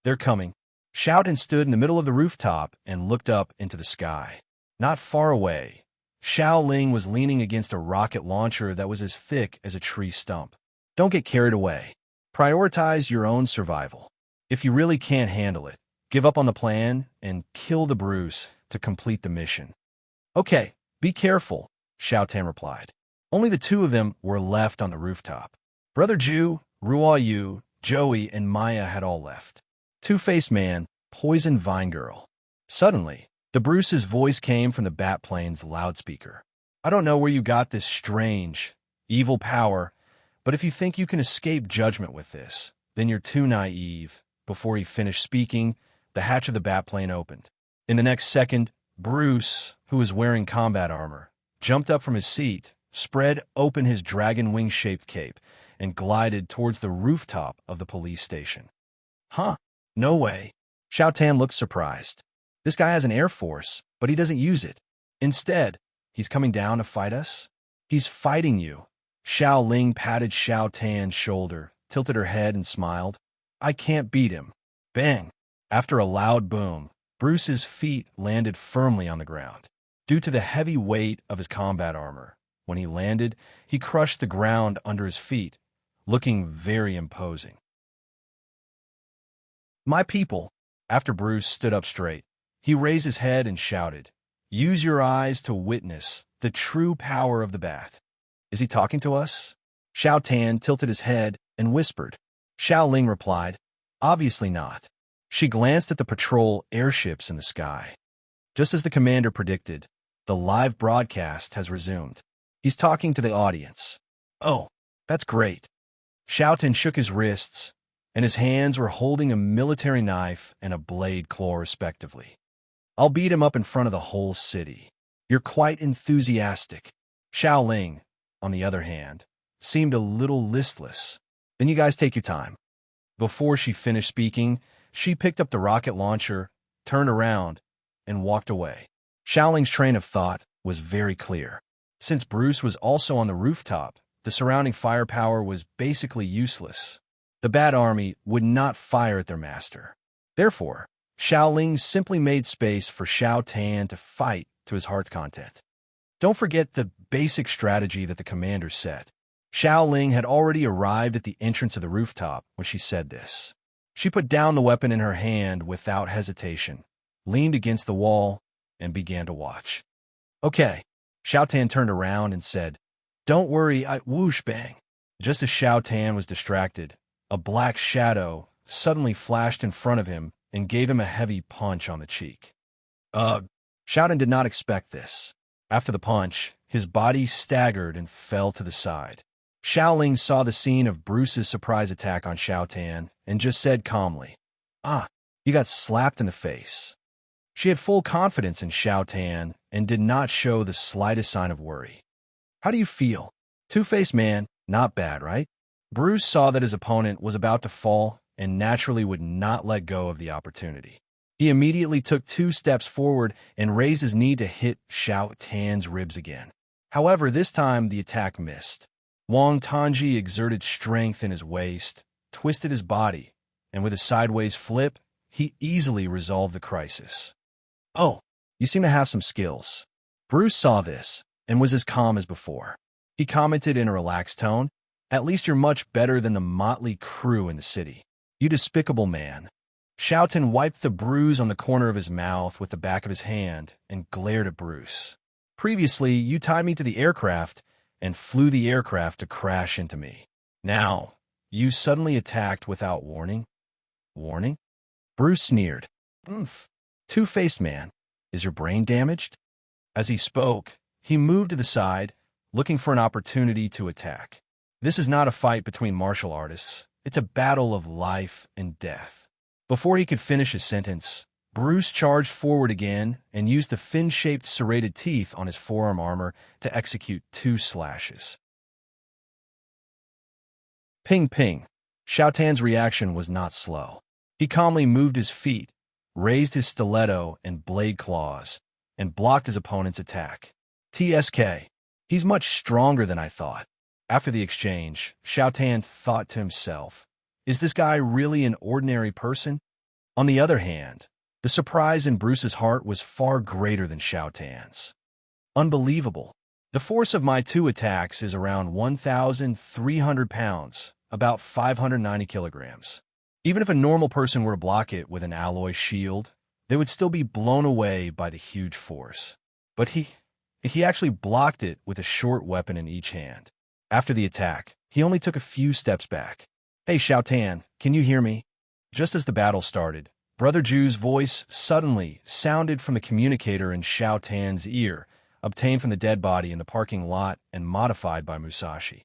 S1: They're coming. Shoutin stood in the middle of the rooftop and looked up into the sky. Not far away, Xiao Ling was leaning against a rocket launcher that was as thick as a tree stump. Don't get carried away. Prioritize your own survival. If you really can't handle it, give up on the plan and kill the Bruce to complete the mission. Okay, be careful, Xiao Tan replied. Only the two of them were left on the rooftop. Brother Ju, Ruo Yu, Joey, and Maya had all left. Two-Faced Man, Poison Vine Girl. Suddenly, the Bruce's voice came from the Batplane's loudspeaker. I don't know where you got this strange, evil power, but if you think you can escape judgment with this, then you're too naive. Before he finished speaking, the hatch of the Batplane opened. In the next second, Bruce, who was wearing combat armor, jumped up from his seat, spread open his dragon wing-shaped cape, and glided towards the rooftop of the police station. Huh? No way. Xiao Tan looked surprised. This guy has an air force, but he doesn't use it. Instead, he's coming down to fight us? He's fighting you. Xiao Ling patted Xiao Tan's shoulder, tilted her head, and smiled. I can't beat him. Bang! After a loud boom, Bruce's feet landed firmly on the ground. Due to the heavy weight of his combat armor, when he landed, he crushed the ground under his feet, looking very imposing. My people, after Bruce stood up straight, he raised his head and shouted, Use your eyes to witness the true power of the bat. Is he talking to us? Xiao Tan tilted his head and whispered. Xiao Ling replied, obviously not. She glanced at the patrol airships in the sky. Just as the commander predicted, the live broadcast has resumed. He's talking to the audience. Oh, that's great. Xiao Tan shook his wrists, and his hands were holding a military knife and a blade claw respectively. I'll beat him up in front of the whole city. You're quite enthusiastic. Xiao Ling, on the other hand, seemed a little listless. Then you guys take your time. Before she finished speaking, she picked up the rocket launcher, turned around, and walked away. Xiao Ling's train of thought was very clear. Since Bruce was also on the rooftop, the surrounding firepower was basically useless. The Bat Army would not fire at their master. Therefore, Xiao Ling simply made space for Xiao Tan to fight to his heart's content. Don't forget the basic strategy that the commander set. Xiao Ling had already arrived at the entrance of the rooftop when she said this. She put down the weapon in her hand without hesitation, leaned against the wall, and began to watch. Okay. Xiao Tan turned around and said, don't worry, whoosh bang. Just as Xiao Tan was distracted, a black shadow suddenly flashed in front of him and gave him a heavy punch on the cheek. Xiao Tan did not expect this. After the punch, his body staggered and fell to the side. Xiao Ling saw the scene of Bruce's surprise attack on Xiao Tan and just said calmly, you got slapped in the face. She had full confidence in Xiao Tan and did not show the slightest sign of worry. How do you feel? Two-faced man, not bad, right? Bruce saw that his opponent was about to fall and naturally would not let go of the opportunity. He immediately took 2 steps forward and raised his knee to hit Xiao Tan's ribs again. However, this time the attack missed. Wang Tangji exerted strength in his waist, twisted his body, and with a sideways flip, he easily resolved the crisis. Oh, you seem to have some skills. Bruce saw this and was as calm as before. He commented in a relaxed tone, at least you're much better than the motley crew in the city. You despicable man. Xiao Tan wiped the bruise on the corner of his mouth with the back of his hand and glared at Bruce. Previously, you tied me to the aircraft and flew the aircraft to crash into me. Now, you suddenly attacked without warning? Warning? Bruce sneered. Two-faced man, is your brain damaged? As he spoke, he moved to the side, looking for an opportunity to attack. This is not a fight between martial artists. It's a battle of life and death. Before he could finish his sentence, Bruce charged forward again and used the fin-shaped serrated teeth on his forearm armor to execute 2 slashes. Ping ping. Xiao Tan's reaction was not slow. He calmly moved his feet, raised his stiletto and blade claws, and blocked his opponent's attack. TSK. He's much stronger than I thought. After the exchange, Xiao Tan thought to himself, is this guy really an ordinary person? On the other hand, the surprise in Bruce's heart was far greater than Xiao Tan's. Unbelievable. The force of my 2 attacks is around 1,300 pounds, about 590 kilograms. Even if a normal person were to block it with an alloy shield, they would still be blown away by the huge force. But he actually blocked it with a short weapon in each hand. After the attack, he only took a few steps back. Hey, Xiao Tan, can you hear me? Just as the battle started, Brother Ju's voice suddenly sounded from the communicator in Xiao Tan's ear, obtained from the dead body in the parking lot and modified by Musashi.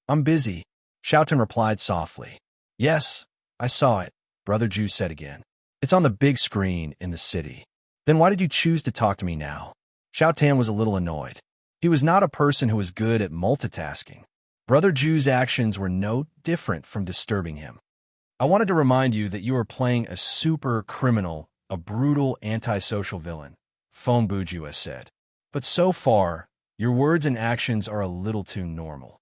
S1: I'm busy, Xiao Tan replied softly. Yes, I saw it, Brother Ju said again. It's on the big screen in the city. Then why did you choose to talk to me now? Xiao Tan was a little annoyed. He was not a person who was good at multitasking. Brother Ju's actions were no different from disturbing him. I wanted to remind you that you are playing a super criminal, a brutal antisocial villain, Feng Buju has said. But so far, your words and actions are a little too normal.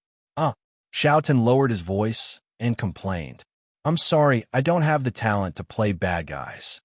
S1: Xiao Tan lowered his voice and complained. I'm sorry, I don't have the talent to play bad guys.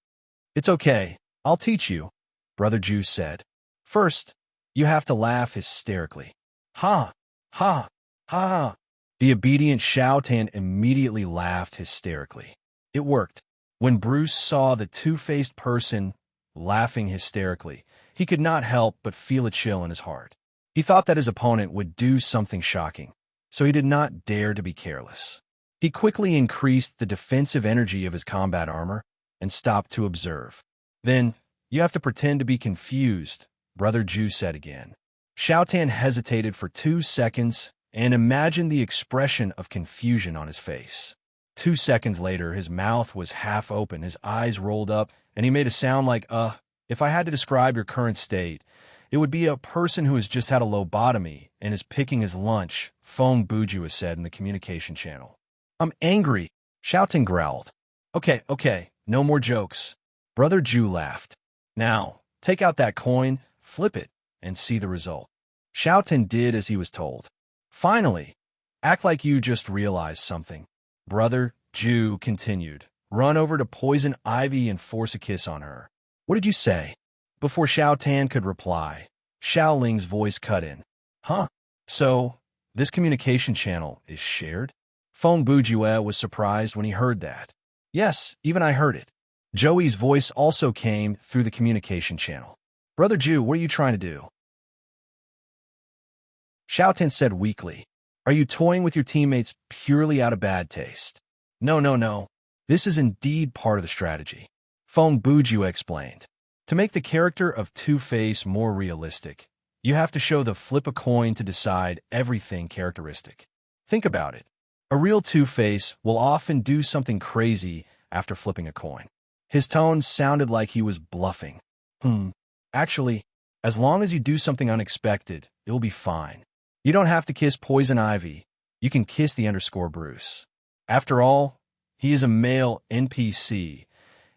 S1: It's okay, I'll teach you, Brother Ju said. First, you have to laugh hysterically. Ha! Ha! Ha! The obedient Xiao Tan immediately laughed hysterically. It worked. When Bruce saw the two-faced person laughing hysterically, He could not help but feel a chill in his heart. He thought that his opponent would do something shocking, so he did not dare to be careless. He quickly increased the defensive energy of his combat armor and stopped to observe. Then, you have to pretend to be confused, Brother Ju said again. Xiao Tan hesitated for 2 seconds and imagined the expression of confusion on his face. 2 seconds later, his mouth was half open, his eyes rolled up, and he made a sound like, if I had to describe your current state, it would be a person who has just had a lobotomy and is picking his lunch, Feng Buju said in the communication channel. I'm angry, Xiao Tan growled. Okay, no more jokes. Brother Ju laughed. Now, take out that coin, flip it, and see the result. Xiao Tan did as he was told. Finally, act like you just realized something. Brother Ju continued. Run over to Poison Ivy and force a kiss on her. What did you say? Before Xiao Tan could reply, Xiao Ling's voice cut in. Huh? So, this communication channel is shared? Feng Bujue was surprised when he heard that. Yes, even I heard it. Joey's voice also came through the communication channel. Brother Ju, what are you trying to do? Xiao Tan said weakly. Are you toying with your teammates purely out of bad taste? No. This is indeed part of the strategy. Feng Bujue explained. To make the character of Two-Face more realistic, you have to show the flip a coin to decide everything characteristic. Think about it. A real Two-Face will often do something crazy after flipping a coin. His tone sounded like he was bluffing. Actually, as long as you do something unexpected, it will be fine. You don't have to kiss Poison Ivy. You can kiss the underscore Bruce. After all, he is a male NPC,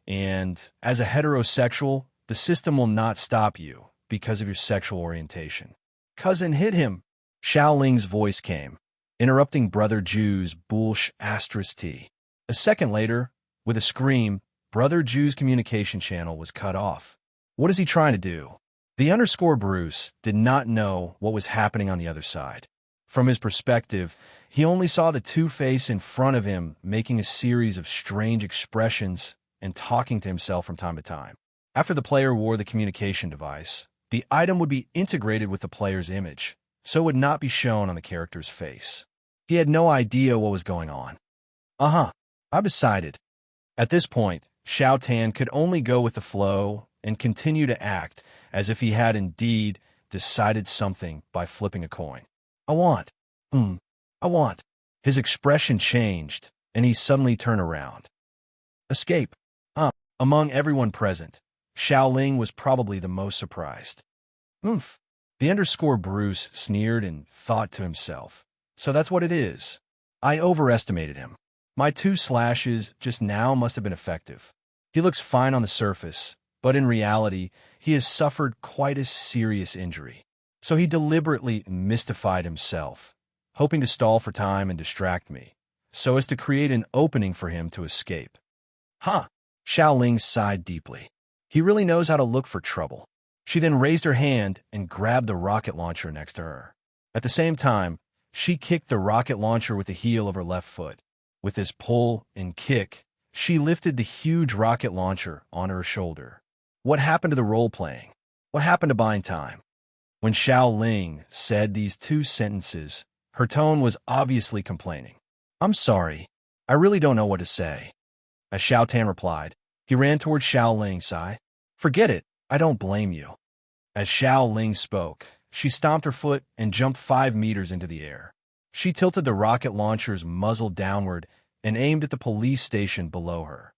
S1: and as a heterosexual, the system will not stop you because of your sexual orientation. Cousin hit him. Xiao Ling's voice came, interrupting Brother Ju's bullsh asterisk T. A second later, with a scream, Brother Ju's communication channel was cut off. What is he trying to do? The underscore Bruce did not know what was happening on the other side. From his perspective, he only saw the Two-Face in front of him making a series of strange expressions and talking to himself from time to time. After the player wore the communication device, the item would be integrated with the player's image, so it would not be shown on the character's face. He had no idea what was going on. I've decided. At this point, Xiao Tan could only go with the flow and continue to act as if he had indeed decided something by flipping a coin. I want. His expression changed, and he suddenly turned around. Escape. Among everyone present, Xiao Ling was probably the most surprised. The underscore Bruce sneered and thought to himself. So that's what it is. I overestimated him. My 2 slashes just now must have been effective. He looks fine on the surface, but in reality, he has suffered quite a serious injury. So he deliberately mystified himself, hoping to stall for time and distract me, so as to create an opening for him to escape. Xiao Ling sighed deeply. He really knows how to look for trouble. She then raised her hand and grabbed the rocket launcher next to her. At the same time, she kicked the rocket launcher with the heel of her left foot. With this pull and kick, she lifted the huge rocket launcher on her shoulder. What happened to the role-playing? What happened to buying time? When Xiao Ling said these 2 sentences, her tone was obviously complaining. I'm sorry. I really don't know what to say. As Xiao Tan replied, he ran toward Xiao Ling, sigh. Forget it. I don't blame you. As Xiao Ling spoke, she stomped her foot and jumped 5 meters into the air. She tilted the rocket launcher's muzzle downward and aimed at the police station below her.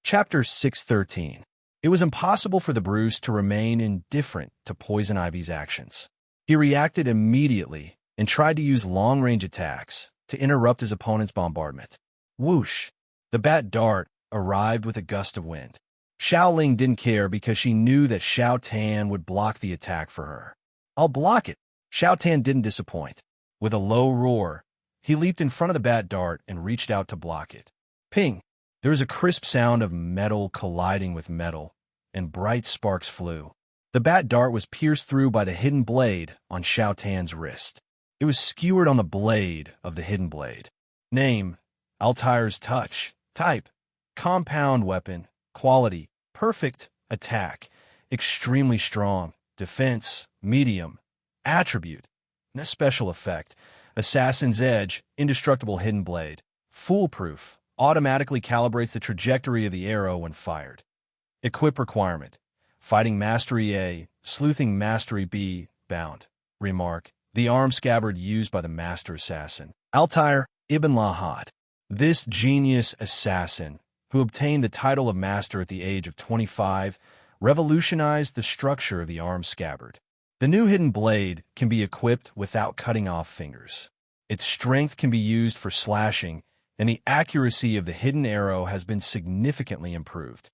S1: Chapter 613. It was impossible for the Bruce to remain indifferent to Poison Ivy's actions. He reacted immediately and tried to use long-range attacks to interrupt his opponent's bombardment. Whoosh! The bat dart arrived with a gust of wind. Xiao Ling didn't care because she knew that Xiao Tan would block the attack for her. I'll block it. Xiao Tan didn't disappoint. With a low roar, he leaped in front of the bat dart and reached out to block it. Ping! There was a crisp sound of metal colliding with metal, and bright sparks flew. The bat dart was pierced through by the hidden blade on Xiao Tan's wrist. It was skewered on the blade of the hidden blade. Name, Altair's Touch. Type, Compound weapon, quality, perfect, attack, extremely strong, defense, medium, attribute, and a special effect, assassin's edge, indestructible hidden blade, foolproof, automatically calibrates the trajectory of the arrow when fired. Equip requirement, fighting mastery A, sleuthing mastery B, bound. Remark, the arm scabbard used by the master assassin, Altair ibn Lahad. This genius assassin, who obtained the title of master at the age of 25, revolutionized the structure of the arm scabbard. The new hidden blade can be equipped without cutting off fingers. Its strength can be used for slashing, and the accuracy of the hidden arrow has been significantly improved.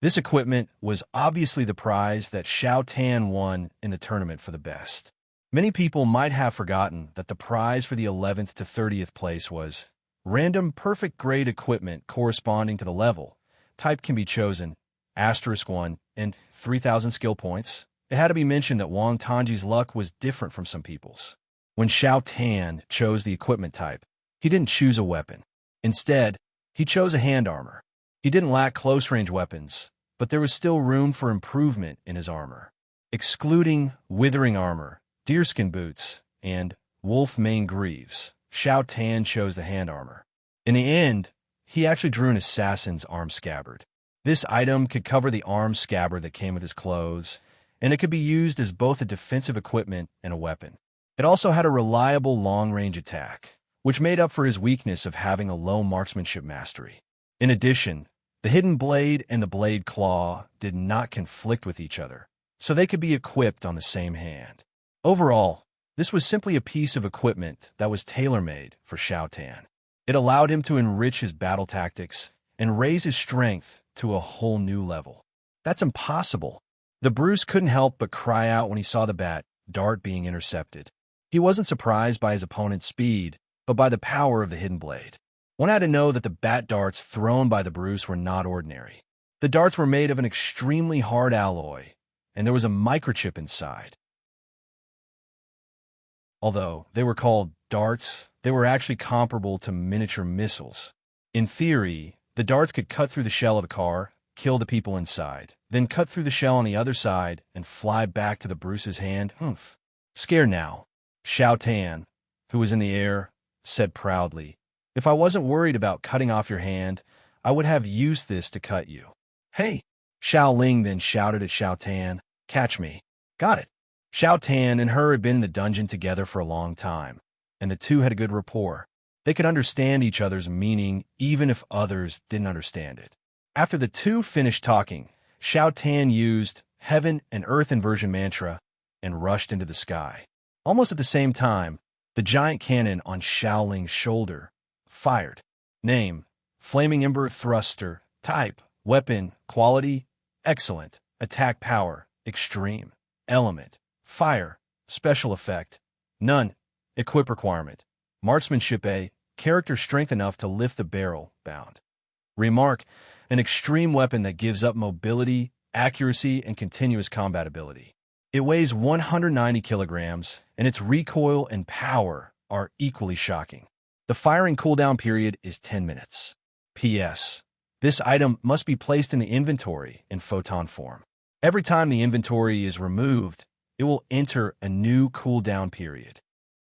S1: This equipment was obviously the prize that Xiao Tan won in the tournament for the best. Many people might have forgotten that the prize for the 11th to 30th place was random perfect grade equipment corresponding to the level. Type can be chosen, *1, and 3,000 skill points. It had to be mentioned that Wang Tangji's luck was different from some people's. When Xiao Tan chose the equipment type, he didn't choose a weapon. Instead, he chose a hand armor. He didn't lack close-range weapons, but there was still room for improvement in his armor. Excluding withering armor, deerskin boots, and wolf mane greaves, Xiao Tan chose the hand armor. In the end, he actually drew an assassin's arm scabbard. This item could cover the arm scabbard that came with his clothes, and it could be used as both a defensive equipment and a weapon. It also had a reliable long-range attack, which made up for his weakness of having a low marksmanship mastery. In addition, the hidden blade and the blade claw did not conflict with each other, so they could be equipped on the same hand. Overall, this was simply a piece of equipment that was tailor-made for Xiao Tan. It allowed him to enrich his battle tactics and raise his strength to a whole new level. That's impossible. The Bruce couldn't help but cry out when he saw the dart being intercepted. He wasn't surprised by his opponent's speed, but by the power of the hidden blade. One had to know that the bat darts thrown by the Bruce were not ordinary. The darts were made of an extremely hard alloy, and there was a microchip inside. Although they were called darts, they were actually comparable to miniature missiles. In theory, the darts could cut through the shell of a car, kill the people inside, then cut through the shell on the other side and fly back to the Bruce's hand. Humph. Scared now, Xiao Tan, who was in the air, said proudly, "If I wasn't worried about cutting off your hand, I would have used this to cut you." "Hey!" Xiao Ling then shouted at Xiao Tan, "Catch me." Got it. Xiao Tan and her had been in the dungeon together for a long time, and the two had a good rapport. They could understand each other's meaning even if others didn't understand it. After the two finished talking, Xiao Tan used Heaven and Earth Inversion mantra and rushed into the sky. Almost at the same time, the giant cannon on Xiao Ling's shoulder fired. Name, Flaming Ember Thruster. Type, weapon, quality, excellent. Attack power, extreme. Element, fire. Special effect, none. Equip requirement, marksmanship A, character strength enough to lift the barrel, bound. Remark, an extreme weapon that gives up mobility, accuracy, and continuous combat ability. It weighs 190 kilograms, and its recoil and power are equally shocking. The firing cooldown period is 10 minutes. P.S. This item must be placed in the inventory in photon form. Every time the inventory is removed, it will enter a new cooldown period.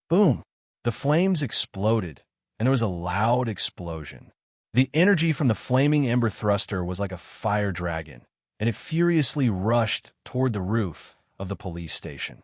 S1: Boom! The flames exploded, and there was a loud explosion. The energy from the flaming ember thruster was like a fire dragon, and it furiously rushed toward the roof of the police station.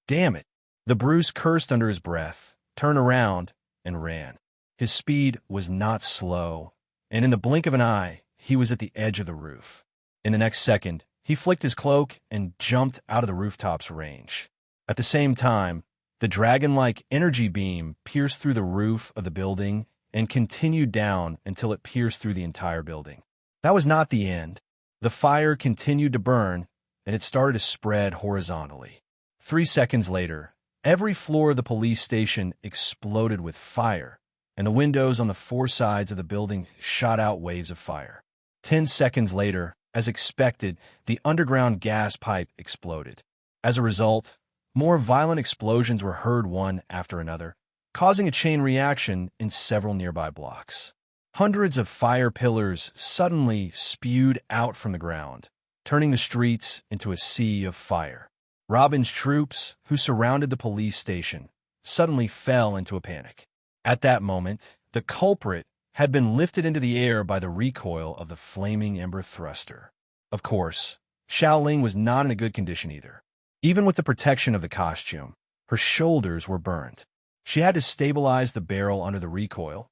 S1: Damn it! The Bruce cursed under his breath, turned around, and ran. His speed was not slow, and in the blink of an eye, he was at the edge of the roof. In the next second, he flicked his cloak and jumped out of the rooftop's range. At the same time, the dragon-like energy beam pierced through the roof of the building and continued down until it pierced through the entire building. That was not the end. The fire continued to burn, and it started to spread horizontally. 3 seconds later, every floor of the police station exploded with fire, and the windows on the 4 sides of the building shot out waves of fire. 10 seconds later, as expected, the underground gas pipe exploded. As a result, more violent explosions were heard one after another, causing a chain reaction in several nearby blocks. Hundreds of fire pillars suddenly spewed out from the ground, turning the streets into a sea of fire. Robin's troops, who surrounded the police station, suddenly fell into a panic. At that moment, the culprit had been lifted into the air by the recoil of the flaming ember thruster. Of course, Xiaoling was not in a good condition either. Even with the protection of the costume, her shoulders were burned. She had to stabilize the barrel under the recoil,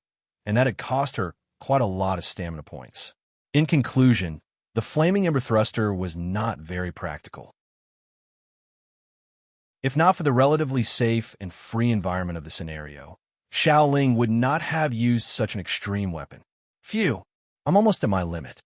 S1: and that had cost her quite a lot of stamina points. In conclusion, the flaming ember thruster was not very practical. If not for the relatively safe and free environment of the scenario, Xiaoling would not have used such an extreme weapon. Phew, I'm almost at my limit.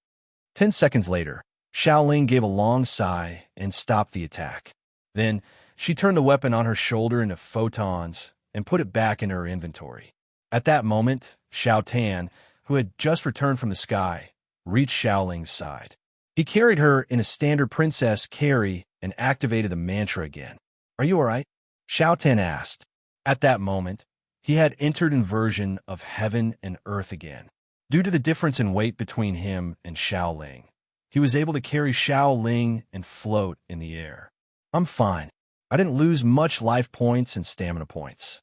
S1: 10 seconds later, Xiaoling gave a long sigh and stopped the attack. Then, she turned the weapon on her shoulder into photons and put it back in her inventory. At that moment, Xiao Tan, who had just returned from the sky, reached Xiaoling's side. He carried her in a standard princess carry and activated the mantra again. "Are you all right?" Xiao Tan asked. At that moment, he had entered inversion of heaven and earth again. Due to the difference in weight between him and Xiaoling, he was able to carry Xiaoling and float in the air. "I'm fine. I didn't lose much life points and stamina points."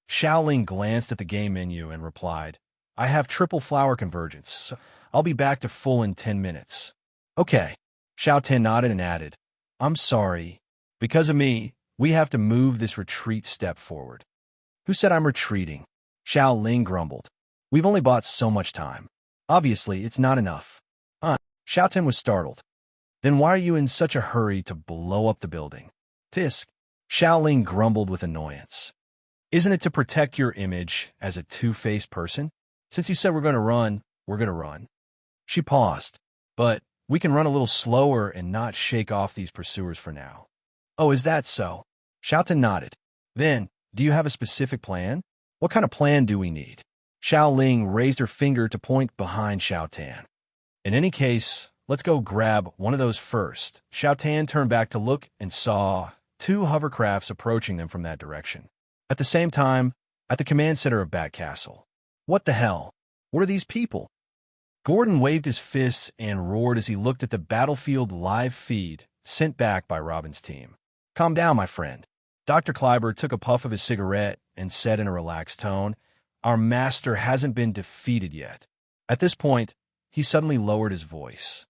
S1: Xiaoling glanced at the game menu and replied, "I have triple flower convergence, so I'll be back to full in 10 minutes. Okay. Xiao Tan nodded and added, "I'm sorry. Because of me, we have to move this retreat step forward." "Who said I'm retreating?" Xiao Ling grumbled. "We've only bought so much time. Obviously, it's not enough." Xiao Tan was startled. "Then why are you in such a hurry to blow up the building?" "Tisk." Xiao Ling grumbled with annoyance. "Isn't it to protect your image as a two-faced person? Since you said we're going to run, we're going to run." She paused. "But we can run a little slower and not shake off these pursuers for now." "Oh, is that so?" Xiao Tan nodded. "Then, do you have a specific plan? What kind of plan do we need?" Xiao Ling raised her finger to point behind Xiao Tan. "In any case, let's go grab one of those first." Xiao Tan turned back to look and saw 2 hovercrafts approaching them from that direction. At the same time, at the command center of Bat Castle. "What the hell? What are these people?" Gordon waved his fists and roared as he looked at the battlefield live feed sent back by Robin's team. "Calm down, my friend." Dr. Kleiber took a puff of his cigarette and said in a relaxed tone, "Our master hasn't been defeated yet." At this point, he suddenly lowered his voice.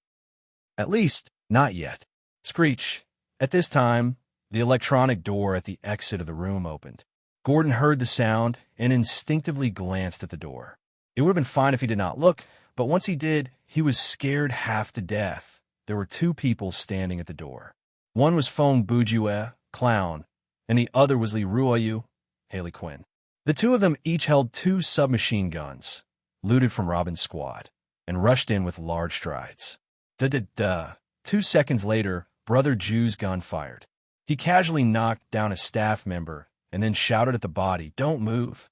S1: "At least, not yet." Screech. At this time, the electronic door at the exit of the room opened. Gordon heard the sound and instinctively glanced at the door. It would have been fine if he did not look, but once he did, he was scared half to death. There were 2 people standing at the door. One was Feng Bujue, Clown, and the other was Li Ruoyu, Haley Quinn. The 2 of them each held 2 submachine guns, looted from Robin's squad, and rushed in with large strides. 2 seconds later, Brother Ju's gun fired. He casually knocked down a staff member and then shouted at the body, "Don't move."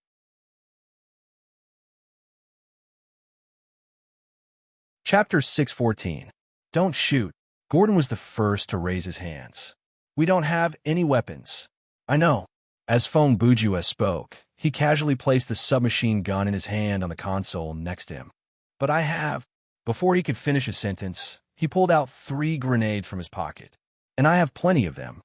S1: Chapter 614. Don't shoot. Gordon was the first to raise his hands. "We don't have any weapons." "I know." As Feng Bujue spoke, he casually placed the submachine gun in his hand on the console next to him. "But I have." Before he could finish a sentence, he pulled out 3 grenades from his pocket. "And I have plenty of them."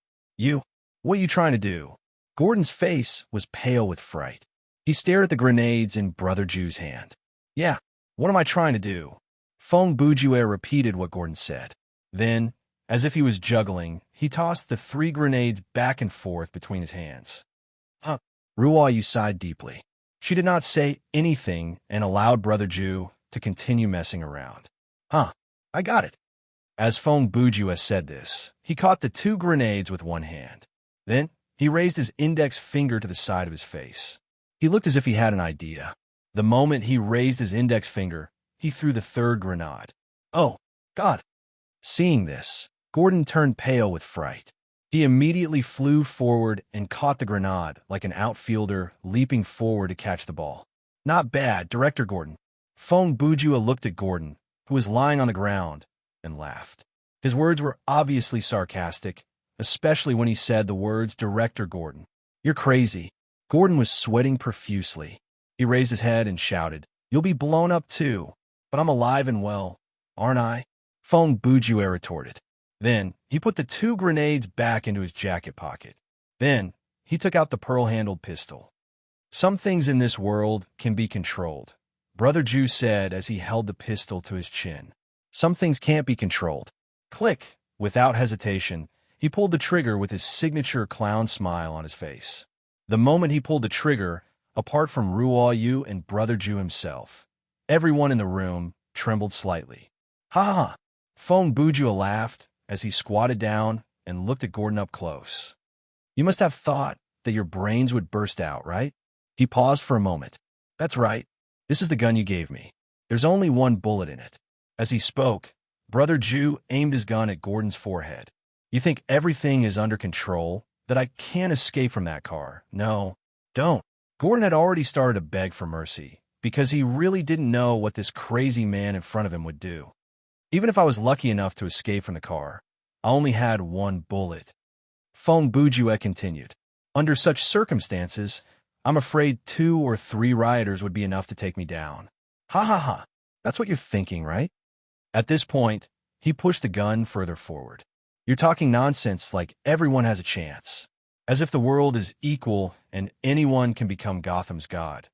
S1: What are you trying to do?" Gordon's face was pale with fright. He stared at the grenades in Brother Ju's hand. "Yeah, what am I trying to do?" Feng Bujue repeated what Gordon said. Then, as if he was juggling, he tossed the 3 grenades back and forth between his hands. Ruoyu sighed deeply. She did not say anything and allowed Brother Ju to continue messing around. I got it." As Feng Bujue said this, he caught the 2 grenades with one hand. Then, he raised his index finger to the side of his face. He looked as if he had an idea. The moment he raised his index finger, he threw the 3rd grenade. "Oh, God." Seeing this, Gordon turned pale with fright. He immediately flew forward and caught the grenade like an outfielder leaping forward to catch the ball. "Not bad, Director Gordon." Feng Bujue looked at Gordon, who was lying on the ground, and laughed. His words were obviously sarcastic, especially when he said the words Director Gordon. "You're crazy." Gordon was sweating profusely. He raised his head and shouted, You'll be blown up too. But I'm alive and well, aren't I? Feng Bujue retorted. Then he put the 2 grenades back into his jacket pocket. Then he took out the pearl-handled pistol. Some things in this world can be controlled, Brother Ju said as he held the pistol to his chin. Some things can't be controlled. Click! Without hesitation, he pulled the trigger with his signature clown smile on his face. The moment he pulled the trigger, apart from Ruo Yu and Brother Ju himself, everyone in the room trembled slightly. Ha ha ha! Feng Bujue laughed as he squatted down and looked at Gordon up close. You must have thought that your brains would burst out, right? He paused for a moment. That's right. This is the gun you gave me. There's only 1 bullet in it. As he spoke, Brother Ju aimed his gun at Gordon's forehead. You think everything is under control, that I can't escape from that car? No, don't. Gordon had already started to beg for mercy, because he really didn't know what this crazy man in front of him would do. Even if I was lucky enough to escape from the car, I only had 1 bullet. Feng Bujue continued. Under such circumstances, I'm afraid 2 or 3 rioters would be enough to take me down. Ha ha ha. That's what you're thinking, right? At this point, he pushed the gun further forward. You're talking nonsense like everyone has a chance. As if the world is equal and anyone can become Gotham's god.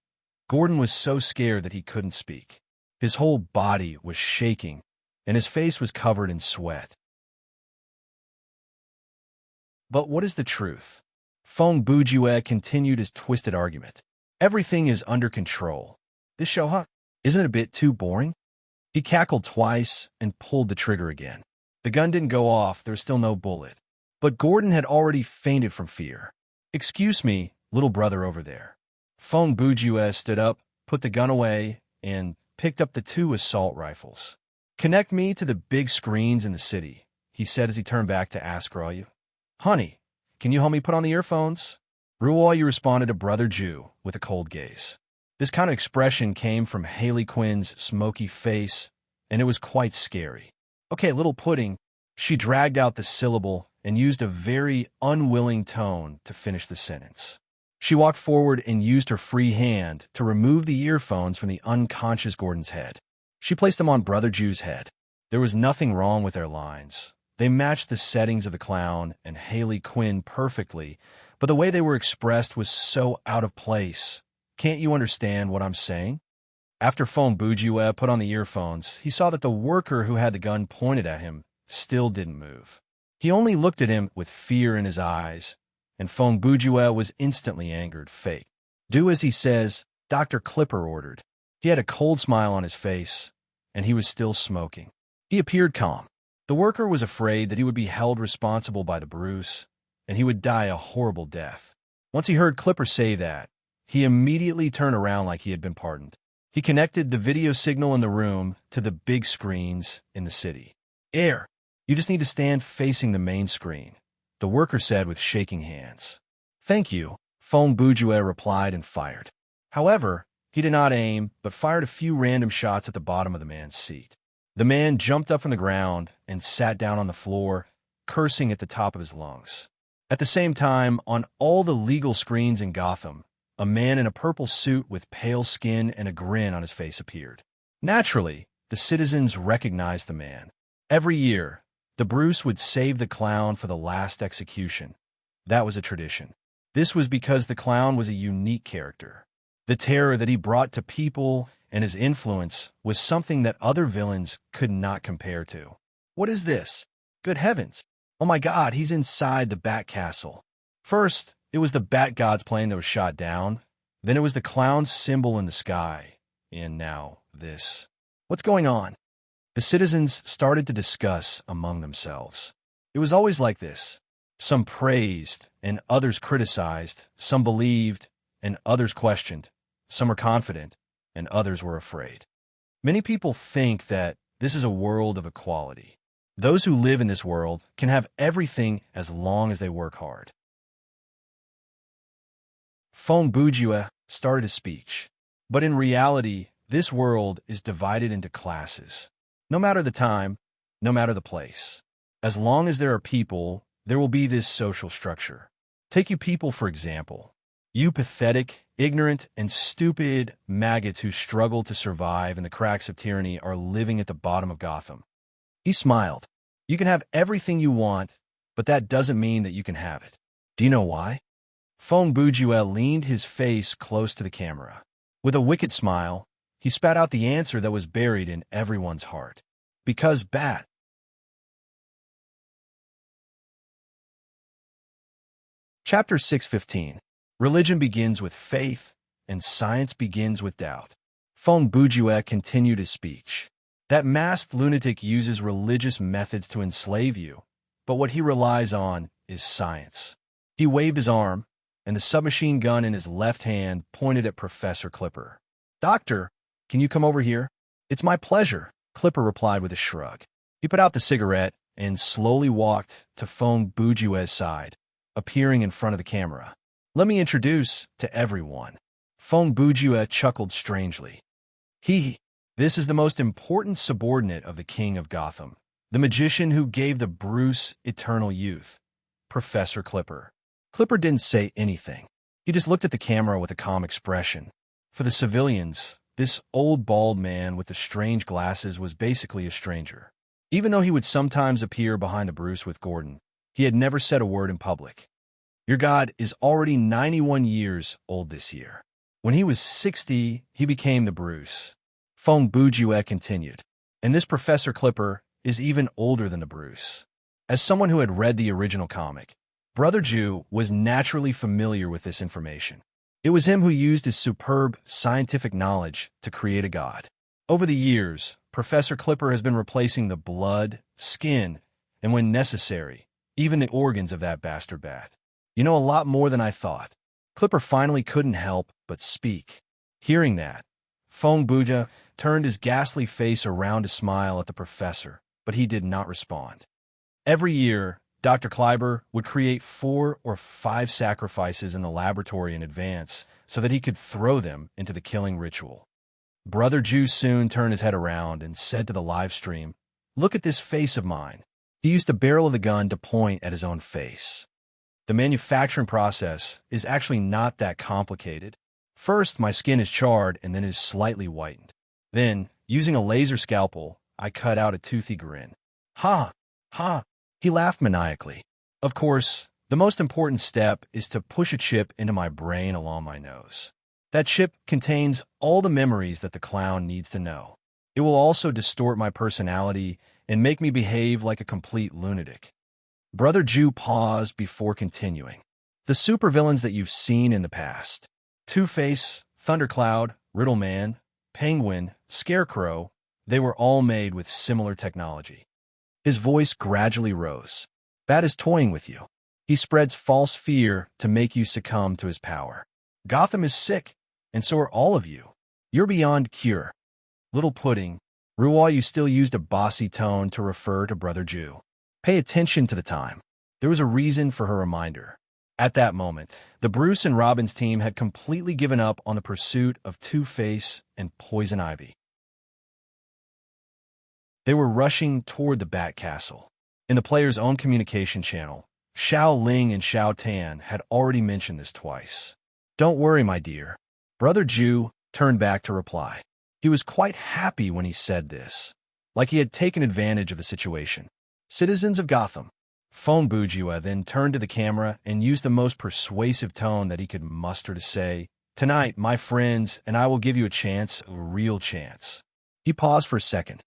S1: Gordon was so scared that he couldn't speak. His whole body was shaking, and his face was covered in sweat. But what is the truth? Feng Bujue continued his twisted argument. Everything is under control. This show, huh? Isn't it a bit too boring? He cackled twice and pulled the trigger again. The gun didn't go off, there was still no bullet. But Gordon had already fainted from fear. Excuse me, little brother over there. Feng Bujue stood up, put the gun away, and picked up the 2 assault rifles. Connect me to the big screens in the city, he said as he turned back to ask Ruoyu. Honey, can you help me put on the earphones? Ruoyu responded to Brother Ju with a cold gaze. This kind of expression came from Haley Quinn's smoky face, and it was quite scary. Okay, little pudding. She dragged out the syllable and used a very unwilling tone to finish the sentence. She walked forward and used her free hand to remove the earphones from the unconscious Gordon's head. She placed them on Brother Ju's head. There was nothing wrong with their lines. They matched the settings of the clown and Haley Quinn perfectly, but the way they were expressed was so out of place. Can't you understand what I'm saying? After Feng Bujue put on the earphones, he saw that the worker who had the gun pointed at him still didn't move. He only looked at him with fear in his eyes, and Feng Bujue was instantly angered. Fake. Do as he says, Dr. Clipper ordered. He had a cold smile on his face, and he was still smoking. He appeared calm. The worker was afraid that he would be held responsible by the Bruce, and he would die a horrible death. Once he heard Clipper say that, he immediately turned around like he had been pardoned. He connected the video signal in the room to the big screens in the city. Air, you just need to stand facing the main screen, the worker said with shaking hands. Thank you, Feng Bujue replied and fired. However, he did not aim, but fired a few random shots at the bottom of the man's seat. The man jumped up from the ground and sat down on the floor, cursing at the top of his lungs. At the same time, on all the legal screens in Gotham, a man in a purple suit with pale skin and a grin on his face appeared. Naturally, the citizens recognized the man. Every year, the Bruce would save the clown for the last execution. That was a tradition. This was because the clown was a unique character. The terror that he brought to people and his influence was something that other villains could not compare to. What is this? Good heavens! Oh my God, he's inside the Bat Castle. First, it was the Bat God's plane that was shot down. Then it was the clown's symbol in the sky. And now this. What's going on? The citizens started to discuss among themselves. It was always like this. Some praised and others criticized. Some believed and others questioned. Some were confident and others were afraid. Many people think that this is a world of equality. Those who live in this world can have everything as long as they work hard. Feng Bujue started his speech. But in reality, this world is divided into classes. No matter the time, no matter the place. As long as there are people, there will be this social structure. Take you people, for example. You pathetic, ignorant, and stupid maggots who struggle to survive in the cracks of tyranny are living at the bottom of Gotham. He smiled. You can have everything you want, but that doesn't mean that you can have it. Do you know why? Fong Bujue leaned his face close to the camera. With a wicked smile, he spat out the answer that was buried in everyone's heart. Because bat. Chapter 615. Religion begins with faith, and science begins with doubt. Fong Bujue continued his speech. That masked lunatic uses religious methods to enslave you, but what he relies on is science. He waved his arm, and the submachine gun in his left hand pointed at Professor Clipper. Doctor, can you come over here? It's my pleasure, Clipper replied with a shrug. He put out the cigarette and slowly walked to Fong Bujue's side, appearing in front of the camera. Let me introduce to everyone. Fong Bujue chuckled strangely. This is the most important subordinate of the King of Gotham, the magician who gave the Bruce eternal youth, Professor Clipper. Clipper didn't say anything. He just looked at the camera with a calm expression. For the civilians, this old bald man with the strange glasses was basically a stranger. Even though he would sometimes appear behind the Bruce with Gordon, he had never said a word in public. Your god is already 91 years old this year. When he was 60, he became the Bruce. Fong Bujue continued. And this Professor Clipper is even older than the Bruce. As someone who had read the original comic, Brother Jew was naturally familiar with this information. It was him who used his superb scientific knowledge to create a god. Over the years, Professor Clipper has been replacing the blood, skin, and when necessary, even the organs of that bastard bat. You know a lot more than I thought. Clipper finally couldn't help but speak. Hearing that, Fong Bujue turned his ghastly face around to smile at the professor, but he did not respond. Every year, Dr. Kleiber would create 4 or 5 sacrifices in the laboratory in advance so that he could throw them into the killing ritual. Brother Jew soon turned his head around and said to the live stream, "Look at this face of mine." He used the barrel of the gun to point at his own face. The manufacturing process is actually not that complicated. First, my skin is charred and then is slightly whitened. Then, using a laser scalpel, I cut out a toothy grin. Ha! Ha! He laughed maniacally. Of course, the most important step is to push a chip into my brain along my nose. That chip contains all the memories that the clown needs to know. It will also distort my personality and make me behave like a complete lunatic. Brother Jew paused before continuing. The supervillains that you've seen in the past, Two-Face, Thundercloud, Riddleman, Penguin, Scarecrow, they were all made with similar technology. His voice gradually rose. Bat is toying with you. He spreads false fear to make you succumb to his power. Gotham is sick, and so are all of you. You're beyond cure. Little Pudding, Ruwa, you still used a bossy tone to refer to Brother Jew. Pay attention to the time. There was a reason for her reminder. At that moment, the Bruce and Robin's team had completely given up on the pursuit of Two-Face and Poison Ivy. They were rushing toward the Bat Castle. In the player's own communication channel, Xiao Ling and Xiao Tan had already mentioned this twice. Don't worry, my dear. Brother Jew turned back to reply. He was quite happy when he said this, like he had taken advantage of the situation. Citizens of Gotham. Fong Bujue then turned to the camera and used the most persuasive tone that he could muster to say, "Tonight, my friends, and I will give you a chance, a real chance." He paused for a second.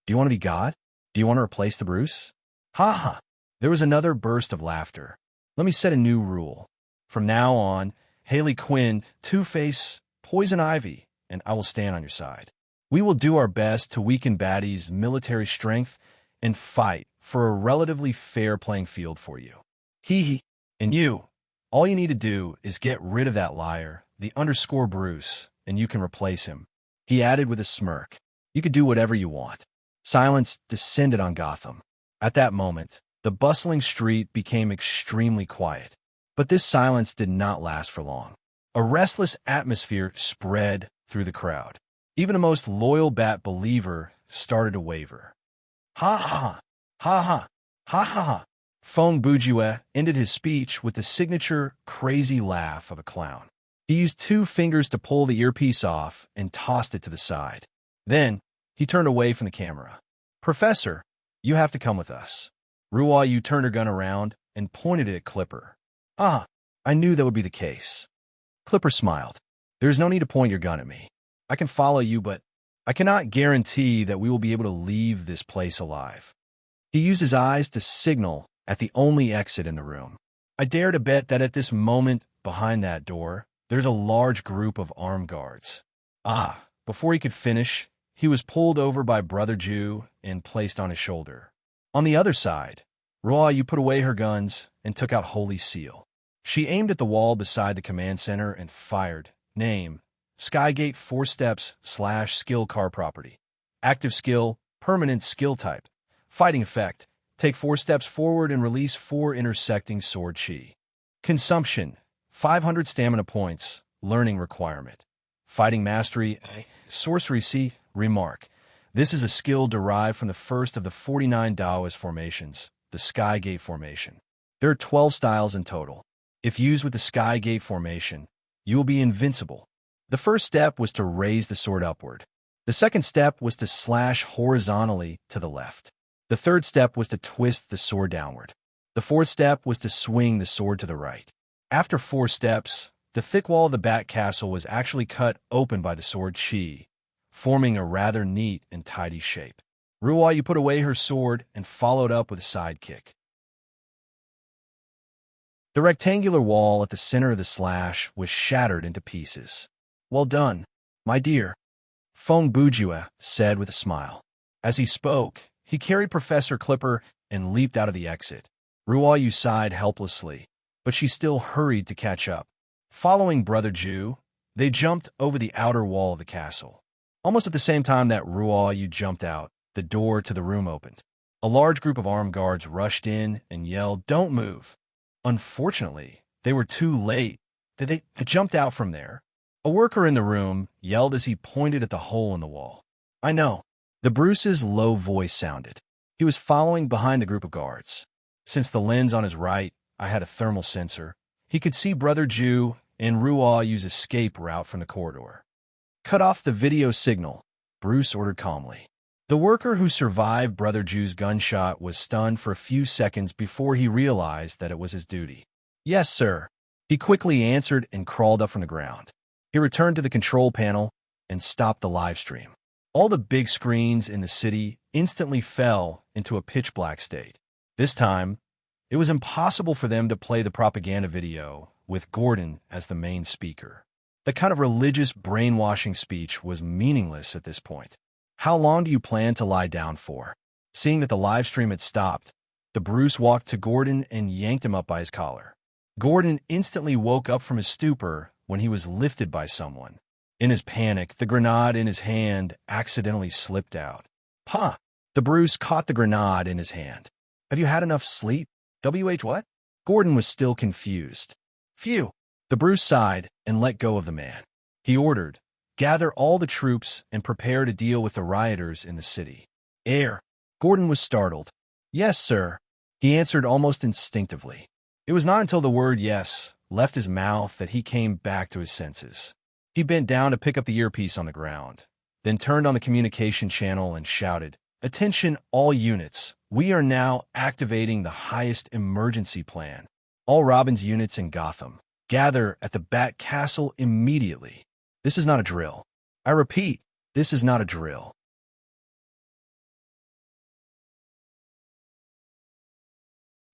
S1: Do you want to be God? Do you want to replace the Bruce? Ha ha! There was another burst of laughter. Let me set a new rule. From now on, Harley Quinn, Two-Face, Poison Ivy, and I will stand on your side. We will do our best to weaken Batty's military strength and fight for a relatively fair playing field for you. And you, all you need to do is get rid of that liar, the underscore Bruce, and you can replace him. He added with a smirk. You could do whatever you want. Silence descended on Gotham. At that moment, the bustling street became extremely quiet. But this silence did not last for long. A restless atmosphere spread through the crowd. Even the most loyal Bat believer started to waver. Ha ha! Ha ha! Ha ha ha! Fong Bujue ended his speech with the signature crazy laugh of a clown. He used 2 fingers to pull the earpiece off and tossed it to the side. Then, he turned away from the camera. "Professor, you have to come with us." Ruo Yu turned her gun around and pointed it at Clipper. "Ah, I knew that would be the case." Clipper smiled. "There is no need to point your gun at me. I can follow you, but I cannot guarantee that we will be able to leave this place alive." He used his eyes to signal at the only exit in the room. "I dare to bet that at this moment, behind that door, there's a large group of armed guards." Ah, before he could finish, he was pulled over by Brother Jew and placed on his shoulder. On the other side, Ruo Yu put away her guns and took out Holy Seal. She aimed at the wall beside the command center and fired. Name: Skygate 4 steps / skill car property. Active skill, permanent skill type. Fighting effect: take 4 steps forward and release 4 intersecting sword chi. Consumption: 500 stamina points. Learning requirement: Fighting mastery A. Sorcery C. Remark: this is a skill derived from the first of the 49 Taoist formations, the Skygate formation. There are 12 styles in total. If used with the Skygate formation, you will be invincible. The first step was to raise the sword upward. The second step was to slash horizontally to the left. The third step was to twist the sword downward. The fourth step was to swing the sword to the right. After 4 steps, the thick wall of the Bat Castle was actually cut open by the sword chi, forming a rather neat and tidy shape. Ruo Yu put away her sword and followed up with a side kick. The rectangular wall at the center of the slash was shattered into pieces. "Well done, my dear," Fong Bujue said with a smile. As he spoke, he carried Professor Clipper and leaped out of the exit. Ruo Yu sighed helplessly, but she still hurried to catch up. Following Brother Jew, they jumped over the outer wall of the castle. Almost at the same time that Ruo Yu jumped out, the door to the room opened. A large group of armed guards rushed in and yelled, "Don't move." Unfortunately, they were too late. They jumped out from there. A worker in the room yelled as he pointed at the hole in the wall. "I know." The Bruce's low voice sounded. He was following behind the group of guards. Since the lens on his right, I had a thermal sensor, he could see Brother Jew and Ruo Yu's escape route from the corridor. "Cut off the video signal," Bruce ordered calmly. The worker who survived Brother Jew's gunshot was stunned for a few seconds before he realized that it was his duty. "Yes, sir," he quickly answered and crawled up from the ground. He returned to the control panel and stopped the live stream. All the big screens in the city instantly fell into a pitch-black state. This time, it was impossible for them to play the propaganda video with Gordon as the main speaker. The kind of religious brainwashing speech was meaningless at this point. "How long do you plan to lie down for?" Seeing that the live stream had stopped, the Bruce walked to Gordon and yanked him up by his collar. Gordon instantly woke up from his stupor when he was lifted by someone. In his panic, the grenade in his hand accidentally slipped out. "Huh!" The Bruce caught the grenade in his hand. "Have you had enough sleep? WH what?" Gordon was still confused. "Phew!" The Bruce sighed and let go of the man. He ordered, "Gather all the troops and prepare to deal with the rioters in the city." "Air." Gordon was startled. "Yes, sir," he answered almost instinctively. It was not until the word "yes" left his mouth that he came back to his senses. He bent down to pick up the earpiece on the ground, then turned on the communication channel and shouted, "Attention all units, we are now activating the highest emergency plan. All Robin's units in Gotham, gather at the Bat Castle immediately. This is not a drill. I repeat, this is not a drill."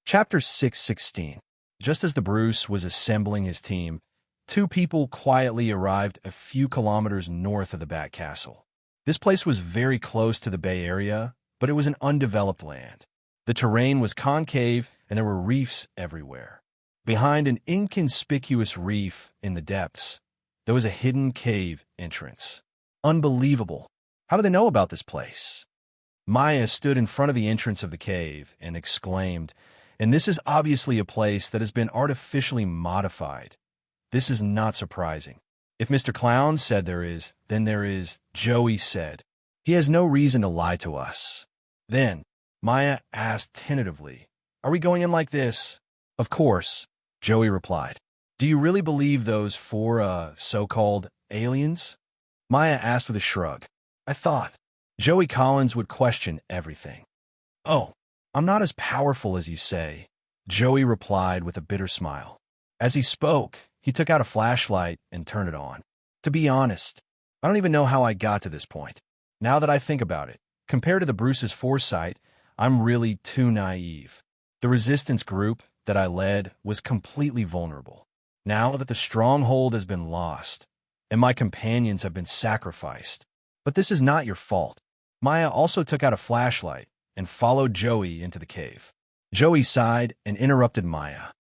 S1: Chapter 616. Just as the Bruce was assembling his team, 2 people quietly arrived a few kilometers north of the Bat Castle. This place was very close to the Bay Area, but it was an undeveloped land. The terrain was concave and there were reefs everywhere. Behind an inconspicuous reef in the depths, there was a hidden cave entrance. Unbelievable. How do they know about this place? Maya stood in front of the entrance of the cave and exclaimed, "And this is obviously a place that has been artificially modified. This is not surprising. If Mr. Clown said there is, then there is," Joey said. "He has no reason to lie to us." Then, Maya asked tentatively, Are we going in like this? Of course, Joey replied. Do you really believe those four, so-called aliens? Maya asked with a shrug. I thought Joey Collins would question everything. Oh, I'm not as powerful as you say, Joey replied with a bitter smile. As he spoke, he took out a flashlight and turned it on. To be honest, I don't even know how I got to this point. Now that I think about it, compared to the Bruce's foresight, I'm really too naive. The resistance group that I led was completely vulnerable. Now that the stronghold has been lost, and my companions have been sacrificed. But this is not your fault. Maya also took out a flashlight and followed Joey into the cave. Joey sighed and interrupted Maya.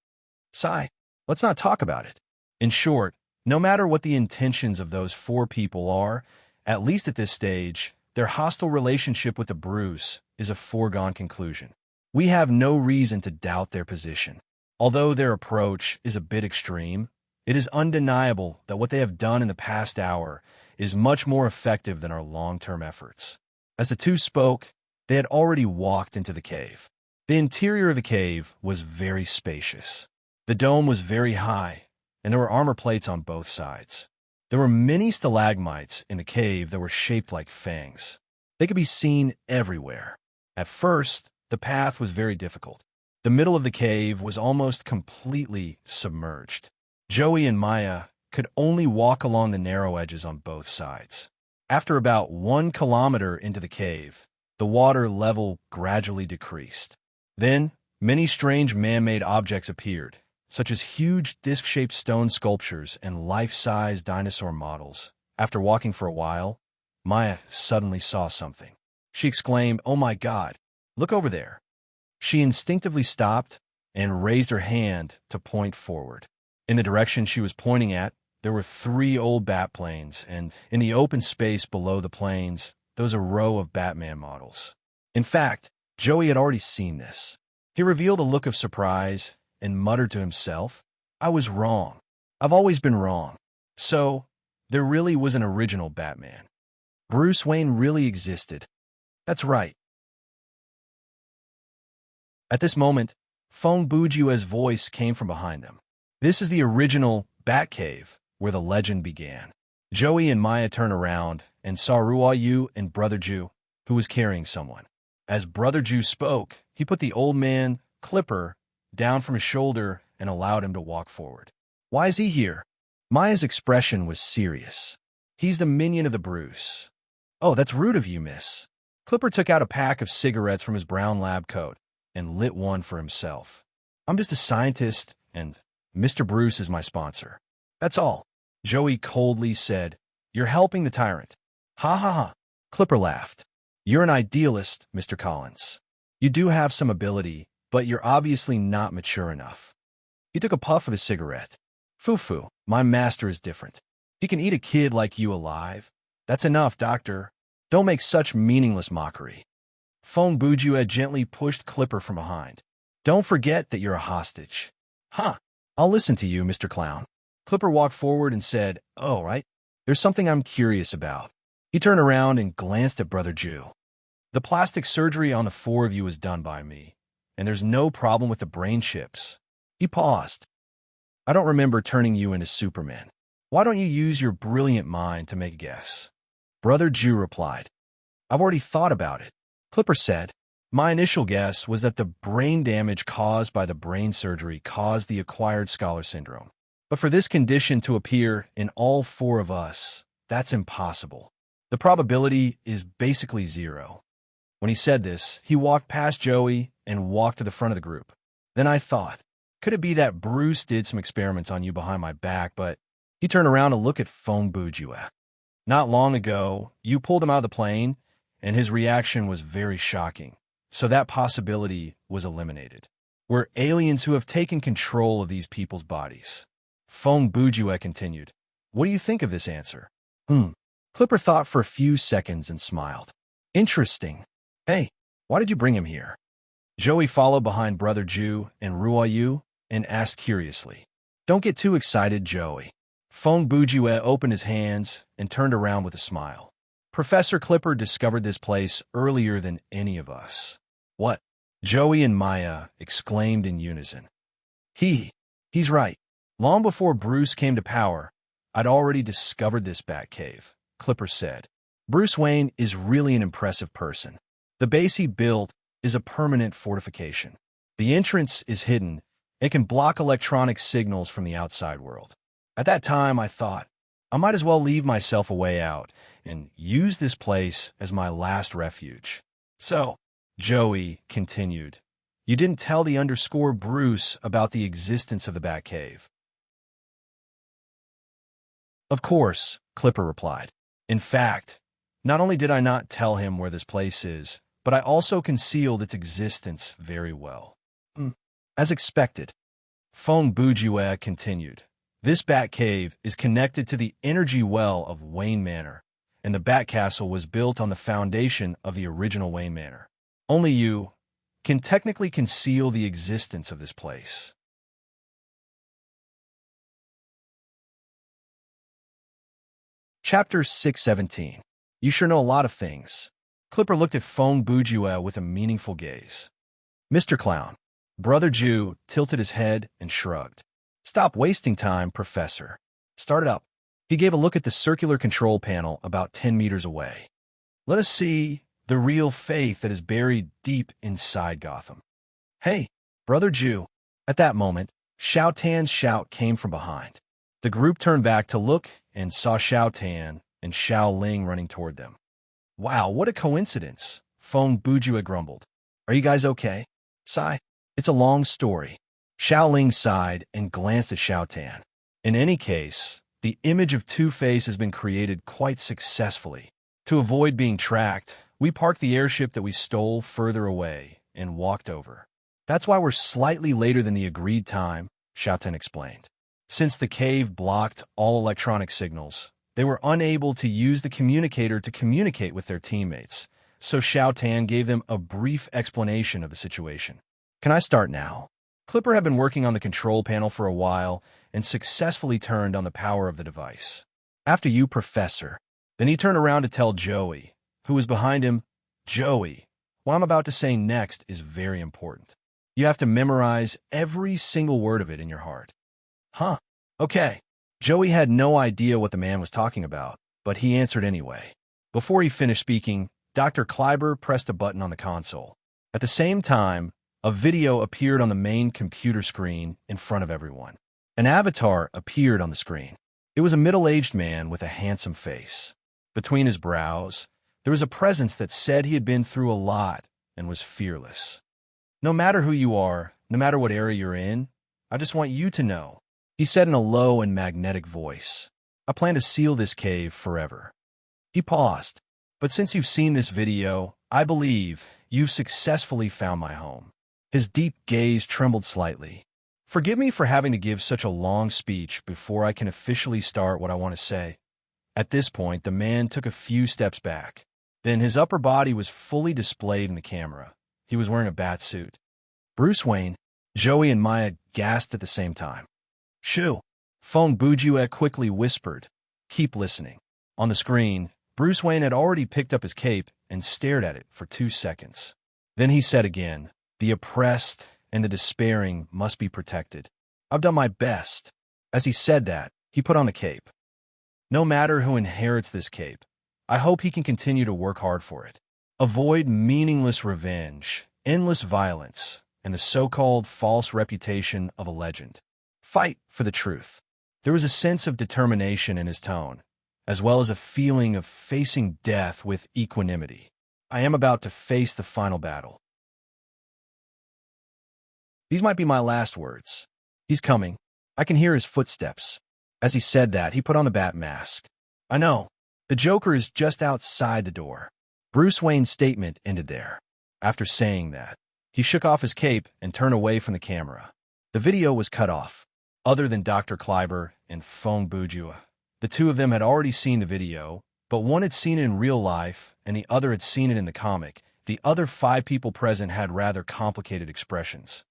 S1: Sigh, let's not talk about it. In short, no matter what the intentions of those four people are, at least at this stage, their hostile relationship with the Bruce is a foregone conclusion. We have no reason to doubt their position. Although their approach is a bit extreme, it is undeniable that what they have done in the past hour is much more effective than our long-term efforts. As the two spoke, they had already walked into the cave. The interior of the cave was very spacious. The dome was very high, and there were armor plates on both sides. There were many stalagmites in the cave that were shaped like fangs. They could be seen everywhere. At first, the path was very difficult. The middle of the cave was almost completely submerged. Joey and Maya could only walk along the narrow edges on both sides. After about 1 kilometer into the cave, the water level gradually decreased. Then, many strange man-made objects appeared, such as huge disc-shaped stone sculptures and life-size dinosaur models. After walking for a while, Maya suddenly saw something. She exclaimed, "Oh my God, look over there." She instinctively stopped and raised her hand to point forward. In the direction she was pointing at, there were 3 old bat planes, and in the open space below the planes, there was a row of Batman models. In fact, Joey had already seen this. He revealed a look of surprise and muttered to himself, I was wrong. I've always been wrong. So, there really was an original Batman. Bruce Wayne really existed. That's right. At this moment, Feng Bujue's voice came from behind them. This is the original Batcave, where the legend began. Joey and Maya turned around and saw Ruo Yu and Brother Ju, who was carrying someone. As Brother Ju spoke, he put the old man, Clipper, down from his shoulder and allowed him to walk forward. Why is he here? Maya's expression was serious. He's the minion of the Bruce. Oh, that's rude of you, miss. Clipper took out a pack of cigarettes from his brown lab coat and lit one for himself. I'm just a scientist, and Mr. Bruce is my sponsor. That's all. Joey coldly said, You're helping the tyrant. Ha ha ha. Clipper laughed. You're an idealist, Mr. Collins. You do have some ability, but you're obviously not mature enough. He took a puff of his cigarette. Foo-foo, my master is different. He can eat a kid like you alive. That's enough, doctor. Don't make such meaningless mockery. Feng Bujue gently pushed Clipper from behind. Don't forget that you're a hostage. Huh. I'll listen to you, Mr. Clown. Clipper walked forward and said, Oh, right. There's something I'm curious about. He turned around and glanced at Brother Ju. The plastic surgery on the 4 of you was done by me, and there's no problem with the brain chips. He paused. I don't remember turning you into Superman. Why don't you use your brilliant mind to make a guess? Brother Ju replied. I've already thought about it. Clipper said, My initial guess was that the brain damage caused by the brain surgery caused the acquired scholar syndrome. But for this condition to appear in all 4 of us, that's impossible. The probability is basically 0. When he said this, he walked past Joey and walked to the front of the group. Then I thought, could it be that Bruce did some experiments on you behind my back, but he turned around to look at Feng Bujue. Not long ago, you pulled him out of the plane, and his reaction was very shocking. So that possibility was eliminated. We're aliens who have taken control of these people's bodies. Feng Bujue continued. What do you think of this answer? Clipper thought for a few seconds and smiled. Interesting. Hey, why did you bring him here? Joey followed behind Brother Ju and Ruo Yu and asked curiously. Don't get too excited, Joey. Feng Bujue opened his hands and turned around with a smile. Professor Clipper discovered this place earlier than any of us. What? Joey and Maya exclaimed in unison. He's right. Long before Bruce came to power, I'd already discovered this bat cave, Clipper said. Bruce Wayne is really an impressive person. The base he built is a permanent fortification. The entrance is hidden. It can block electronic signals from the outside world. At that time, I thought, I might as well leave myself a way out and use this place as my last refuge. So, Joey continued, you didn't tell the underscore Bruce about the existence of the Batcave. Of course, Clipper replied. In fact, not only did I not tell him where this place is, but I also concealed its existence very well. As expected, Fong Bujue continued. This Batcave is connected to the energy well of Wayne Manor, and the Batcastle was built on the foundation of the original Wayne Manor. Only you can technically conceal the existence of this place. Chapter 617. You sure know a lot of things. Clipper looked at Fong Bujue with a meaningful gaze. Mr. Clown. Brother Jew tilted his head and shrugged. Stop wasting time, Professor. Start it up. He gave a look at the circular control panel about 10 meters away. Let us see the real faith that is buried deep inside Gotham. Hey, Brother Jew. At that moment, Xiao Tan's shout came from behind. The group turned back to look and saw Xiao Tan and Xiao Ling running toward them. Wow, what a coincidence, Fong Bujue grumbled. Are you guys okay? Sigh. It's a long story. Xiao Ling sighed and glanced at Xiao Tan. In any case, the image of Two-Face has been created quite successfully. To avoid being tracked, we parked the airship that we stole further away and walked over. That's why we're slightly later than the agreed time, Xiao Tan explained. Since the cave blocked all electronic signals, they were unable to use the communicator to communicate with their teammates, so Xiao Tan gave them a brief explanation of the situation. Can I start now? Clipper had been working on the control panel for a while and successfully turned on the power of the device. After you, Professor. Then he turned around to tell Joey, who was behind him, Joey, what I'm about to say next is very important. You have to memorize every single word of it in your heart. Huh? Okay. Joey had no idea what the man was talking about, but he answered anyway. Before he finished speaking, Dr. Kleiber pressed a button on the console. At the same time, a video appeared on the main computer screen in front of everyone. An avatar appeared on the screen. It was a middle-aged man with a handsome face. Between his brows, there was a presence that said he had been through a lot and was fearless. No matter who you are, no matter what area you're in, I just want you to know, he said in a low and magnetic voice, I plan to seal this cave forever. He paused. But since you've seen this video, I believe you've successfully found my home. His deep gaze trembled slightly. Forgive me for having to give such a long speech before I can officially start what I want to say. At this point, the man took a few steps back. Then his upper body was fully displayed in the camera. He was wearing a bat suit. Bruce Wayne, Joey and Maya gasped at the same time. Shoo! Fong Bujue quickly whispered. Keep listening. On the screen, Bruce Wayne had already picked up his cape and stared at it for 2 seconds. Then he said again, the oppressed and the despairing must be protected. I've done my best. As he said that, he put on the cape. No matter who inherits this cape, I hope he can continue to work hard for it. Avoid meaningless revenge, endless violence, and the so-called false reputation of a legend. Fight for the truth. There was a sense of determination in his tone, as well as a feeling of facing death with equanimity. I am about to face the final battle. These might be my last words. He's coming. I can hear his footsteps. As he said that, he put on the bat mask. I know. The Joker is just outside the door. Bruce Wayne's statement ended there. After saying that, he shook off his cape and turned away from the camera. The video was cut off. Other than Dr. Kleiber and Fong Bujue, the two of them had already seen the video, but one had seen it in real life and the other had seen it in the comic. The other 5 people present had rather complicated expressions.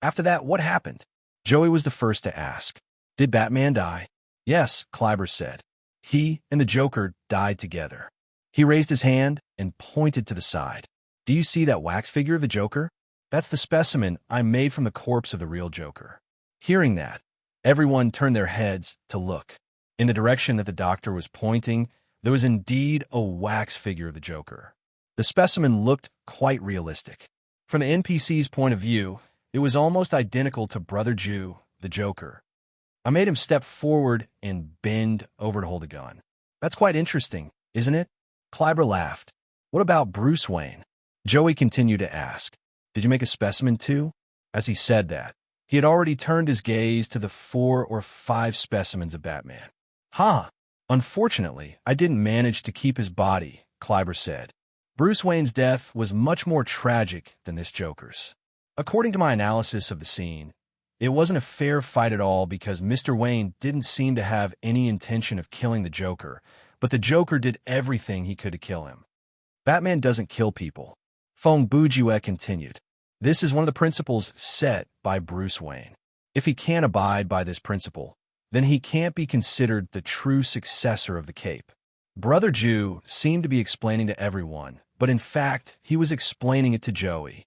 S1: After that, what happened? Joey was the first to ask. Did Batman die? Yes, Kleiber said. He and the Joker died together. He raised his hand and pointed to the side. Do you see that wax figure of the Joker? That's the specimen I made from the corpse of the real Joker. Hearing that, everyone turned their heads to look. In the direction that the doctor was pointing, there was indeed a wax figure of the Joker. The specimen looked quite realistic. From the NPC's point of view, it was almost identical to Brother Jew, the Joker. I made him step forward and bend over to hold a gun. That's quite interesting, isn't it? Clyber laughed. What about Bruce Wayne? Joey continued to ask. Did you make a specimen too? As he said that, he had already turned his gaze to the 4 or 5 specimens of Batman. Unfortunately, I didn't manage to keep his body, Clyber said. Bruce Wayne's death was much more tragic than this Joker's. According to my analysis of the scene, it wasn't a fair fight at all because Mr. Wayne didn't seem to have any intention of killing the Joker, but the Joker did everything he could to kill him. Batman doesn't kill people. Fong Bujue continued. This is one of the principles set by Bruce Wayne. If he can't abide by this principle, then he can't be considered the true successor of the cape. Brother Jew seemed to be explaining to everyone, but in fact, he was explaining it to Joey.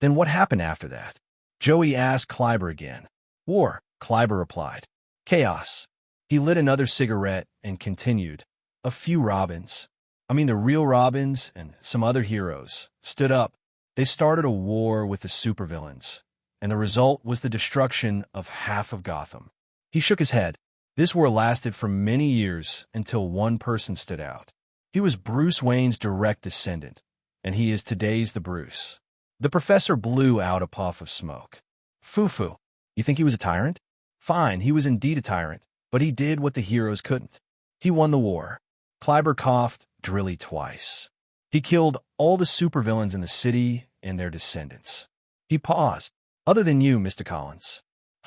S1: Then what happened after that? Joey asked Clyber again. War, Clyber replied. Chaos. He lit another cigarette and continued. A few Robins, the real Robins and some other heroes, stood up. They started a war with the supervillains, and the result was the destruction of half of Gotham. He shook his head. This war lasted for many years until one person stood out. He was Bruce Wayne's direct descendant, and he is today's the Bruce. The professor blew out a puff of smoke. Foo-foo. You think he was a tyrant? Fine, he was indeed a tyrant, but he did what the heroes couldn't. He won the war. Clyber coughed drily twice. He killed all the supervillains in the city and their descendants. He paused. Other than you, Mr. Collins.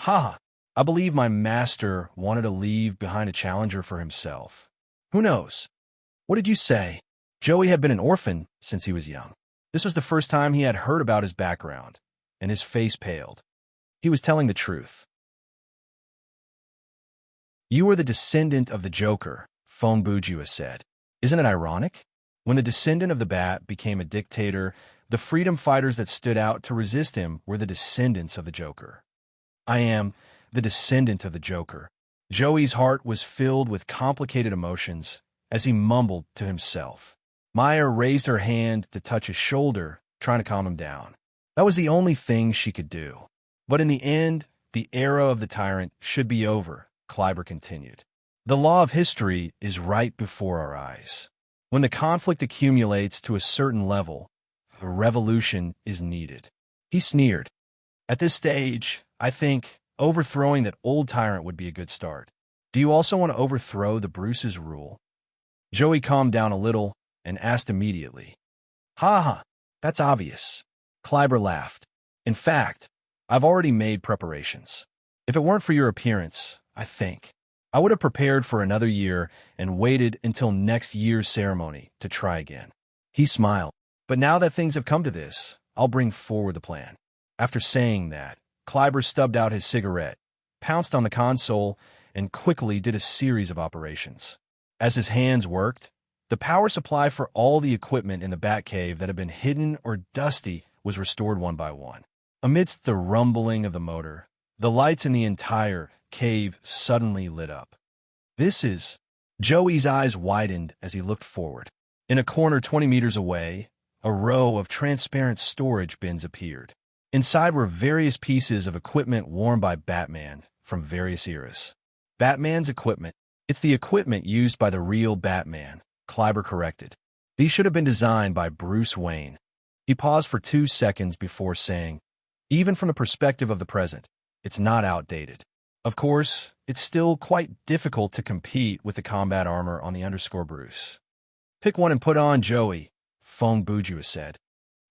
S1: I believe my master wanted to leave behind a challenger for himself. Who knows? What did you say? Joey had been an orphan since he was young. This was the first time he had heard about his background, and his face paled. He was telling the truth. You are the descendant of the Joker, Fong Bujue said. Isn't it ironic? When the descendant of the Bat became a dictator, the freedom fighters that stood out to resist him were the descendants of the Joker. I am the descendant of the Joker. Joey's heart was filled with complicated emotions as he mumbled to himself. Maya raised her hand to touch his shoulder, trying to calm him down. That was the only thing she could do. But in the end, the era of the tyrant should be over, Clyber continued. The law of history is right before our eyes. When the conflict accumulates to a certain level, a revolution is needed. He sneered. At this stage, I think overthrowing that old tyrant would be a good start. Do you also want to overthrow the Bruce's rule? Joey calmed down a little and asked immediately. That's obvious. Clyber laughed. In fact, I've already made preparations. If it weren't for your appearance, I would have prepared for another year and waited until next year's ceremony to try again. He smiled. But now that things have come to this, I'll bring forward the plan. After saying that, Clyber stubbed out his cigarette, pounced on the console, and quickly did a series of operations. As his hands worked, the power supply for all the equipment in the Batcave that had been hidden or dusty was restored one by one. Amidst the rumbling of the motor, the lights in the entire cave suddenly lit up. This is... Joey's eyes widened as he looked forward. In a corner 20 meters away, a row of transparent storage bins appeared. Inside were various pieces of equipment worn by Batman from various eras. Batman's equipment. It's the equipment used by the real Batman, Clyber corrected. These should have been designed by Bruce Wayne. He paused for 2 seconds before saying, even from the perspective of the present, it's not outdated. Of course, it's still quite difficult to compete with the combat armor on the underscore Bruce. Pick one and put on, Joey, Fong Bujue said.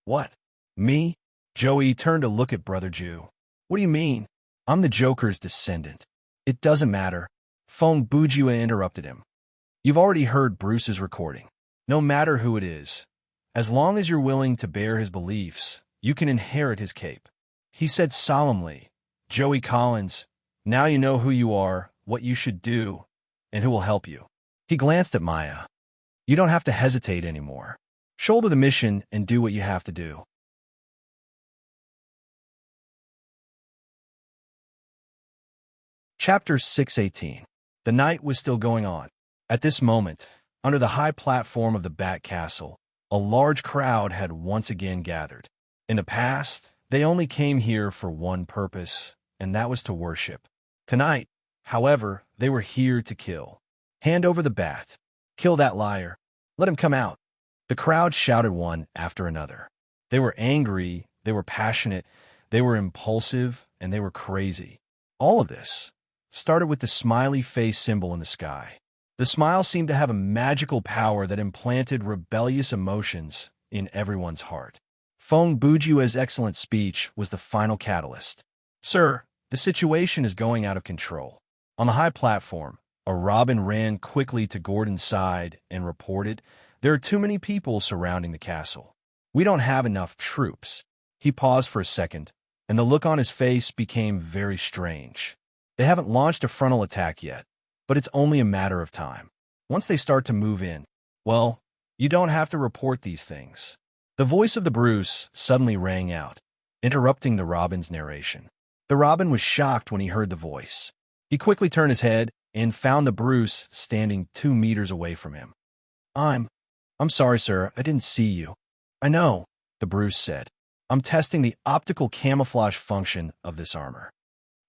S1: What? Me? Joey turned to look at Brother Jew. What do you mean? I'm the Joker's descendant. It doesn't matter. Fong Bujue interrupted him. You've already heard Bruce's recording. No matter who it is, as long as you're willing to bear his beliefs, you can inherit his cape. He said solemnly, Joey Collins, now you know who you are, what you should do, and who will help you. He glanced at Maya. You don't have to hesitate anymore. Shoulder the mission and do what you have to do. Chapter 618. The night was still going on. At this moment, under the high platform of the Bat Castle, a large crowd had once again gathered. In the past, they only came here for one purpose, and that was to worship. Tonight, however, they were here to kill. Hand over the bat. Kill that liar. Let him come out. The crowd shouted one after another. They were angry, they were passionate, they were impulsive, and they were crazy. All of this started with the smiley face symbol in the sky. The smile seemed to have a magical power that implanted rebellious emotions in everyone's heart. Feng Buju's excellent speech was the final catalyst. Sir, the situation is going out of control. On the high platform, a robin ran quickly to Gordon's side and reported, there are too many people surrounding the castle. We don't have enough troops. He paused for a second, and the look on his face became very strange. They haven't launched a frontal attack yet, but it's only a matter of time. Once they start to move in, well, you don't have to report these things. The voice of the Bruce suddenly rang out, interrupting the robin's narration. The robin was shocked when he heard the voice. He quickly turned his head and found the Bruce standing 2 meters away from him. I'm sorry, sir, I didn't see you. I know, the Bruce said. I'm testing the optical camouflage function of this armor.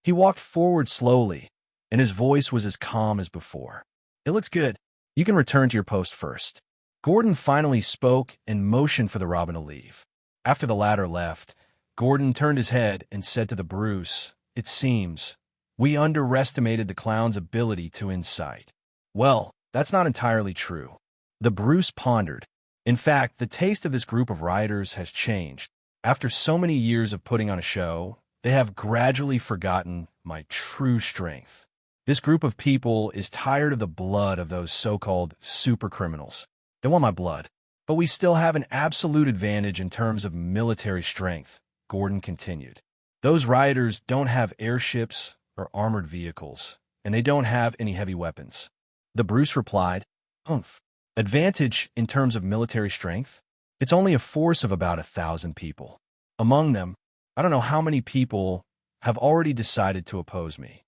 S1: He walked forward slowly, and his voice was as calm as before. It looks good. You can return to your post first. Gordon finally spoke and motioned for the robin to leave. After the latter left, Gordon turned his head and said to the Bruce, it seems we underestimated the clown's ability to incite. Well, that's not entirely true. The Bruce pondered. In fact, the taste of this group of rioters has changed. After so many years of putting on a show, they have gradually forgotten my true strength. This group of people is tired of the blood of those so-called super criminals. They want my blood. But we still have an absolute advantage in terms of military strength, Gordon continued. Those rioters don't have airships or armored vehicles, and they don't have any heavy weapons. The Bruce replied, Umph. Advantage in terms of military strength? It's only a force of about 1,000 people. Among them, I don't know how many people have already decided to oppose me.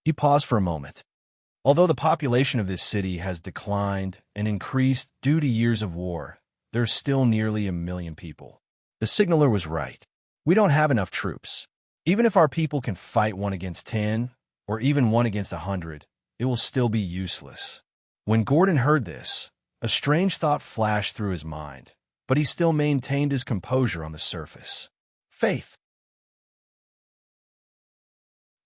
S1: He paused for a moment. Although the population of this city has declined and increased due to years of war, there's still nearly 1 million people. The signaler was right. We don't have enough troops. Even if our people can fight 1 against 10, or even 1 against 100, it will still be useless. When Gordon heard this, a strange thought flashed through his mind, but he still maintained his composure on the surface. Faith.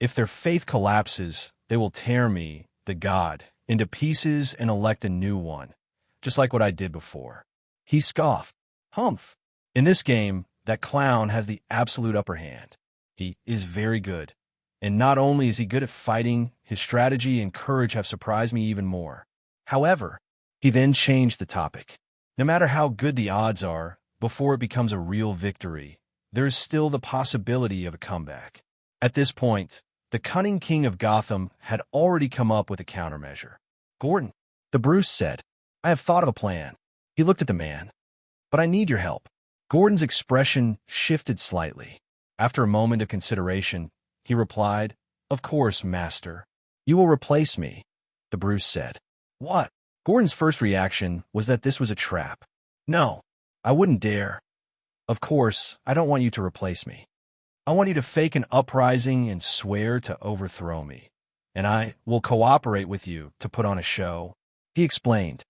S1: If their faith collapses, they will tear me, the god, into pieces and elect a new one, just like what I did before. He scoffed. Humph. In this game, that clown has the absolute upper hand. He is very good. And not only is he good at fighting, his strategy and courage have surprised me even more. However, he then changed the topic. No matter how good the odds are, before it becomes a real victory, there is still the possibility of a comeback. At this point, the cunning king of Gotham had already come up with a countermeasure. Gordon, the Bruce said, I have thought of a plan. He looked at the man. But I need your help. Gordon's expression shifted slightly. After a moment of consideration, he replied, Of course, master. You will replace me, the Bruce said. What? Gordon's first reaction was that this was a trap. No, I wouldn't dare. Of course, I don't want you to replace me. I want you to fake an uprising and swear to overthrow me. And I will cooperate with you to put on a show. He explained.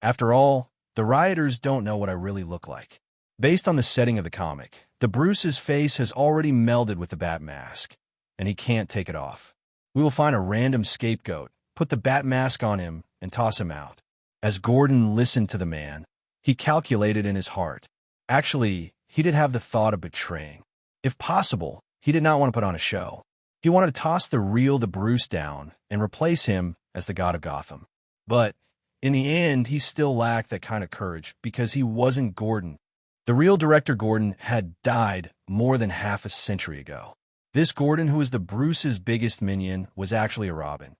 S1: After all, the rioters don't know what I really look like. Based on the setting of the comic, the Bruce's face has already melded with the bat mask, and he can't take it off. We will find a random scapegoat, put the bat mask on him, and toss him out. As Gordon listened to the man, he calculated in his heart. Actually, he did have the thought of betraying. If possible, he did not want to put on a show. He wanted to toss the real the Bruce down and replace him as the god of Gotham. But in the end, he still lacked that kind of courage because he wasn't Gordon. The real Director Gordon had died more than half a century ago. This Gordon, who was the Bruce's biggest minion, was actually a Robin.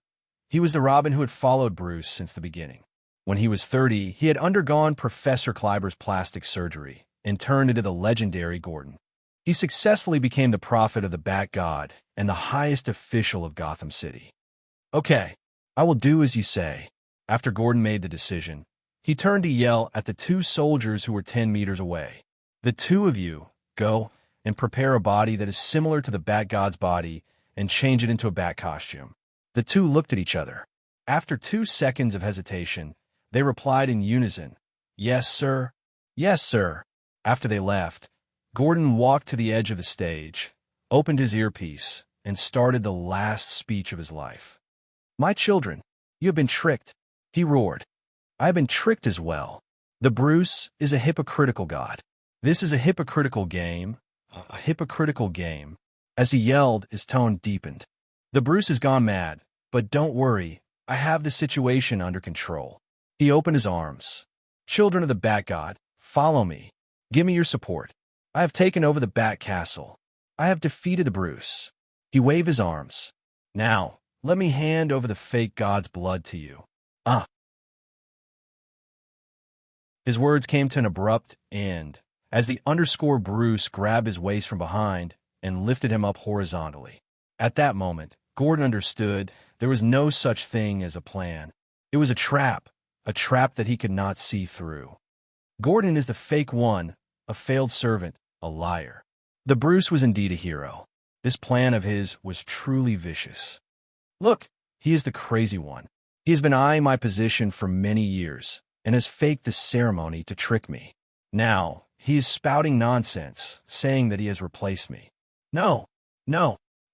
S1: He was the Robin who had followed Bruce since the beginning. When he was 30, he had undergone Professor Kleiber's plastic surgery and turned into the legendary Gordon. He successfully became the prophet of the Bat God and the highest official of Gotham City. Okay, I will do as you say. After Gordon made the decision, he turned to yell at the two soldiers who were 10 meters away. The two of you, go and prepare a body that is similar to the Bat God's body and change it into a bat costume. The two looked at each other. After 2 seconds of hesitation, they replied in unison, "Yes, sir. Yes, sir." After they left, Gordon walked to the edge of the stage, opened his earpiece, and started the last speech of his life. "My children, you have been tricked," he roared. "I have been tricked as well. The Bruce is a hypocritical god. This is a hypocritical game, a hypocritical game." As he yelled, his tone deepened. "The Bruce has gone mad, but don't worry, I have the situation under control." He opened his arms. "Children of the Bat God, follow me. Give me your support. I have taken over the Bat Castle. I have defeated the Bruce." He waved his arms. "Now, let me hand over the fake god's blood to you." His words came to an abrupt end as the underscore Bruce grabbed his waist from behind and lifted him up horizontally. At that moment, Gordon understood there was no such thing as a plan. It was a trap that he could not see through. Gordon is the fake one, a failed servant, a liar. The Bruce was indeed a hero. This plan of his was truly vicious. "Look, he is the crazy one. He has been eyeing my position for many years and has faked this ceremony to trick me. Now, he is spouting nonsense, saying that he has replaced me. No,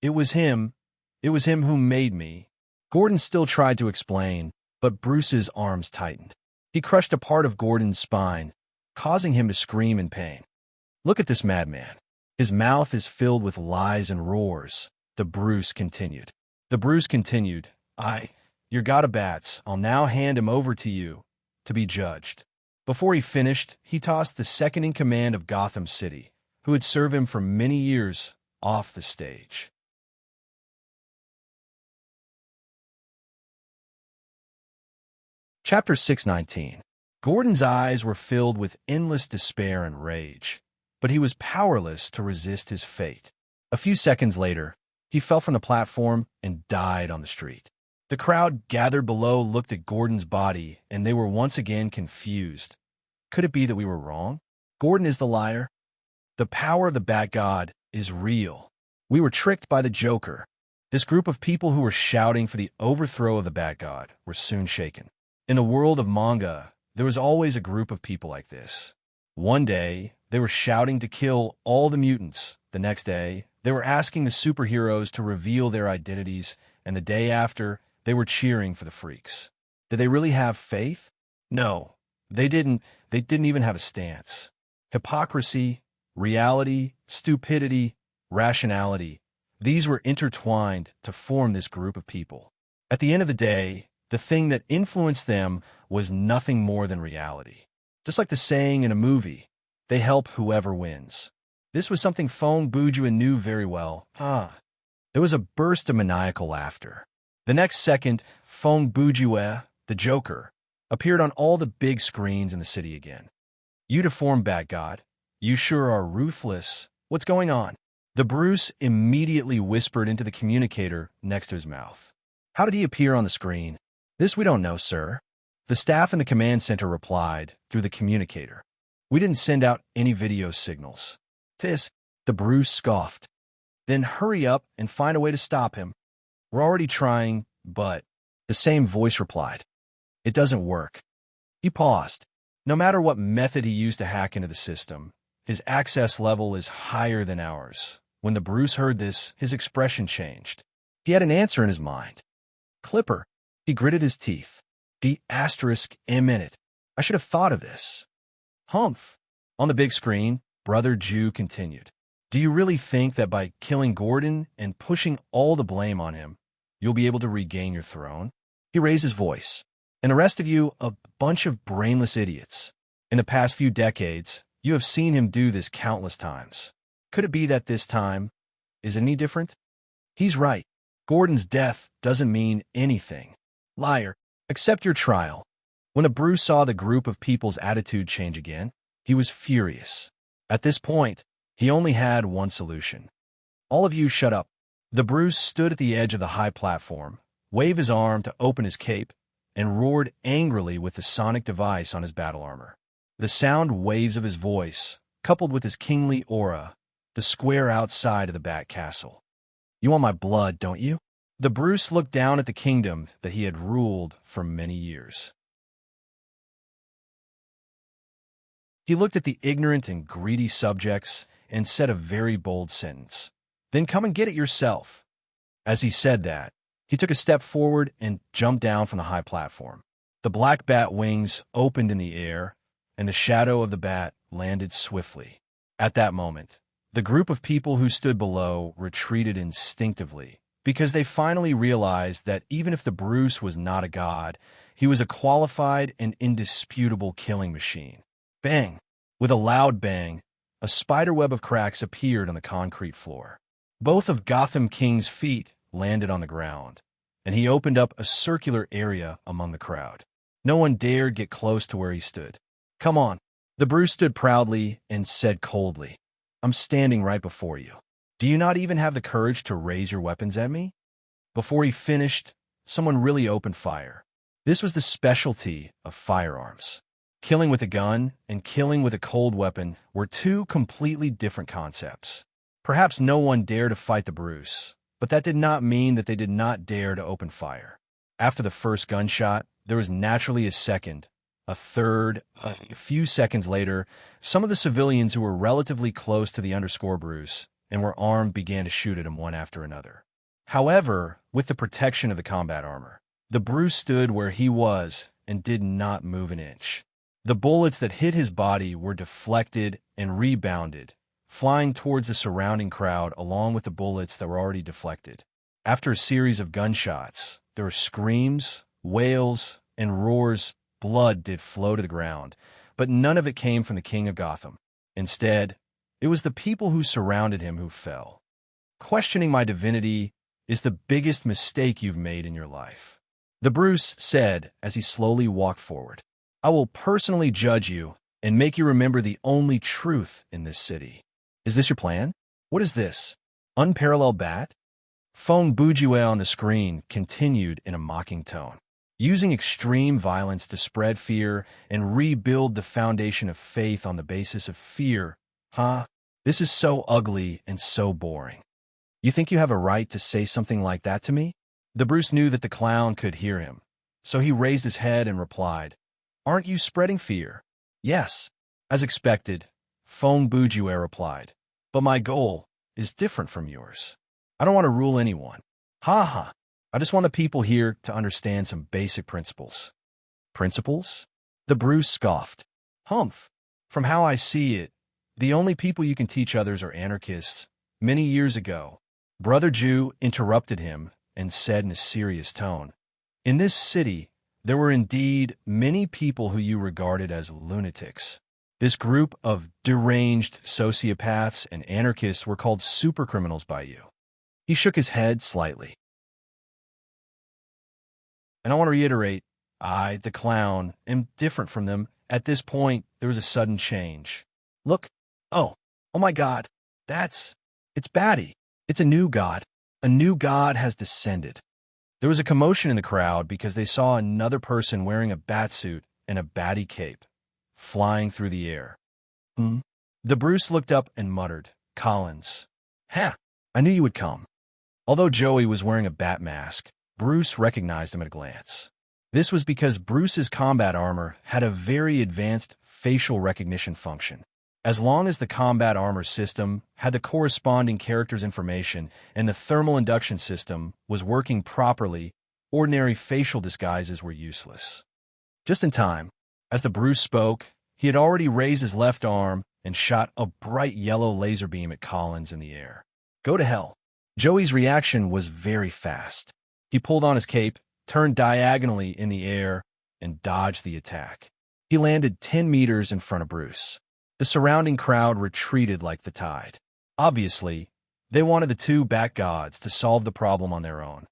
S1: it was him. It was him who made me." Gordon still tried to explain, but Bruce's arms tightened. He crushed a part of Gordon's spine, causing him to scream in pain. "Look at this madman. His mouth is filled with lies and roars," the Bruce continued. Your god of bats, I'll now hand him over to you to be judged." Before he finished, he tossed the second in command of Gotham City, who had served him for many years, off the stage. Chapter 619. Gordon's eyes were filled with endless despair and rage, but he was powerless to resist his fate. A few seconds later, he fell from the platform and died on the street. The crowd gathered below looked at Gordon's body, and they were once again confused. Could it be that we were wrong? Gordon is the liar. The power of the Bat God is real. We were tricked by the Joker. This group of people who were shouting for the overthrow of the Bat God were soon shaken. In the world of manga, there was always a group of people like this. One day, they were shouting to kill all the mutants. The next day, they were asking the superheroes to reveal their identities, and the day after, they were cheering for the freaks. Did they really have faith? No, they didn't. They didn't even have a stance. Hypocrisy, reality, stupidity, rationality, these were intertwined to form this group of people. At the end of the day, the thing that influenced them was nothing more than reality. Just like the saying in a movie, they help whoever wins. This was something Fong Bujuan knew very well. There was a burst of maniacal laughter. The next second, Fong Bujuan, the Joker, appeared on all the big screens in the city again. "You deformed Bat God. You sure are ruthless. What's going on?" The Bruce immediately whispered into the communicator next to his mouth. "How did he appear on the screen?" "This we don't know, sir." The staff in the command center replied through the communicator. "We didn't send out any video signals." "Tis," the Bruce scoffed. "Then hurry up and find a way to stop him." "We're already trying, but..." The same voice replied. "It doesn't work." He paused. No matter what method he used to hack into the system, his access level is higher than ours. When the Bruce heard this, his expression changed. He had an answer in his mind. "Clipper." He gritted his teeth. "D*M in it. I should have thought of this." "Humph." On the big screen, Brother Jew continued. "Do you really think that by killing Gordon and pushing all the blame on him, you'll be able to regain your throne?" He raised his voice. "And the rest of you, a bunch of brainless idiots. In the past few decades, you have seen him do this countless times. Could it be that this time is any different?" He's right. Gordon's death doesn't mean anything. "Liar, accept your trial." When the Bruce saw the group of people's attitude change again, he was furious. At this point, he only had one solution. "All of you shut up." The Bruce stood at the edge of the high platform, waved his arm to open his cape, and roared angrily with the sonic device on his battle armor. The sound waves of his voice, coupled with his kingly aura, the square outside of the Bat Castle. "You want my blood, don't you?" The Bruce looked down at the kingdom that he had ruled for many years. He looked at the ignorant and greedy subjects and said a very bold sentence. "Then come and get it yourself." As he said that, he took a step forward and jumped down from the high platform. The black bat wings opened in the air, and the shadow of the bat landed swiftly. At that moment, the group of people who stood below retreated instinctively, because they finally realized that even if the Bruce was not a god, he was a qualified and indisputable killing machine. Bang! With a loud bang, a spiderweb of cracks appeared on the concrete floor. Both of Gotham King's feet landed on the ground, and he opened up a circular area among the crowd. No one dared get close to where he stood. "Come on." The Bruce stood proudly and said coldly, "I'm standing right before you. Do you not even have the courage to raise your weapons at me?" Before he finished, someone really opened fire. This was the specialty of firearms. Killing with a gun and killing with a cold weapon were two completely different concepts. Perhaps no one dared to fight the Bruce, but that did not mean that they did not dare to open fire. After the first gunshot, there was naturally a second, a third. A few seconds later, some of the civilians who were relatively close to the underscore Bruce and were armed began to shoot at him one after another. However, with the protection of the combat armor, the Bruce stood where he was and did not move an inch. The bullets that hit his body were deflected and rebounded, flying towards the surrounding crowd along with the bullets that were already deflected. After a series of gunshots, there were screams, wails, and roars. Blood did flow to the ground, but none of it came from the King of Gotham. Instead, it was the people who surrounded him who fell. "Questioning my divinity is the biggest mistake you've made in your life," the Bruce said as he slowly walked forward. "I will personally judge you and make you remember the only truth in this city." "Is this your plan? What is this? Unparalleled bat?" Phone Bujue on the screen continued in a mocking tone. "Using extreme violence to spread fear and rebuild the foundation of faith on the basis of fear, huh? This is so ugly and so boring. You think you have a right to say something like that to me?" The Bruce knew that the clown could hear him, so he raised his head and replied, "Aren't you spreading fear?" "Yes." As expected, Phone Bujue replied, "But my goal is different from yours. I don't want to rule anyone. Ha ha. I just want the people here to understand some basic principles." "Principles?" The Bruce scoffed. "Humph. From how I see it, the only people you can teach others are anarchists." Many years ago, Brother Jew interrupted him and said in a serious tone, "In this city, there were indeed many people who you regarded as lunatics. This group of deranged sociopaths and anarchists were called supercriminals by you." He shook his head slightly. "And I want to reiterate, I, the clown, am different from them." At this point, there was a sudden change. "Look. Oh my God. It's Batty. It's a new god. A new god has descended." There was a commotion in the crowd because they saw another person wearing a bat suit and a batty cape, flying through the air. The Bruce looked up and muttered, "Collins. Ha! I knew you would come." Although Joey was wearing a bat mask, Bruce recognized him at a glance. This was because Bruce's combat armor had a very advanced facial recognition function. As long as the combat armor system had the corresponding character's information and the thermal induction system was working properly, ordinary facial disguises were useless. Just in time, as the Bruce spoke, he had already raised his left arm and shot a bright yellow laser beam at Collins in the air. "Go to hell." Joey's reaction was very fast. He pulled on his cape, turned diagonally in the air, and dodged the attack. He landed 10 meters in front of Bruce. The surrounding crowd retreated like the tide. Obviously, they wanted the two Bat gods to solve the problem on their own.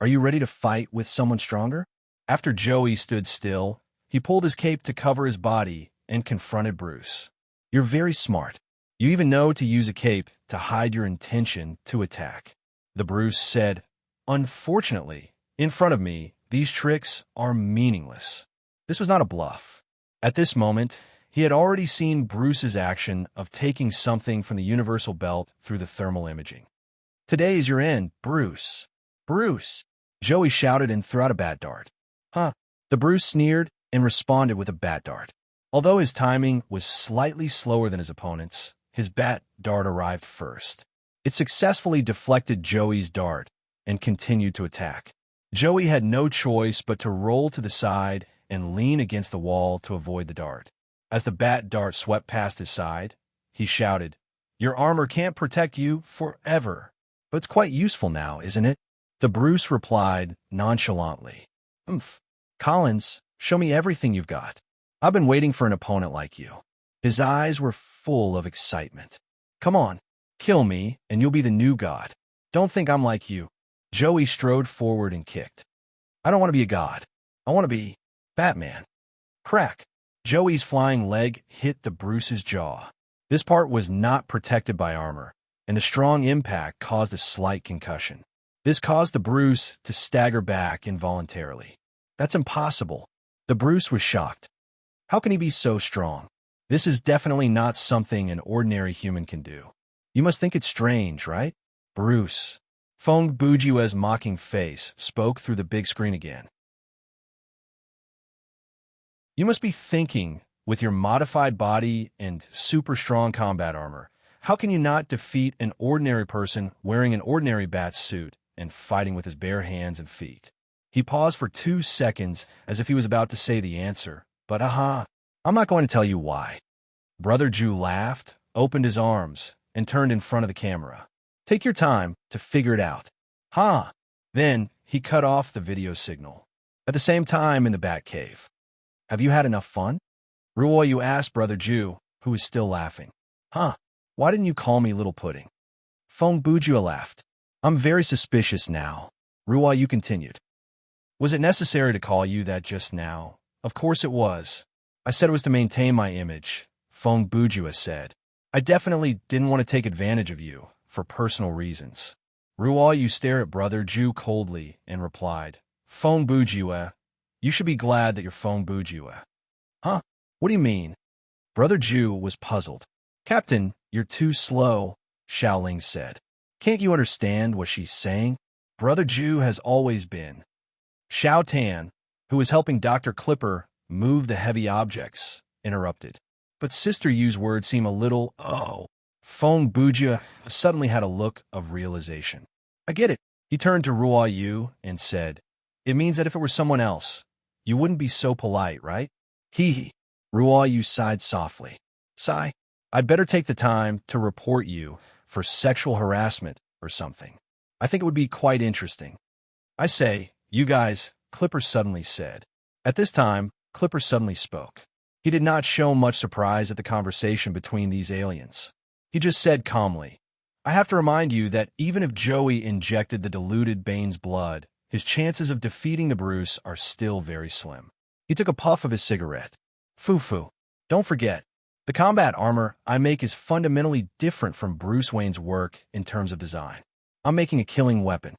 S1: "Are you ready to fight with someone stronger?" After Joey stood still, he pulled his cape to cover his body and confronted Bruce. "You're very smart. You even know to use a cape to hide your intention to attack," the Bruce said. "Unfortunately, In front of me, these tricks are meaningless. This was not a bluff. At this moment, he had already seen Bruce's action of taking something from the universal belt through the thermal imaging. "Today is your end, Bruce." "Bruce!" Joey shouted and threw out a bat dart. "Huh." The Bruce sneered and responded with a bat dart. Although his timing was slightly slower than his opponent's, his bat dart arrived first. It successfully deflected Joey's dart and continued to attack. Joey had no choice but to roll to the side and lean against the wall to avoid the dart. As the bat dart swept past his side, he shouted, "Your armor can't protect you forever. But it's quite useful now, isn't it?" The Bruce replied nonchalantly, "Umph. Collins, show me everything you've got. I've been waiting for an opponent like you." His eyes were full of excitement. "Come on, kill me, and you'll be the new god. Don't think I'm like you." Joey strode forward and kicked. "I don't want to be a god. I want to be Batman." Crack! Joey's flying leg hit the Bruce's jaw. This part was not protected by armor, and the strong impact caused a slight concussion. This caused the Bruce to stagger back involuntarily. "That's impossible." The Bruce was shocked. How can he be so strong? This is definitely not something an ordinary human can do. You must think it's strange, right? Bruce. Fong Bujiwa's mocking face spoke through the big screen again. "You must be thinking, with your modified body and super strong combat armor, how can you not defeat an ordinary person wearing an ordinary bat suit and fighting with his bare hands and feet?" He paused for 2 seconds as if he was about to say the answer, but I'm not going to tell you why. Brother Jew laughed, opened his arms, and turned in front of the camera. "Take your time to figure it out." Then he cut off the video signal. At the same time in the Batcave. "Have you had enough fun?" Ruoyu asked Brother Jew, who was still laughing. Why didn't you call me Little Pudding?" Fong Bujua laughed. "I'm very suspicious now." Ruoyu continued. "Was it necessary to call you that just now?" "Of course it was. I said it was to maintain my image," Fong Bujua said. "I definitely didn't want to take advantage of you, for personal reasons." Ruoyu stared at Brother Jew coldly and replied, "Fong Bujua, you should be glad that you're Fong Bujua." What do you mean?" Brother Jew was puzzled. "Captain, you're too slow," Xiaoling said. "Can't you understand what she's saying?" Brother Jew has always been. Xiao Tan, who was helping Dr. Clipper move the heavy objects, interrupted. "But Sister Yu's words seem a little, Fong Bujia suddenly had a look of realization. "I get it." He turned to Ruo Yu and said, "It means that if it were someone else, you wouldn't be so polite, right?" Hee. Ruo Yu sighed softly. "Sigh. I'd better take the time to report you for sexual harassment or something. I think it would be quite interesting." "I say, you guys," Clipper suddenly said. At this time, Clipper suddenly spoke. He did not show much surprise at the conversation between these aliens. He just said calmly, "I have to remind you that even if Joey injected the diluted Bane's blood, his chances of defeating the Bruce are still very slim." He took a puff of his cigarette. "Foo-foo. Don't forget, the combat armor I make is fundamentally different from Bruce Wayne's work in terms of design. I'm making a killing weapon."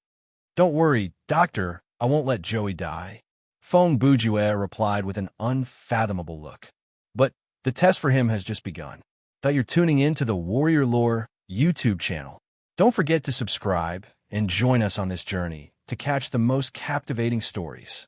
S1: "Don't worry, Doctor, I won't let Joey die." Fong Bujue replied with an unfathomable look. "But the test for him has just begun." That you're tuning in to the Warrior Lore YouTube channel. Don't forget to subscribe and join us on this journey to catch the most captivating stories.